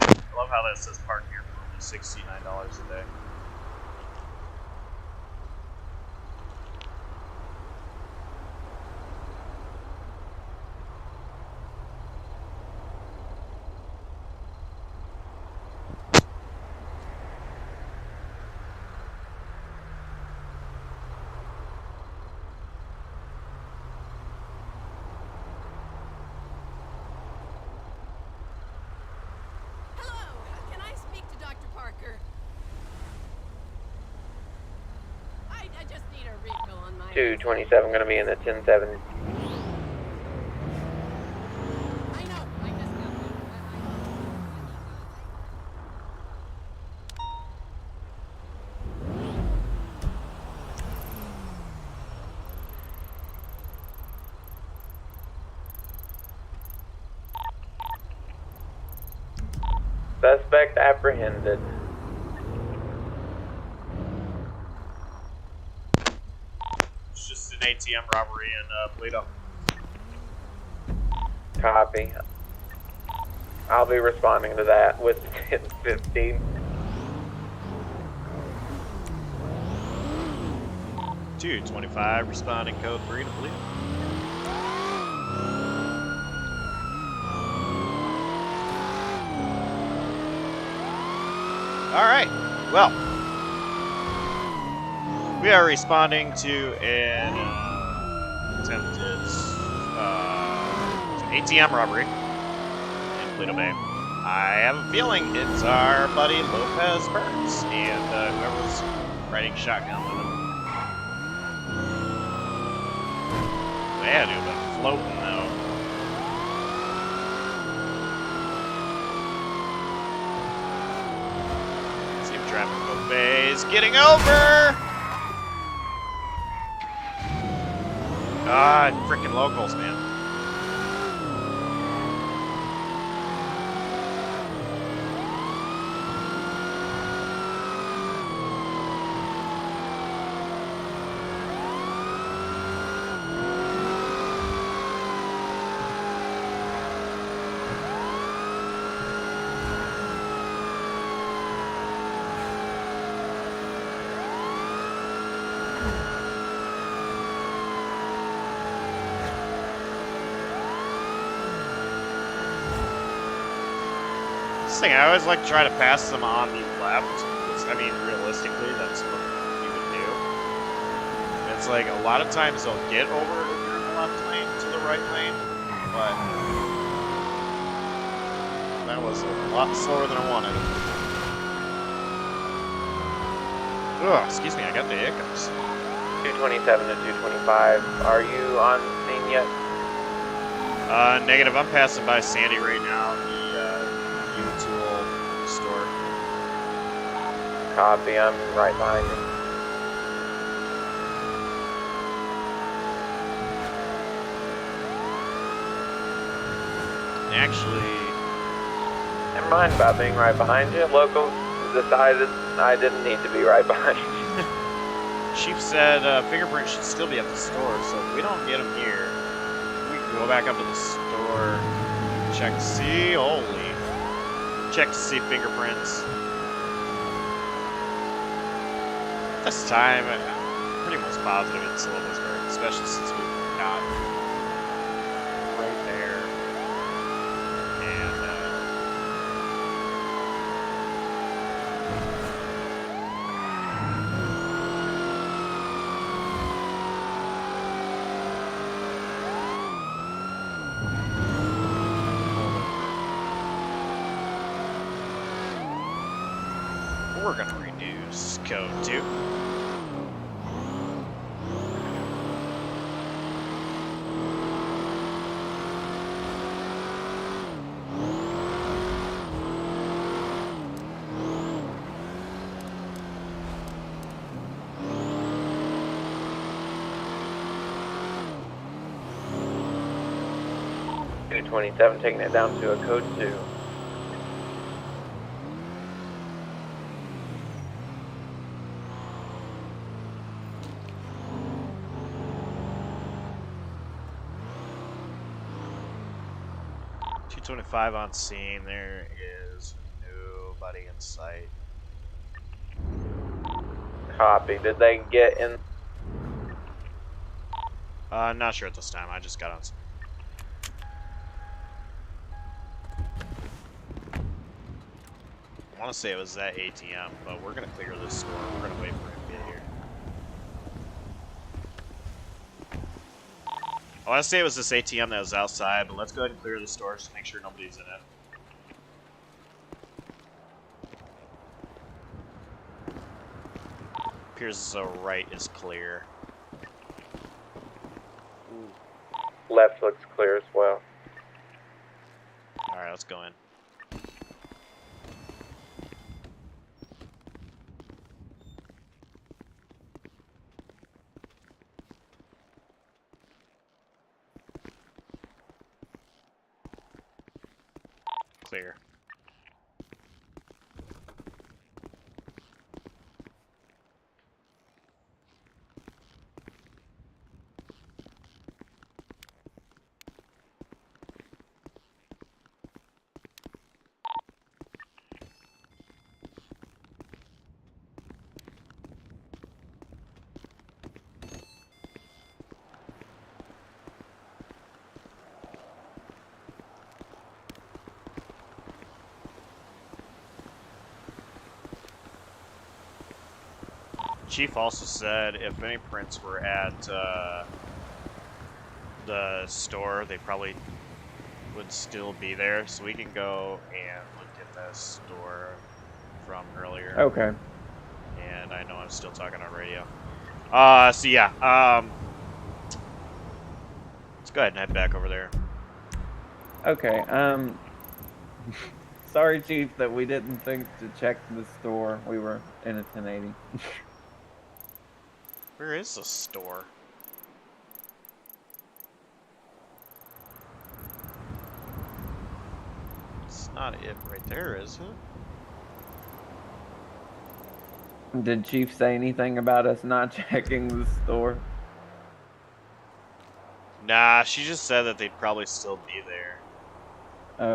I love how that says park here for only $69 a day. Hello, can I speak to Dr. Parker? I just need a refill on my... 227 going to be in the 1070. I know, I just got that. Suspect apprehended. It's just an ATM robbery in Toledo. Copy. I'll be responding to that with 1015. 225, responding code 3 to Toledo. Alright, well, we are responding to an attempted ATM robbery in Toledo Bay. I have a feeling it's our buddy Lopez Burns and whoever's riding shotgun with him. They had to have been floating though. Traffic both bays. Getting over! God, freaking locals, man. Thing, I always like to try to pass them on the left. I mean, realistically, that's what you would do. It's like a lot of times they'll get over if you're in the left lane to the right lane, but that was a lot slower than I wanted. Ugh, excuse me, I got the hiccups. 227 to 225. Are you on scene yet? Negative. I'm passing by Sandy right now. Tool store. Copy, I'm right behind you. Actually, never mind about being right behind you. Locals decided I didn't need to be right behind you. Chief said fingerprints should still be at the store, so if we don't get them here, we can go back up to the store, check to see. Holy. Check to see fingerprints. This time, I'm pretty much positive it's Lopez Burns, especially since we've got right there. And we're gonna reduce code 2. 227, taking it down to a code 2. .225 on scene. There is nobody in sight. Copy. Did they get in? Not sure at this time. I just got on. I want to say it was that ATM, but we're gonna clear this store. We're gonna wait for him to get here. I want to say it was this ATM that was outside, but let's go ahead and clear the store just to make sure nobody's in it. Appears as though right is clear. Left looks clear as well. Alright, let's go in. Clear. Chief also said if any prints were at the store, they probably would still be there, so we can go and look at the store from earlier. Okay. And I know I'm still talking on radio. So yeah, let's go ahead and head back over there. Okay, sorry, Chief, that we didn't think to check the store. We were in a 1080. Where is the store? It's not it right there, is it? Did Chief say anything about us not checking the store? Nah, she just said that they'd probably still be there.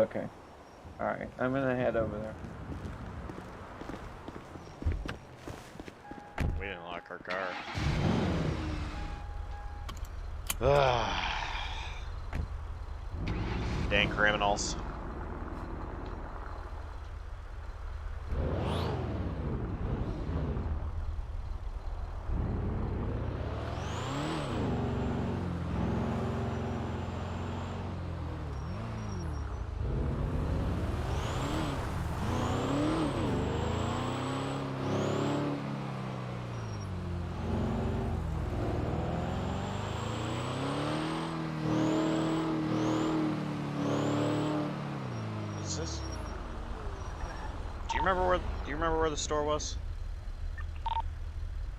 Okay. Alright, I'm gonna head over there. We didn't lock our car. Dang criminals. Do you remember where the store was?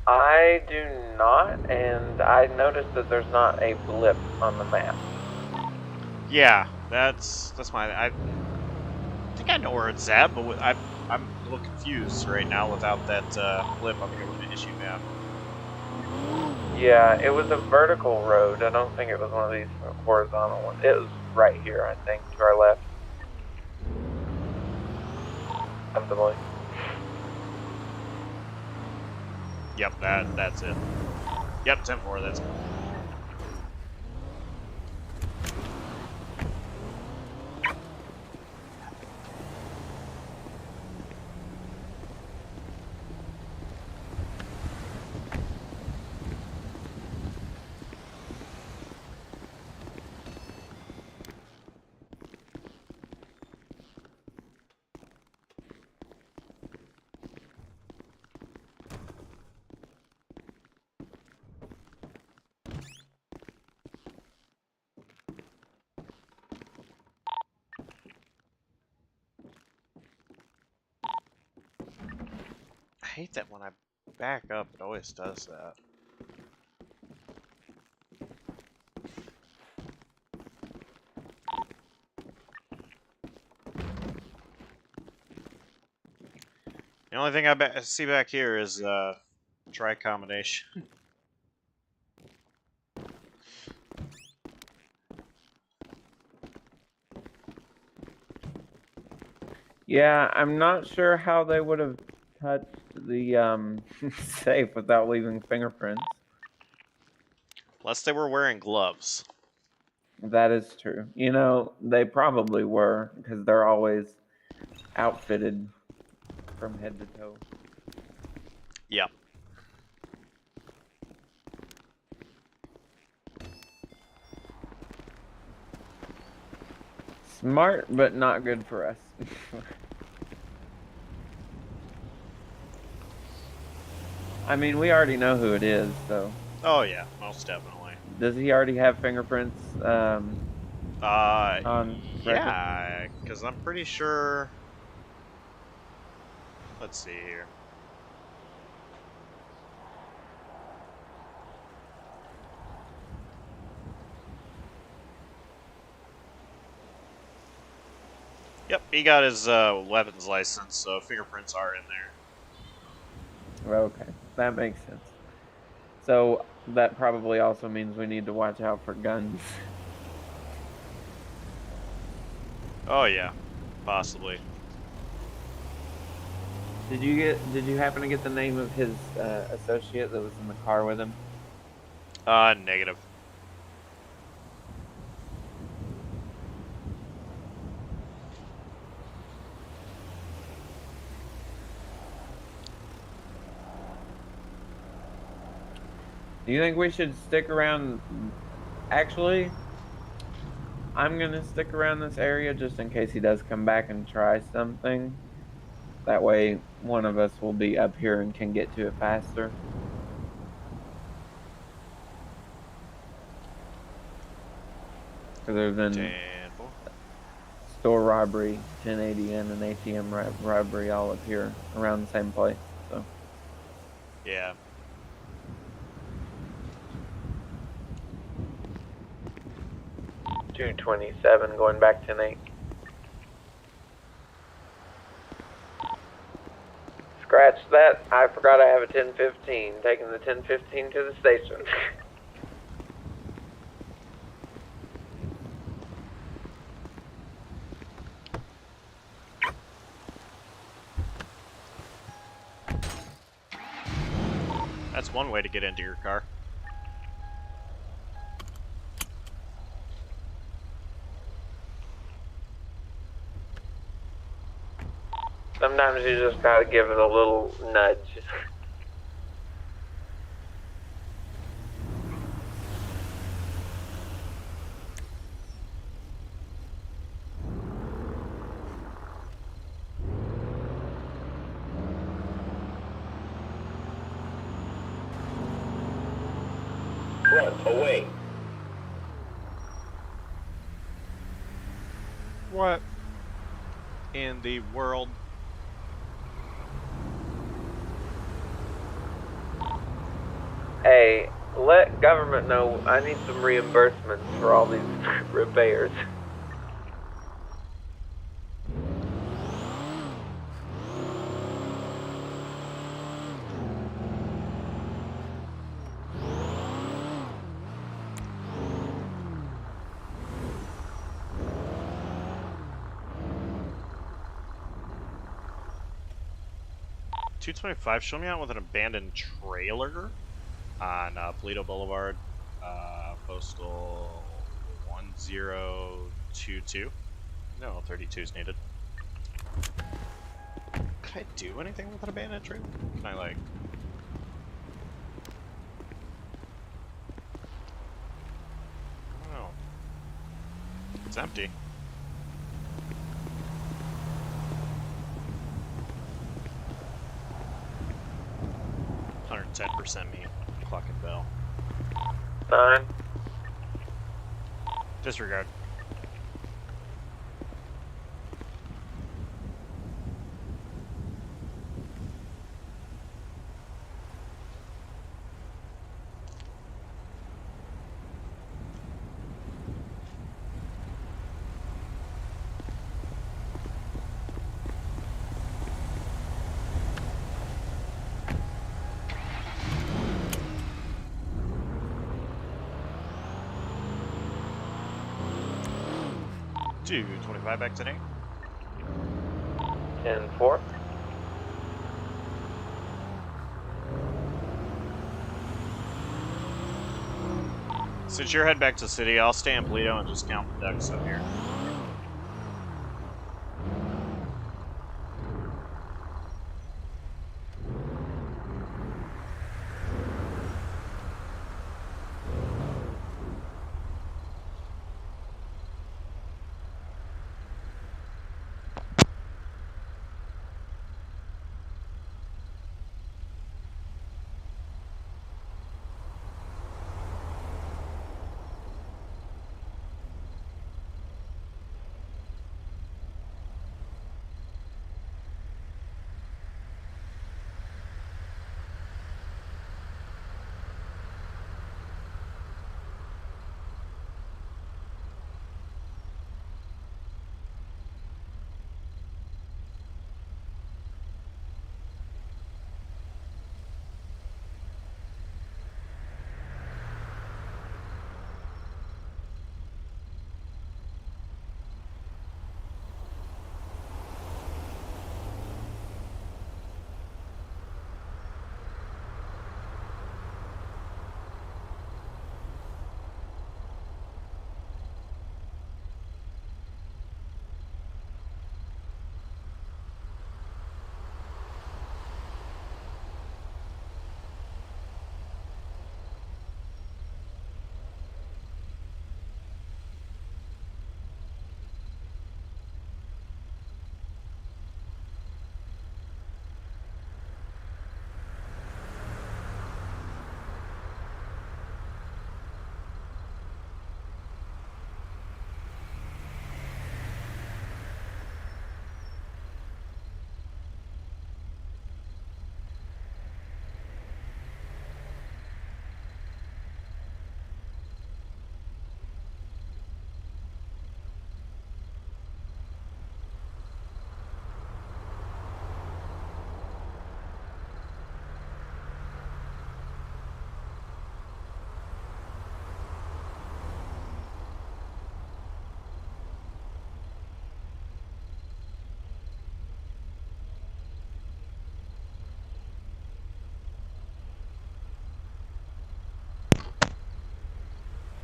I do not, and I noticed that there's not a blip on the map. Yeah, that's my. I think I know where it's at, but I'm a little confused right now without that blip on the issue map. Yeah, it was a vertical road. I don't think it was one of these horizontal ones. It was right here, I think, to our left. Comfortably. Yep, that's it. Yep, 10-4, that's it. I hate that when I back up, it always does that. The only thing I see back here is try combination. Yeah, I'm not sure how they would have touched the safe without leaving fingerprints. Unless they were wearing gloves. That is true. You know, they probably were, because they're always outfitted from head to toe. Yeah. Smart, but not good for us. I mean, we already know who it is, so. Oh yeah, most definitely. Does he already have fingerprints on record? Yeah, because I'm pretty sure. Let's see here. Yep, he got his weapons license, so fingerprints are in there. Okay, that makes sense. So that probably also means we need to watch out for guns. Oh yeah, possibly. Did you happen to get the name of his associate that was in the car with him? Negative. Do you think we should stick around? Actually, I'm gonna stick around this area just in case he does come back and try something. That way, one of us will be up here and can get to it faster. Other than store robbery, 1080N, and ATM robbery all up here around the same place. So. Yeah. $227 going back 10-8. Scratch that. I forgot I have a 1015. Taking the 1015 to the station. That's one way to get into your car. Sometimes you just gotta give it a little nudge. Front, away. What in the world? Hey, let government know I need some reimbursements for all these repairs. $225. Show me out with an abandoned trailer on Polito Boulevard, postal 1022. No, 32 is needed. Could I do anything with an abandoned trailer? Can I, like... I don't know. It's empty. $110% me. Fucking bell. Fine. Disregard. 225 back today. 10-4. Since you're heading back to the city, I'll stay in Polito and just count the ducks up here.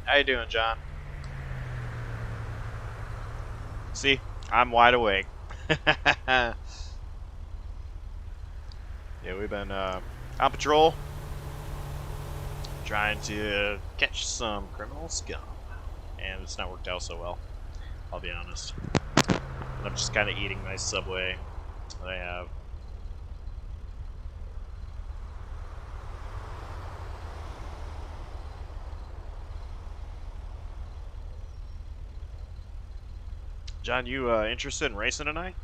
How you doing, John? See, I'm wide awake. Yeah, we've been on patrol, trying to catch some criminal scum, and it's not worked out so well, I'll be honest. And I'm just kind of eating my Subway that I have. John, you interested in racing tonight?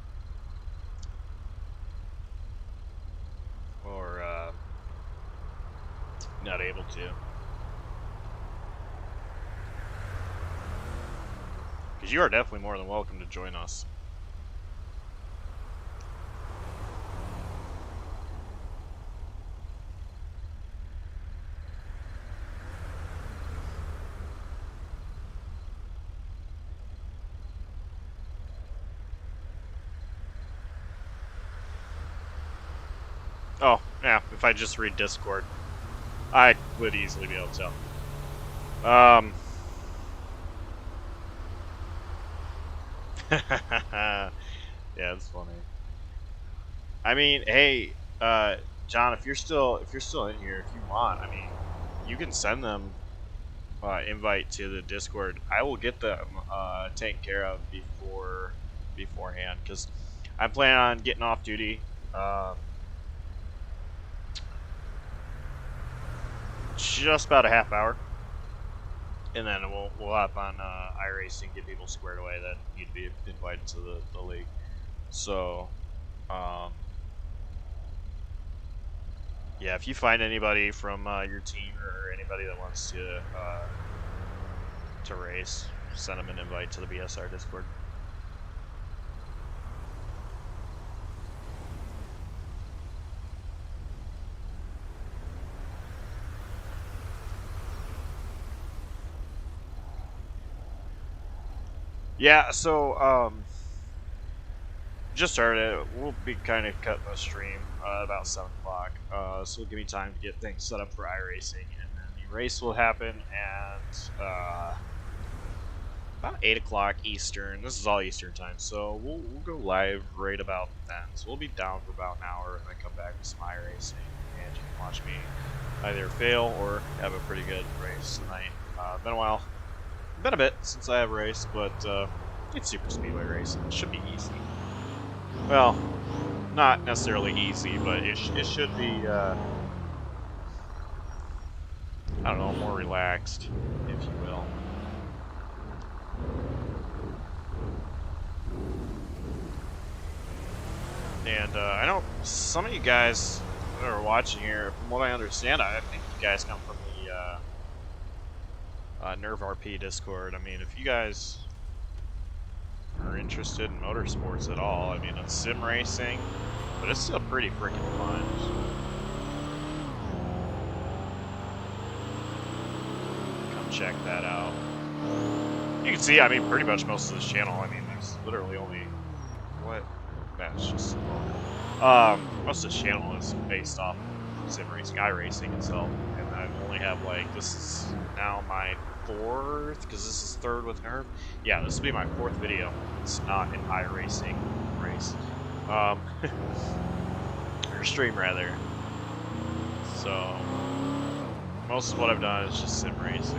Or not able to? Because you are definitely more than welcome to join us. Oh, yeah, if I just read Discord, I would easily be able to tell. Yeah, it's funny. I mean, hey, John, if you're still in here, if you want, I mean, you can send them invite to the Discord. I will get them taken care of beforehand, because I'm planning on getting off duty. Just about a half hour, and then we'll hop on iRacing, get people squared away that need to be invited to the league. So, yeah, if you find anybody from your team or anybody that wants to race, send them an invite to the BSR Discord. Yeah, so just started. We'll be kind of cutting the stream about 7 o'clock. So it'll give me time to get things set up for iRacing, and then the race will happen at about 8 o'clock Eastern. This is all Eastern time, so we'll go live right about then. So we'll be down for about an hour, and then come back with some iRacing, and you can watch me either fail or have a pretty good race tonight. Been a while, been a bit since I have raced, but it's super speedway racing. It should be easy. Well, not necessarily easy, but it should be, I don't know, more relaxed, if you will. And I know some of you guys that are watching here, from what I understand, I think you guys come from the Nerve RP Discord. I mean, if you guys are interested in motorsports at all, I mean, it's sim racing, but it's still pretty freaking fun. Come check that out. You can see, I mean, pretty much most of this channel, I mean, there's literally only, what? That's just, most of this channel is based off sim racing, iRacing itself, and I only have, like, this is now my 4th, because this is 3rd with Nerve. Yeah, this will be my 4th video. It's not an iRacing race. Or stream, rather. So, most of what I've done is just sim racing.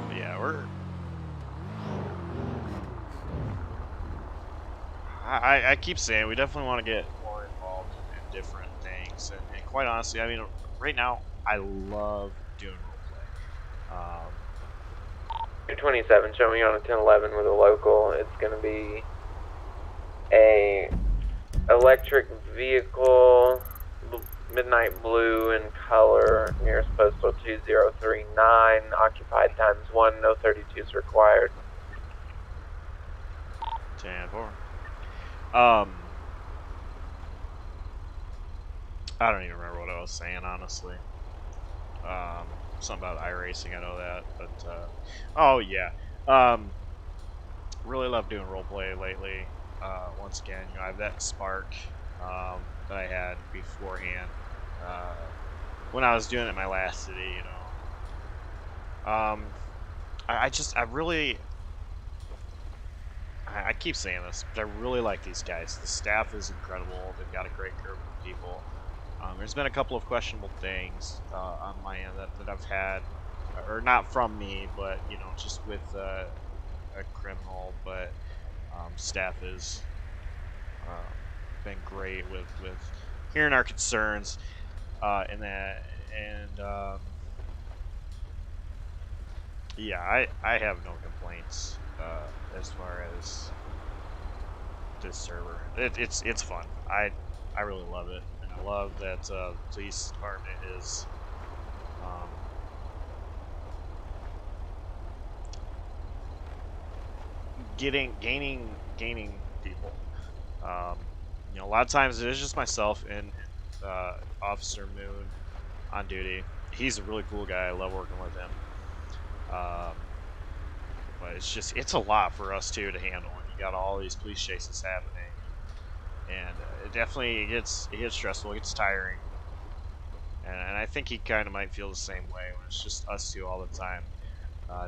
But yeah, I keep saying we definitely want to get more involved in different things, and quite honestly, I mean, right now I love doing roleplay. 227 showing on a 1011 with a local. It's going to be a electric vehicle, midnight blue in color, nearest postal 2039, occupied ×1, no 32s required. 10-4. I don't even remember what I was saying, honestly. Something about iRacing, I know that, but, oh yeah. Really love doing roleplay lately. Once again, you know, I have that spark, that I had beforehand, when I was doing it in my last city, you know. I keep saying this, but I really like these guys. The staff is incredible. They've got a great group of people. There's been a couple of questionable things on my end that I've had, or not from me, but you know, just with a criminal. But staff has been great with hearing our concerns and that, and yeah, I have no complaints as far as this server. It's fun. I really love it, and I love that the police department is gaining people. You know, a lot of times it is just myself and Officer Moon on duty. He's a really cool guy. I love working with him. But it's a lot for us too to handle when you got all these police chases happening, and it gets stressful, it gets tiring, and I think he kind of might feel the same way when it's just us two all the time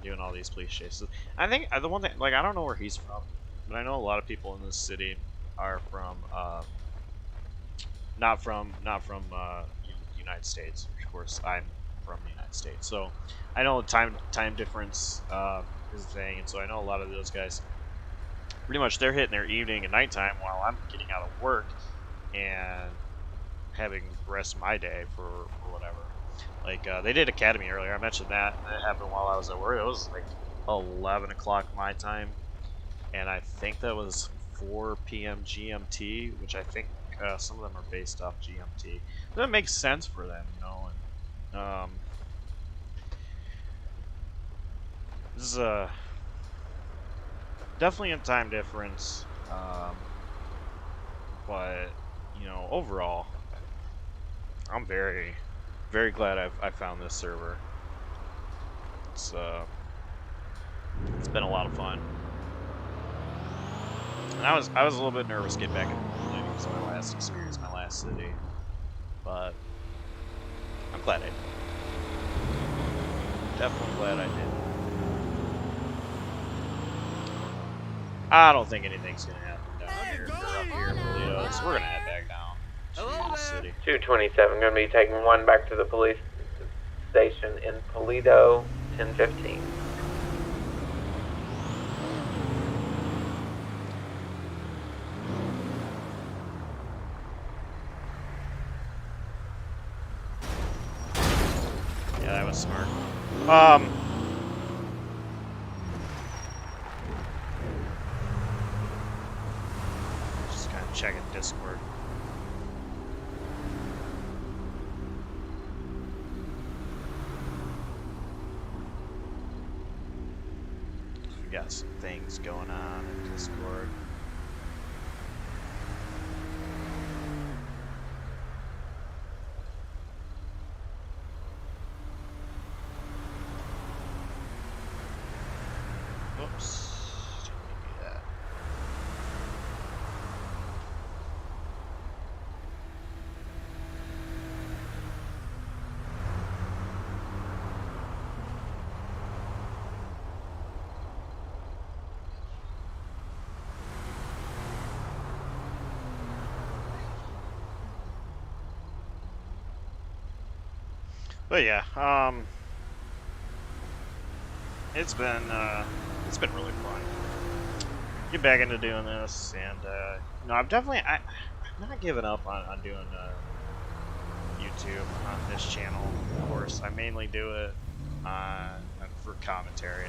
doing all these police chases. I think the one thing, like, I don't know where he's from, but I know a lot of people in this city are from not from United States. Of course, I'm from the United States, so I know time difference is a thing, and so I know a lot of those guys. Pretty much, they're hitting their evening and nighttime while I'm getting out of work and having the rest of my day for whatever. Like they did Academy earlier. I mentioned that. That happened while I was at work. It was like 11 o'clock my time, and I think that was 4 p.m. GMT, which I think some of them are based off GMT. That makes sense for them, you know. And this is definitely a time difference, but you know, overall, I'm very very glad I found this server. It's been a lot of fun. And I was a little bit nervous getting back into multiplayer because of my last experience, my last city. But I'm glad I did. Definitely glad I did. I don't think anything's gonna happen down here or up here in Toledo, so we're gonna head back down to the city. 227, gonna be taking one back to the police station in Toledo, 10:15. Yeah, that was smart. Just kind of checking Discord. We got some things going on in Discord. Oops. Didn't mean to do that. But yeah, it's been really fun. Get back into doing this, and no, I'm not giving up on doing YouTube on this channel. Of course, I mainly do it for commentary.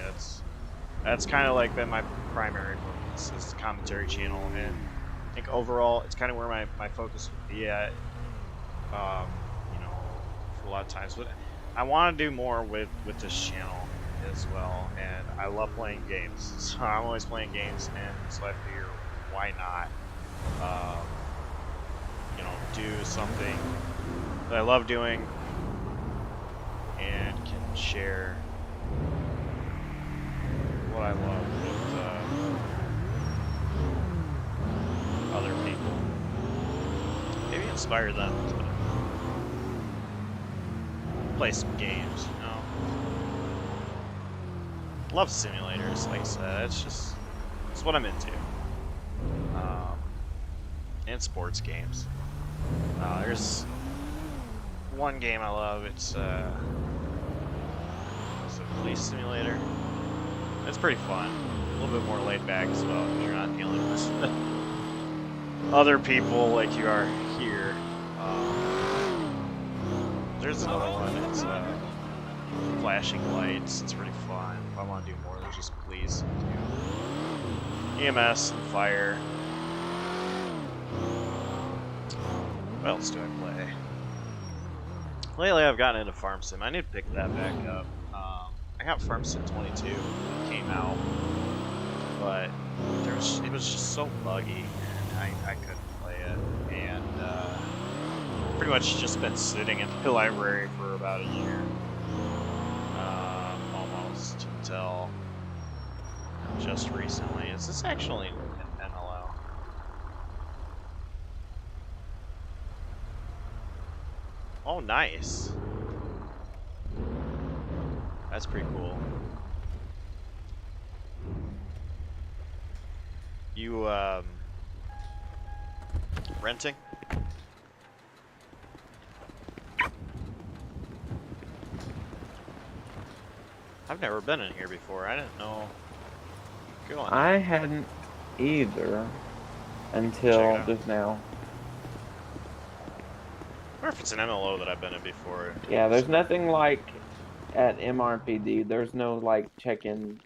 That's kind of like been my primary focus is the commentary channel, and I think overall it's kind of where my focus would be at. You know, for a lot of times, but I want to do more with this channel as well, and I love playing games, so I'm always playing games, and so I figure why not you know, do something that I love doing and can share what I love with other people, maybe inspire them to play some games, you know. Love simulators, like I said. It's what I'm into. And sports games. There's one game I love. It's a police simulator. It's pretty fun. A little bit more laid back as well, because you're not dealing with other people like you are here. There's another one. It's flashing lights. It's pretty fun. If I want to do more than just police, do EMS and fire. What else do I play? Lately, I've gotten into Farm Sim. I need to pick that back up. I got Farm Sim 22 when it came out, but it was just so buggy, and I couldn't play it. And pretty much just been sitting in the library for about a year, almost until just recently. Is this actually an NLO? Oh, nice. That's pretty cool. You, renting? I've never been in here before. I didn't know. Go on. I hadn't either until just now. Or if it's an MLO that I've been in before. Yeah, there's nothing like at MRPD. There's no like check-in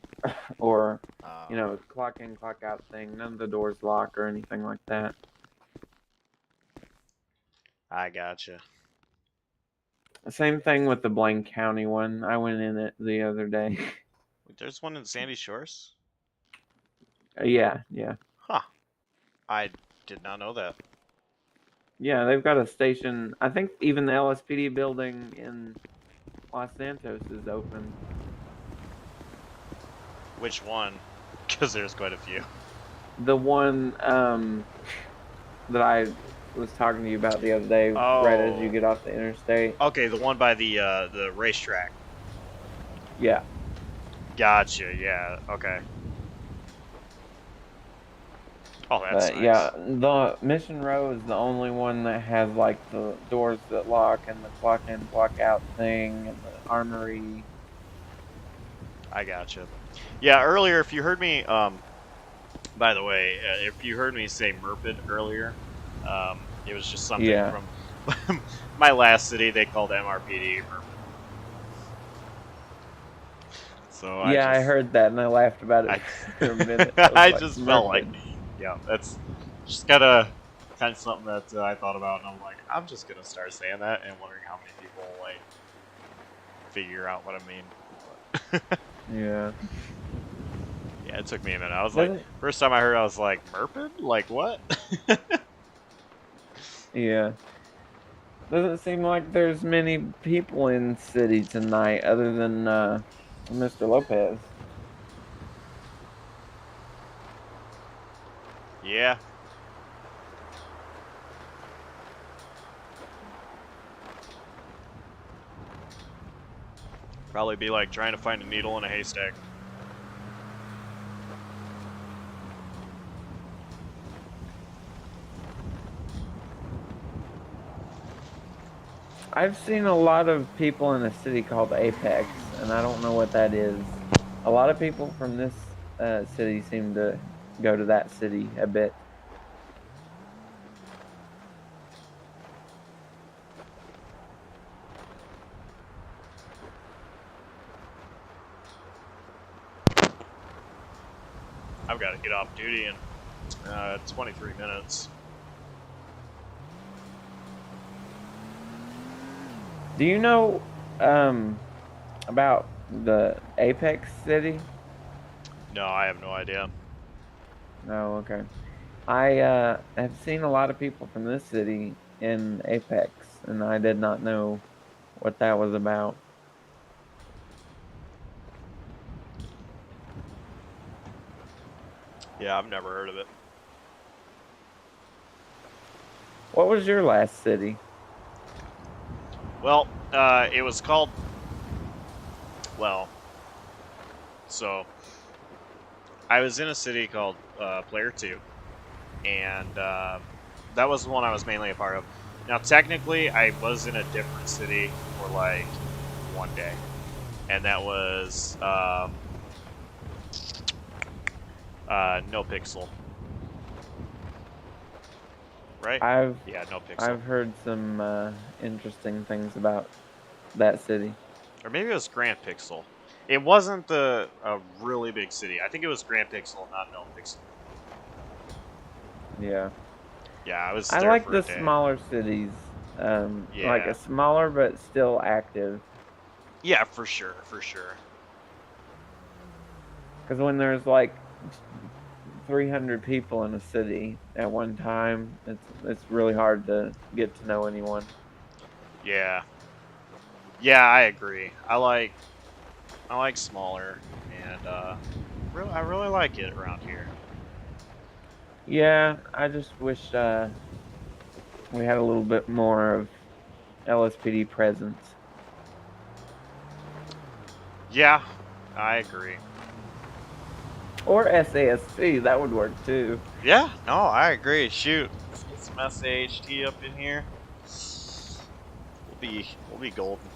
or you know, clock in, clock out thing. None of the doors lock or anything like that. I gotcha. Same thing with the Blaine County one. I went in it the other day. Wait, there's one in Sandy Shores? Yeah. Huh. I did not know that. Yeah, they've got a station. I think even the LSPD building in Los Santos is open. Which one? Because there's quite a few. The one that I was talking to you about the other day, right as you Oh. get off the interstate. Okay, the one by the racetrack. Yeah. Gotcha. Yeah. Okay. Oh, that's But nice. yeah, the Mission Row is the only one that has like the doors that lock and the clock in, clock out thing and the armory. I gotcha. Yeah, earlier, if you heard me, by the way, if you heard me say Merpid earlier, it was just something Yeah. from my last city. They called MRPD Merpid. So Yeah, I heard that and I laughed about it for a minute. I Like, just felt like, Merpid. yeah, that's just kind of something that I thought about, and I'm like, I'm just gonna start saying that, and wondering how many people like figure out what I mean. But Yeah. yeah, it took me a minute. I was like, first time I heard, I was like, Merpid? Like what? Yeah. Doesn't seem like there's many people in city tonight other than Mr. Lopez. Yeah. Probably be like trying to find a needle in a haystack. I've seen a lot of people in a city called Apex, and I don't know what that is. A lot of people from this city seem to go to that city a bit. I've got to get off duty in 23 minutes. Do you know about the Apex city? No, I have no idea. Oh, okay. I have seen a lot of people from this city in Apex, and I did not know what that was about. Yeah, I've never heard of it. What was your last city? Well, it was called, well, so I was in a city called Player 2, and that was the one I was mainly a part of. Now, technically, I was in a different city for like one day, and that was No Pixel. Right? Yeah, No Pixel. I've heard some interesting things about that city. Or maybe it was Grand Pixel. It wasn't a really big city. I think it was Grand Pixel, not No Pixel. Yeah. Yeah, I was. I there like for the a day. smaller cities. Like Yeah. a smaller but still active. Yeah, for sure, for sure. Because when there's like 300 people in a city at one time, it's really hard to get to know anyone. Yeah. Yeah, I agree. I like smaller, and I really like it around here. Yeah, I just wish we had a little bit more of LSPD presence. Yeah, I agree. Or SASC, that would work too. Yeah, no, I agree. Shoot, let's get some SAHT up in here. We'll be golden.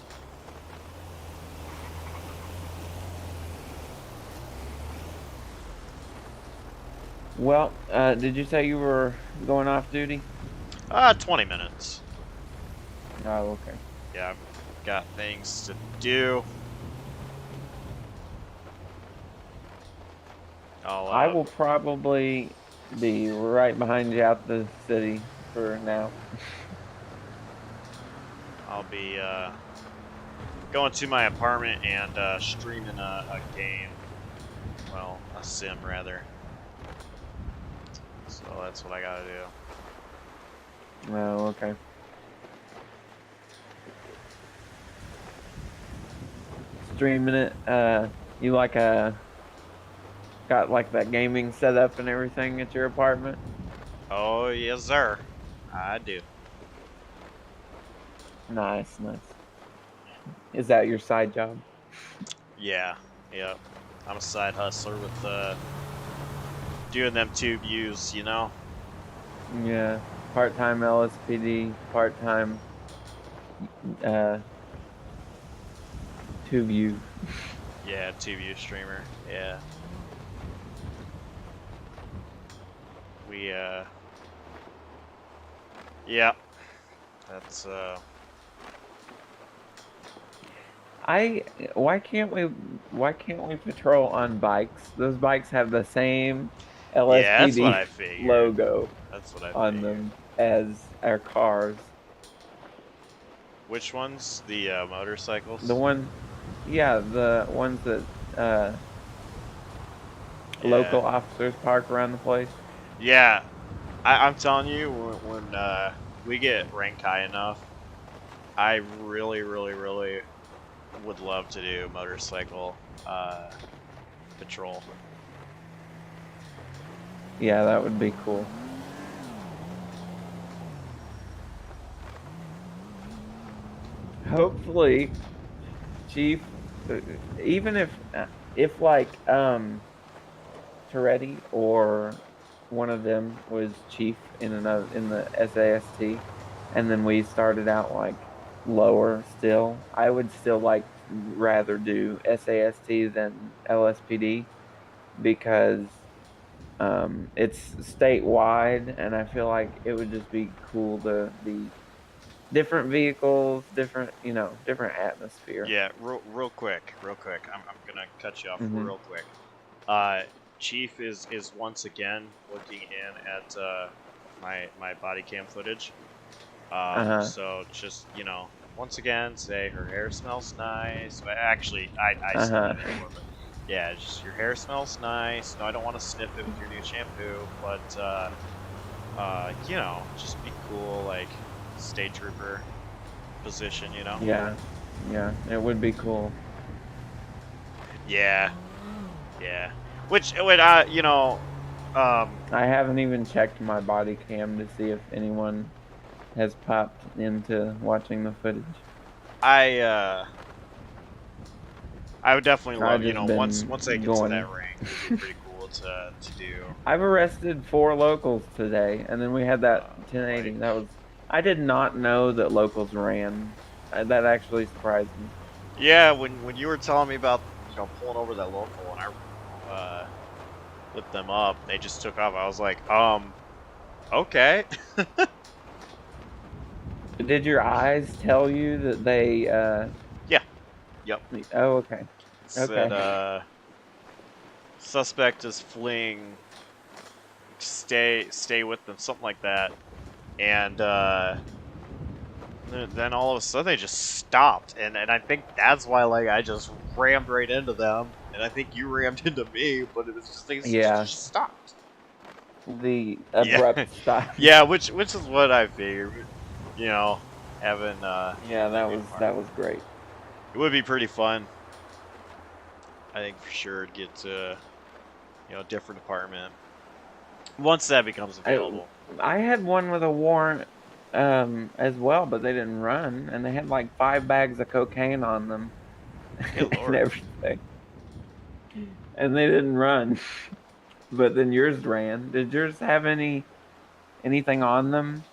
Well, did you say you were going off duty? 20 minutes. Oh, okay. Yeah, I've got things to do. I will probably be right behind you out the city for now. I'll be going to my apartment and streaming a game. Well, a sim rather. So that's what I gotta do. Oh, okay. Streaming it. You like got like that gaming setup and everything at your apartment? Oh yes, sir. I do. Nice, nice. Is that your side job? Yeah. Yep. I'm a side hustler with doing them tube views, you know. Yeah. Part-time LSPD, part-time uh, tube view. Yeah, tube view streamer. Yeah. We yeah. That's I why can't we patrol on bikes? Those bikes have the same yeah, that's what LSPD I figured. logo That's what I on figured. them as our cars. Which ones? The motorcycles? The ones that Yeah. local officers park around the place. Yeah. I'm telling you, when we get ranked high enough, I really, really, really would love to do motorcycle patrol. Yeah, that would be cool. Hopefully, Chief, even if like Toretti or one of them was chief in the SAST, and then we started out like lower still, I would still like rather do SAST than LSPD because it's statewide, and I feel like it would just be cool to be different vehicles, different atmosphere. Yeah, real quick. I'm gonna cut you off Hmm. real quick. Chief is once again looking in at my body cam footage. Uh-huh. So just once again, say her hair smells nice. Well, actually, I said Uh-huh. that before, but yeah, just your hair smells nice. No, I don't want to sniff it with your new shampoo, but just be cool, like state trooper position, you know. Yeah. Yeah, it would be cool. Yeah, yeah. Which would I haven't even checked my body cam to see if anyone has popped into watching the footage. I would definitely I've love, just once I been get to going. that rank, it'd be pretty cool to do. I've arrested 4 locals today, and then we had that 1080. Like, That was I did not know that locals ran. That actually surprised me. yeah, when you were telling me about pulling over that local and I lit them up, they just took off. I was like, okay. Did your eyes tell you that they Yeah. Yep. Oh, okay. Said suspect is fleeing. Stay with them, something like that. And then all of a sudden they just stopped, and I think that's why I just rammed right into them, and I think you rammed into me, but it was just things just stopped. The abrupt stop. Yeah, which is what I figured. Having Yeah, that was great. it would be pretty fun. I think for sure to get to a different department once that becomes available. I had one with a warrant as well, but they didn't run, and they had like 5 bags of cocaine on them and everything, and they didn't run. But then yours ran. Did yours have anything on them?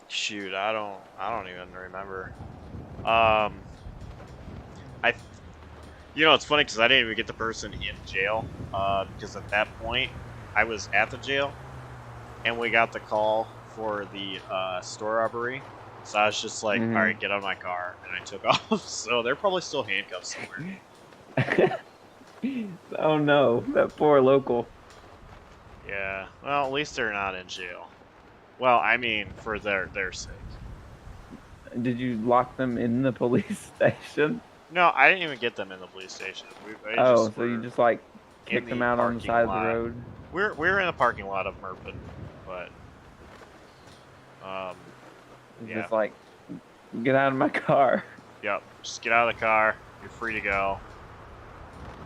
Shoot, I don't even remember. It's funny because I didn't even get the person in jail because at that point I was at the jail and we got the call for the store robbery. So I was just like, all right, get out of my car, and I took off. So they're probably still handcuffed somewhere. Oh no, that poor local. Yeah, well, at least they're not in jail. Well, I mean, for their sake. Did you lock them in the police station? No, I didn't even get them in the police station. So you just like kicked them out on the side of the road? We're in the parking lot of Merpin, but It's Yeah. just like, get out of my car. Yep. Just get out of the car. You're free to go.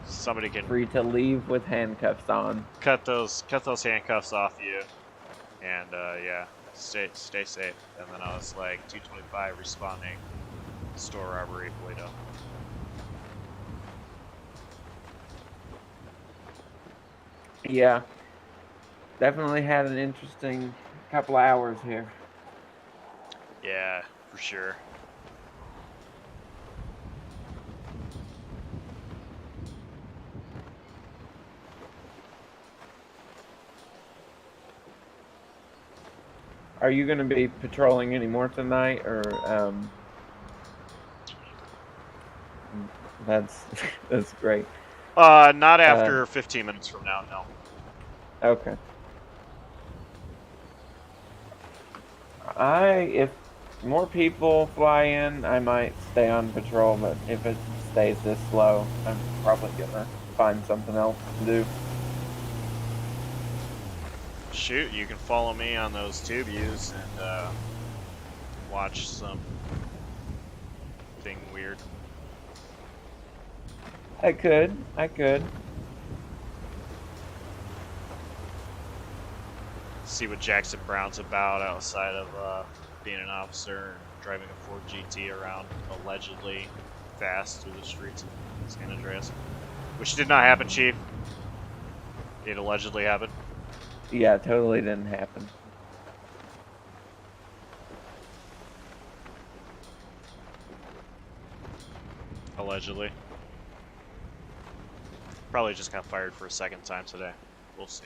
Somebody can Free to leave with handcuffs on. cut those handcuffs off you, and yeah, stay safe. And then I was like 225 responding, store robbery, Play-Doh. Yeah. Definitely had an interesting couple of hours here. Yeah, for sure. Are you going to be patrolling any more tonight, or that's that's great. Not after 15 minutes from now, no. Okay. If more people fly in, I might stay on patrol, but if it stays this slow, I'm probably gonna find something else to do. Shoot, you can follow me on those tube views and watch some thing weird. I could. See what Jackson Brown's about outside of being an officer and driving a Ford GT around allegedly fast through the streets of San Andreas. Which did not happen, Chief. It allegedly happened. Yeah, totally didn't happen. Allegedly. Probably just got fired for a second time today. We'll see.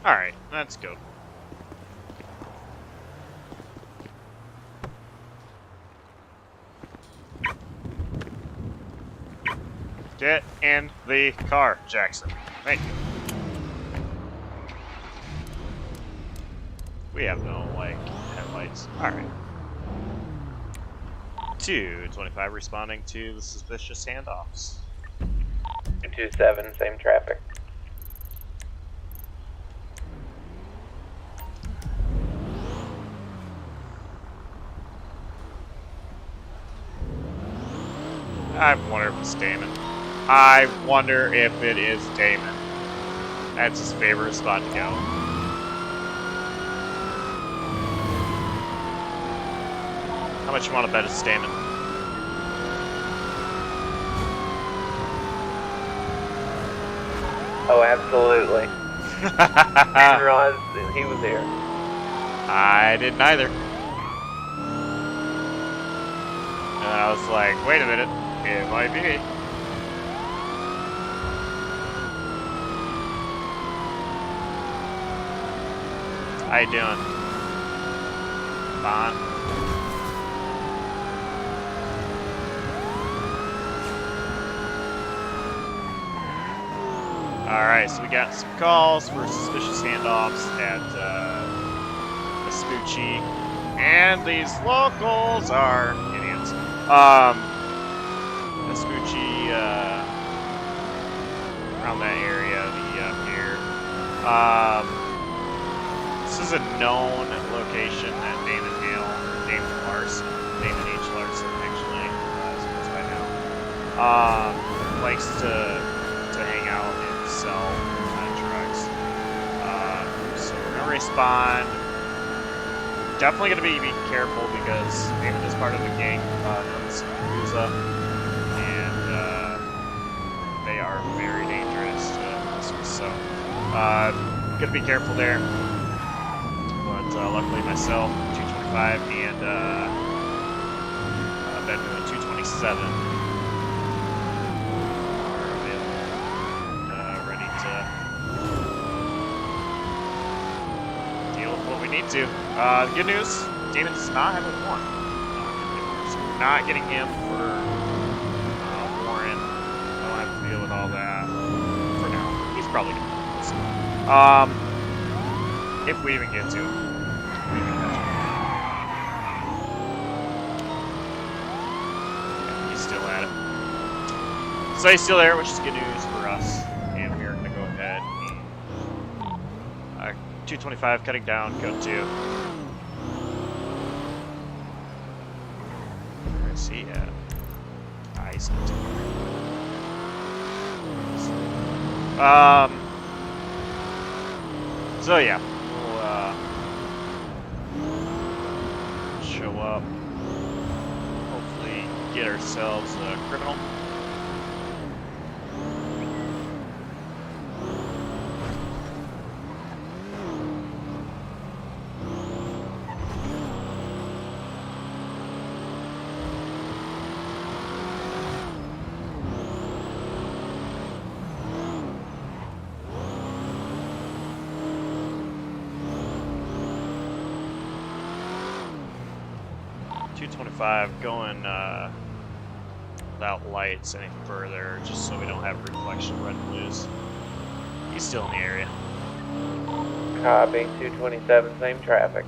Alright, let's go. Get in the car, Jackson. Thank you. We have no, like, headlights. Alright. 225 responding to the suspicious handoffs. 227, same traffic. I wonder if it's Damon. I wonder if it is Damon. That's his favorite spot to go. How much you want to bet it's Damon? Oh, absolutely. I didn't realize he was here. I didn't either. And I was like, wait a minute, it might be. How you doing? Bon? Alright, so we got some calls for suspicious handoffs at Vespucci. And these locals are idiots. Vespucci, around that area, the pier. This is a known location that Damon Larson, Damon H. Larson, actually, as it goes by now, likes to hang out and sell drugs. So we're gonna respond. Definitely gonna be careful because Damon is part of a gang known as Yakuza, and they are very dangerous to mess with. So gonna be careful there. But luckily myself, 225, and Ben doing 227 are available and ready to deal with what we need to. The good news, Damon does not have a warrant. So we're not getting him for warrant. I don't have to deal with all that for now. He's probably going to do this. If we even get to him. Yeah, he's still at it. So he's still there, which is good news for us. And we are going to go ahead and 225 cutting down, go to. Where is he at? He's not too far. So yeah, we'll show up. Hopefully, get ourselves a criminal. Going without lights any further, just so we don't have reflection red and blues. He's still in the area. Copy, 227, same traffic.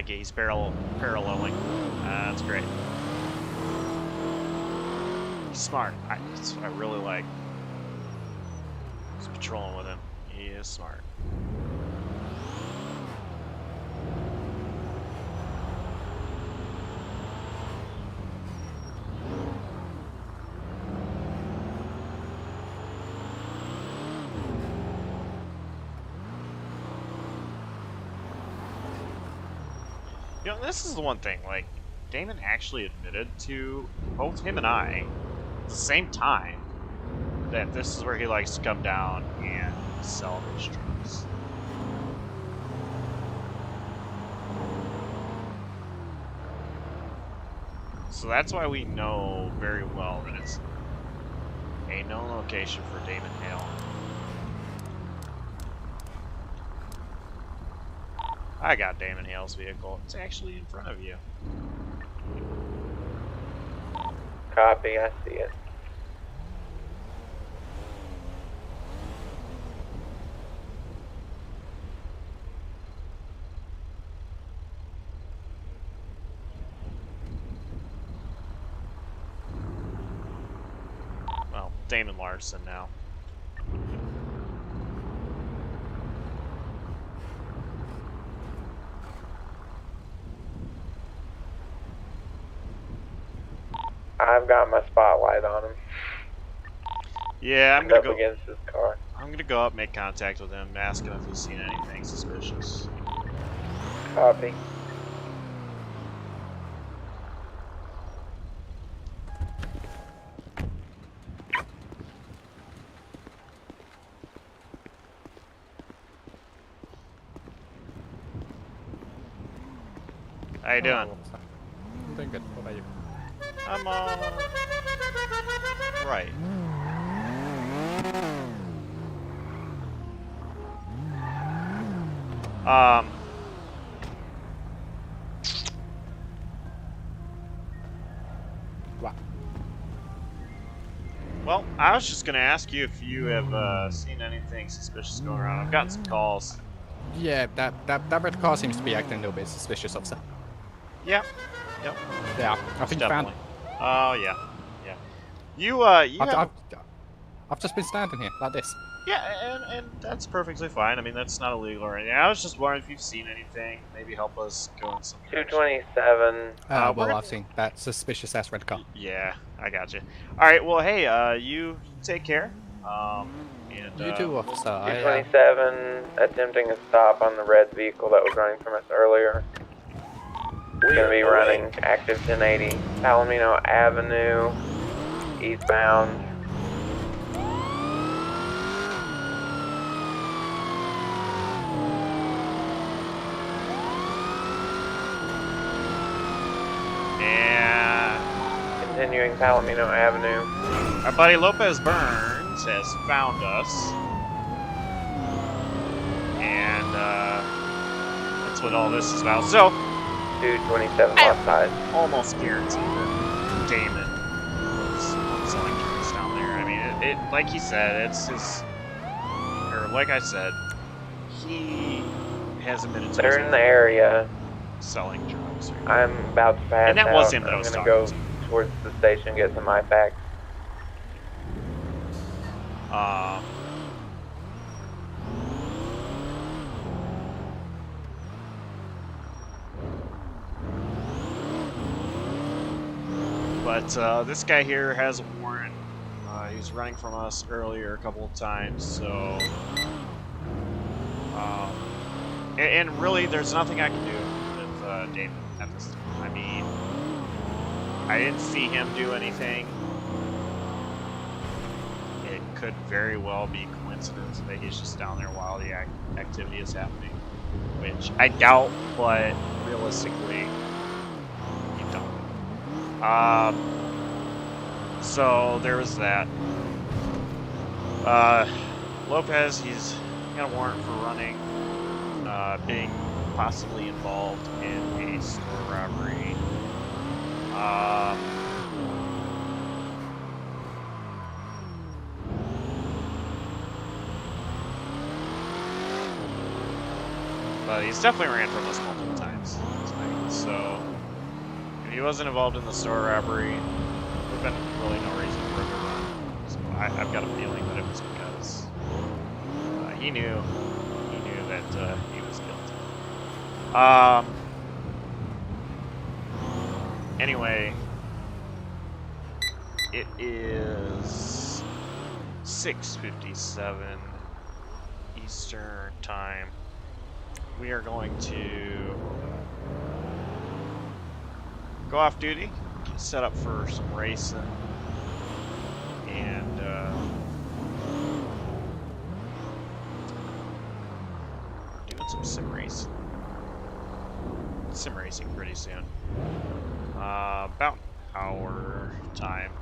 He's paralleling. That's great. He's smart. That's what I really like. Just patrolling with him. He is smart. You know, this is the one thing, like, Damon actually admitted to both him and I at the same time that this is where he likes to come down and salvage trucks. So that's why we know very well that it's a known location for Damon Hale. I got Damon Hale's vehicle. It's actually in front of you. Copy, I see it. Well, Damon Larson now. I've got my spotlight on him. Yeah, I'm gonna go against his car. I'm gonna go up, make contact with him, ask him if he's seen anything suspicious. Copy. How you doing? I'm doing good. What about you? I'm right. What? Well, I was just gonna ask you if you have seen anything suspicious going around. I've gotten some calls. Yeah, that red car seems to be acting a little bit suspicious, officer. Yep. Yep. Yeah, I think you found. Definitely. Oh yeah. Yeah. You I've just been standing here like this. Yeah, and that's perfectly fine. I mean, that's not illegal or anything. I was just wondering if you've seen anything. Maybe help us go in some direction. 227. Well, I've seen that suspicious ass red car. Yeah, I got you. All right. Well, hey, you take care. And You too, officer. 227, attempting a stop on the red vehicle that was running from us earlier. It's going to be running active 1080 Palomino Avenue, eastbound. And continuing Palomino Avenue. Our buddy Lopez Burns has found us. And that's what all this is about. So 227 left side. Almost guaranteed that Damon it like he said, it's his, or like I said, he hasn't been They're in the associated area. selling drugs. I'm about to pass And that out. was him that I I'm was gonna talking go to. towards the station, get some IFACs. But this guy here has a warrant. He was running from us earlier a couple of times, so and really, there's nothing I can do with David at this time. I mean, I didn't see him do anything. It could very well be coincidence that he's just down there while the activity is happening, which I doubt, but realistically, you don't. So there was that. Lopez, he's got a warrant for running, being possibly involved in a store robbery. But he's definitely ran from us multiple times tonight. So if he wasn't involved in the store robbery, there'd been really no reason for him to run. So I've got a feeling that it was because he knew that he was guilty. Anyway, it is 6:57 Eastern time. We are going to go off duty, get set up for some racing, and doing some sim racing pretty soon. About an hour time.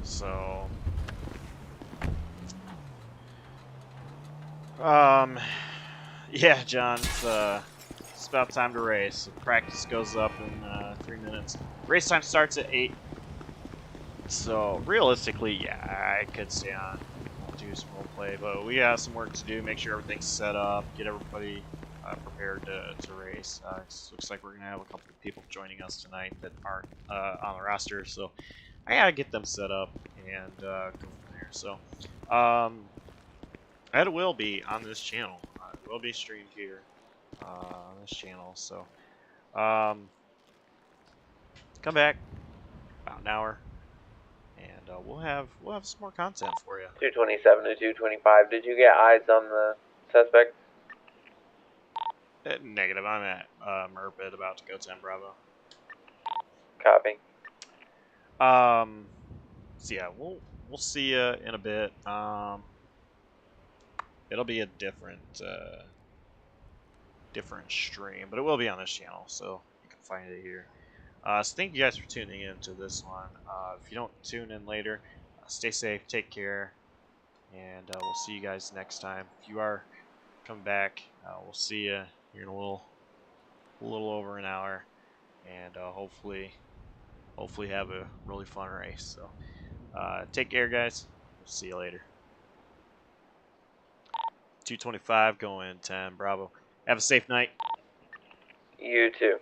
So, yeah, John, it's about time to race. Practice goes up in 3 minutes. Race time starts at 8. So realistically, yeah, I could stay on, do some role play, but we got some work to do. Make sure everything's set up, get everybody prepared to race. It looks like we're gonna have a couple of people joining us tonight that aren't on the roster, so I gotta get them set up and go from there. So, it will be on this channel. It will be streamed here on this channel. So, come back about an hour, and we'll have some more content for you. 227 to 225. Did you get eyes on the suspect? Negative. I'm at Merpid, about to go 10 Bravo. Copy. So yeah, we'll see you in a bit. It'll be a different stream, but it will be on this channel, so you can find it here. So thank you guys for tuning in to this one. If you don't tune in later, stay safe, take care, and we'll see you guys next time. If you are coming back, we'll see you here in a little over an hour, and hopefully have a really fun race. So take care, guys. We'll see you later. 225 going 10 Bravo. Have a safe night. You too.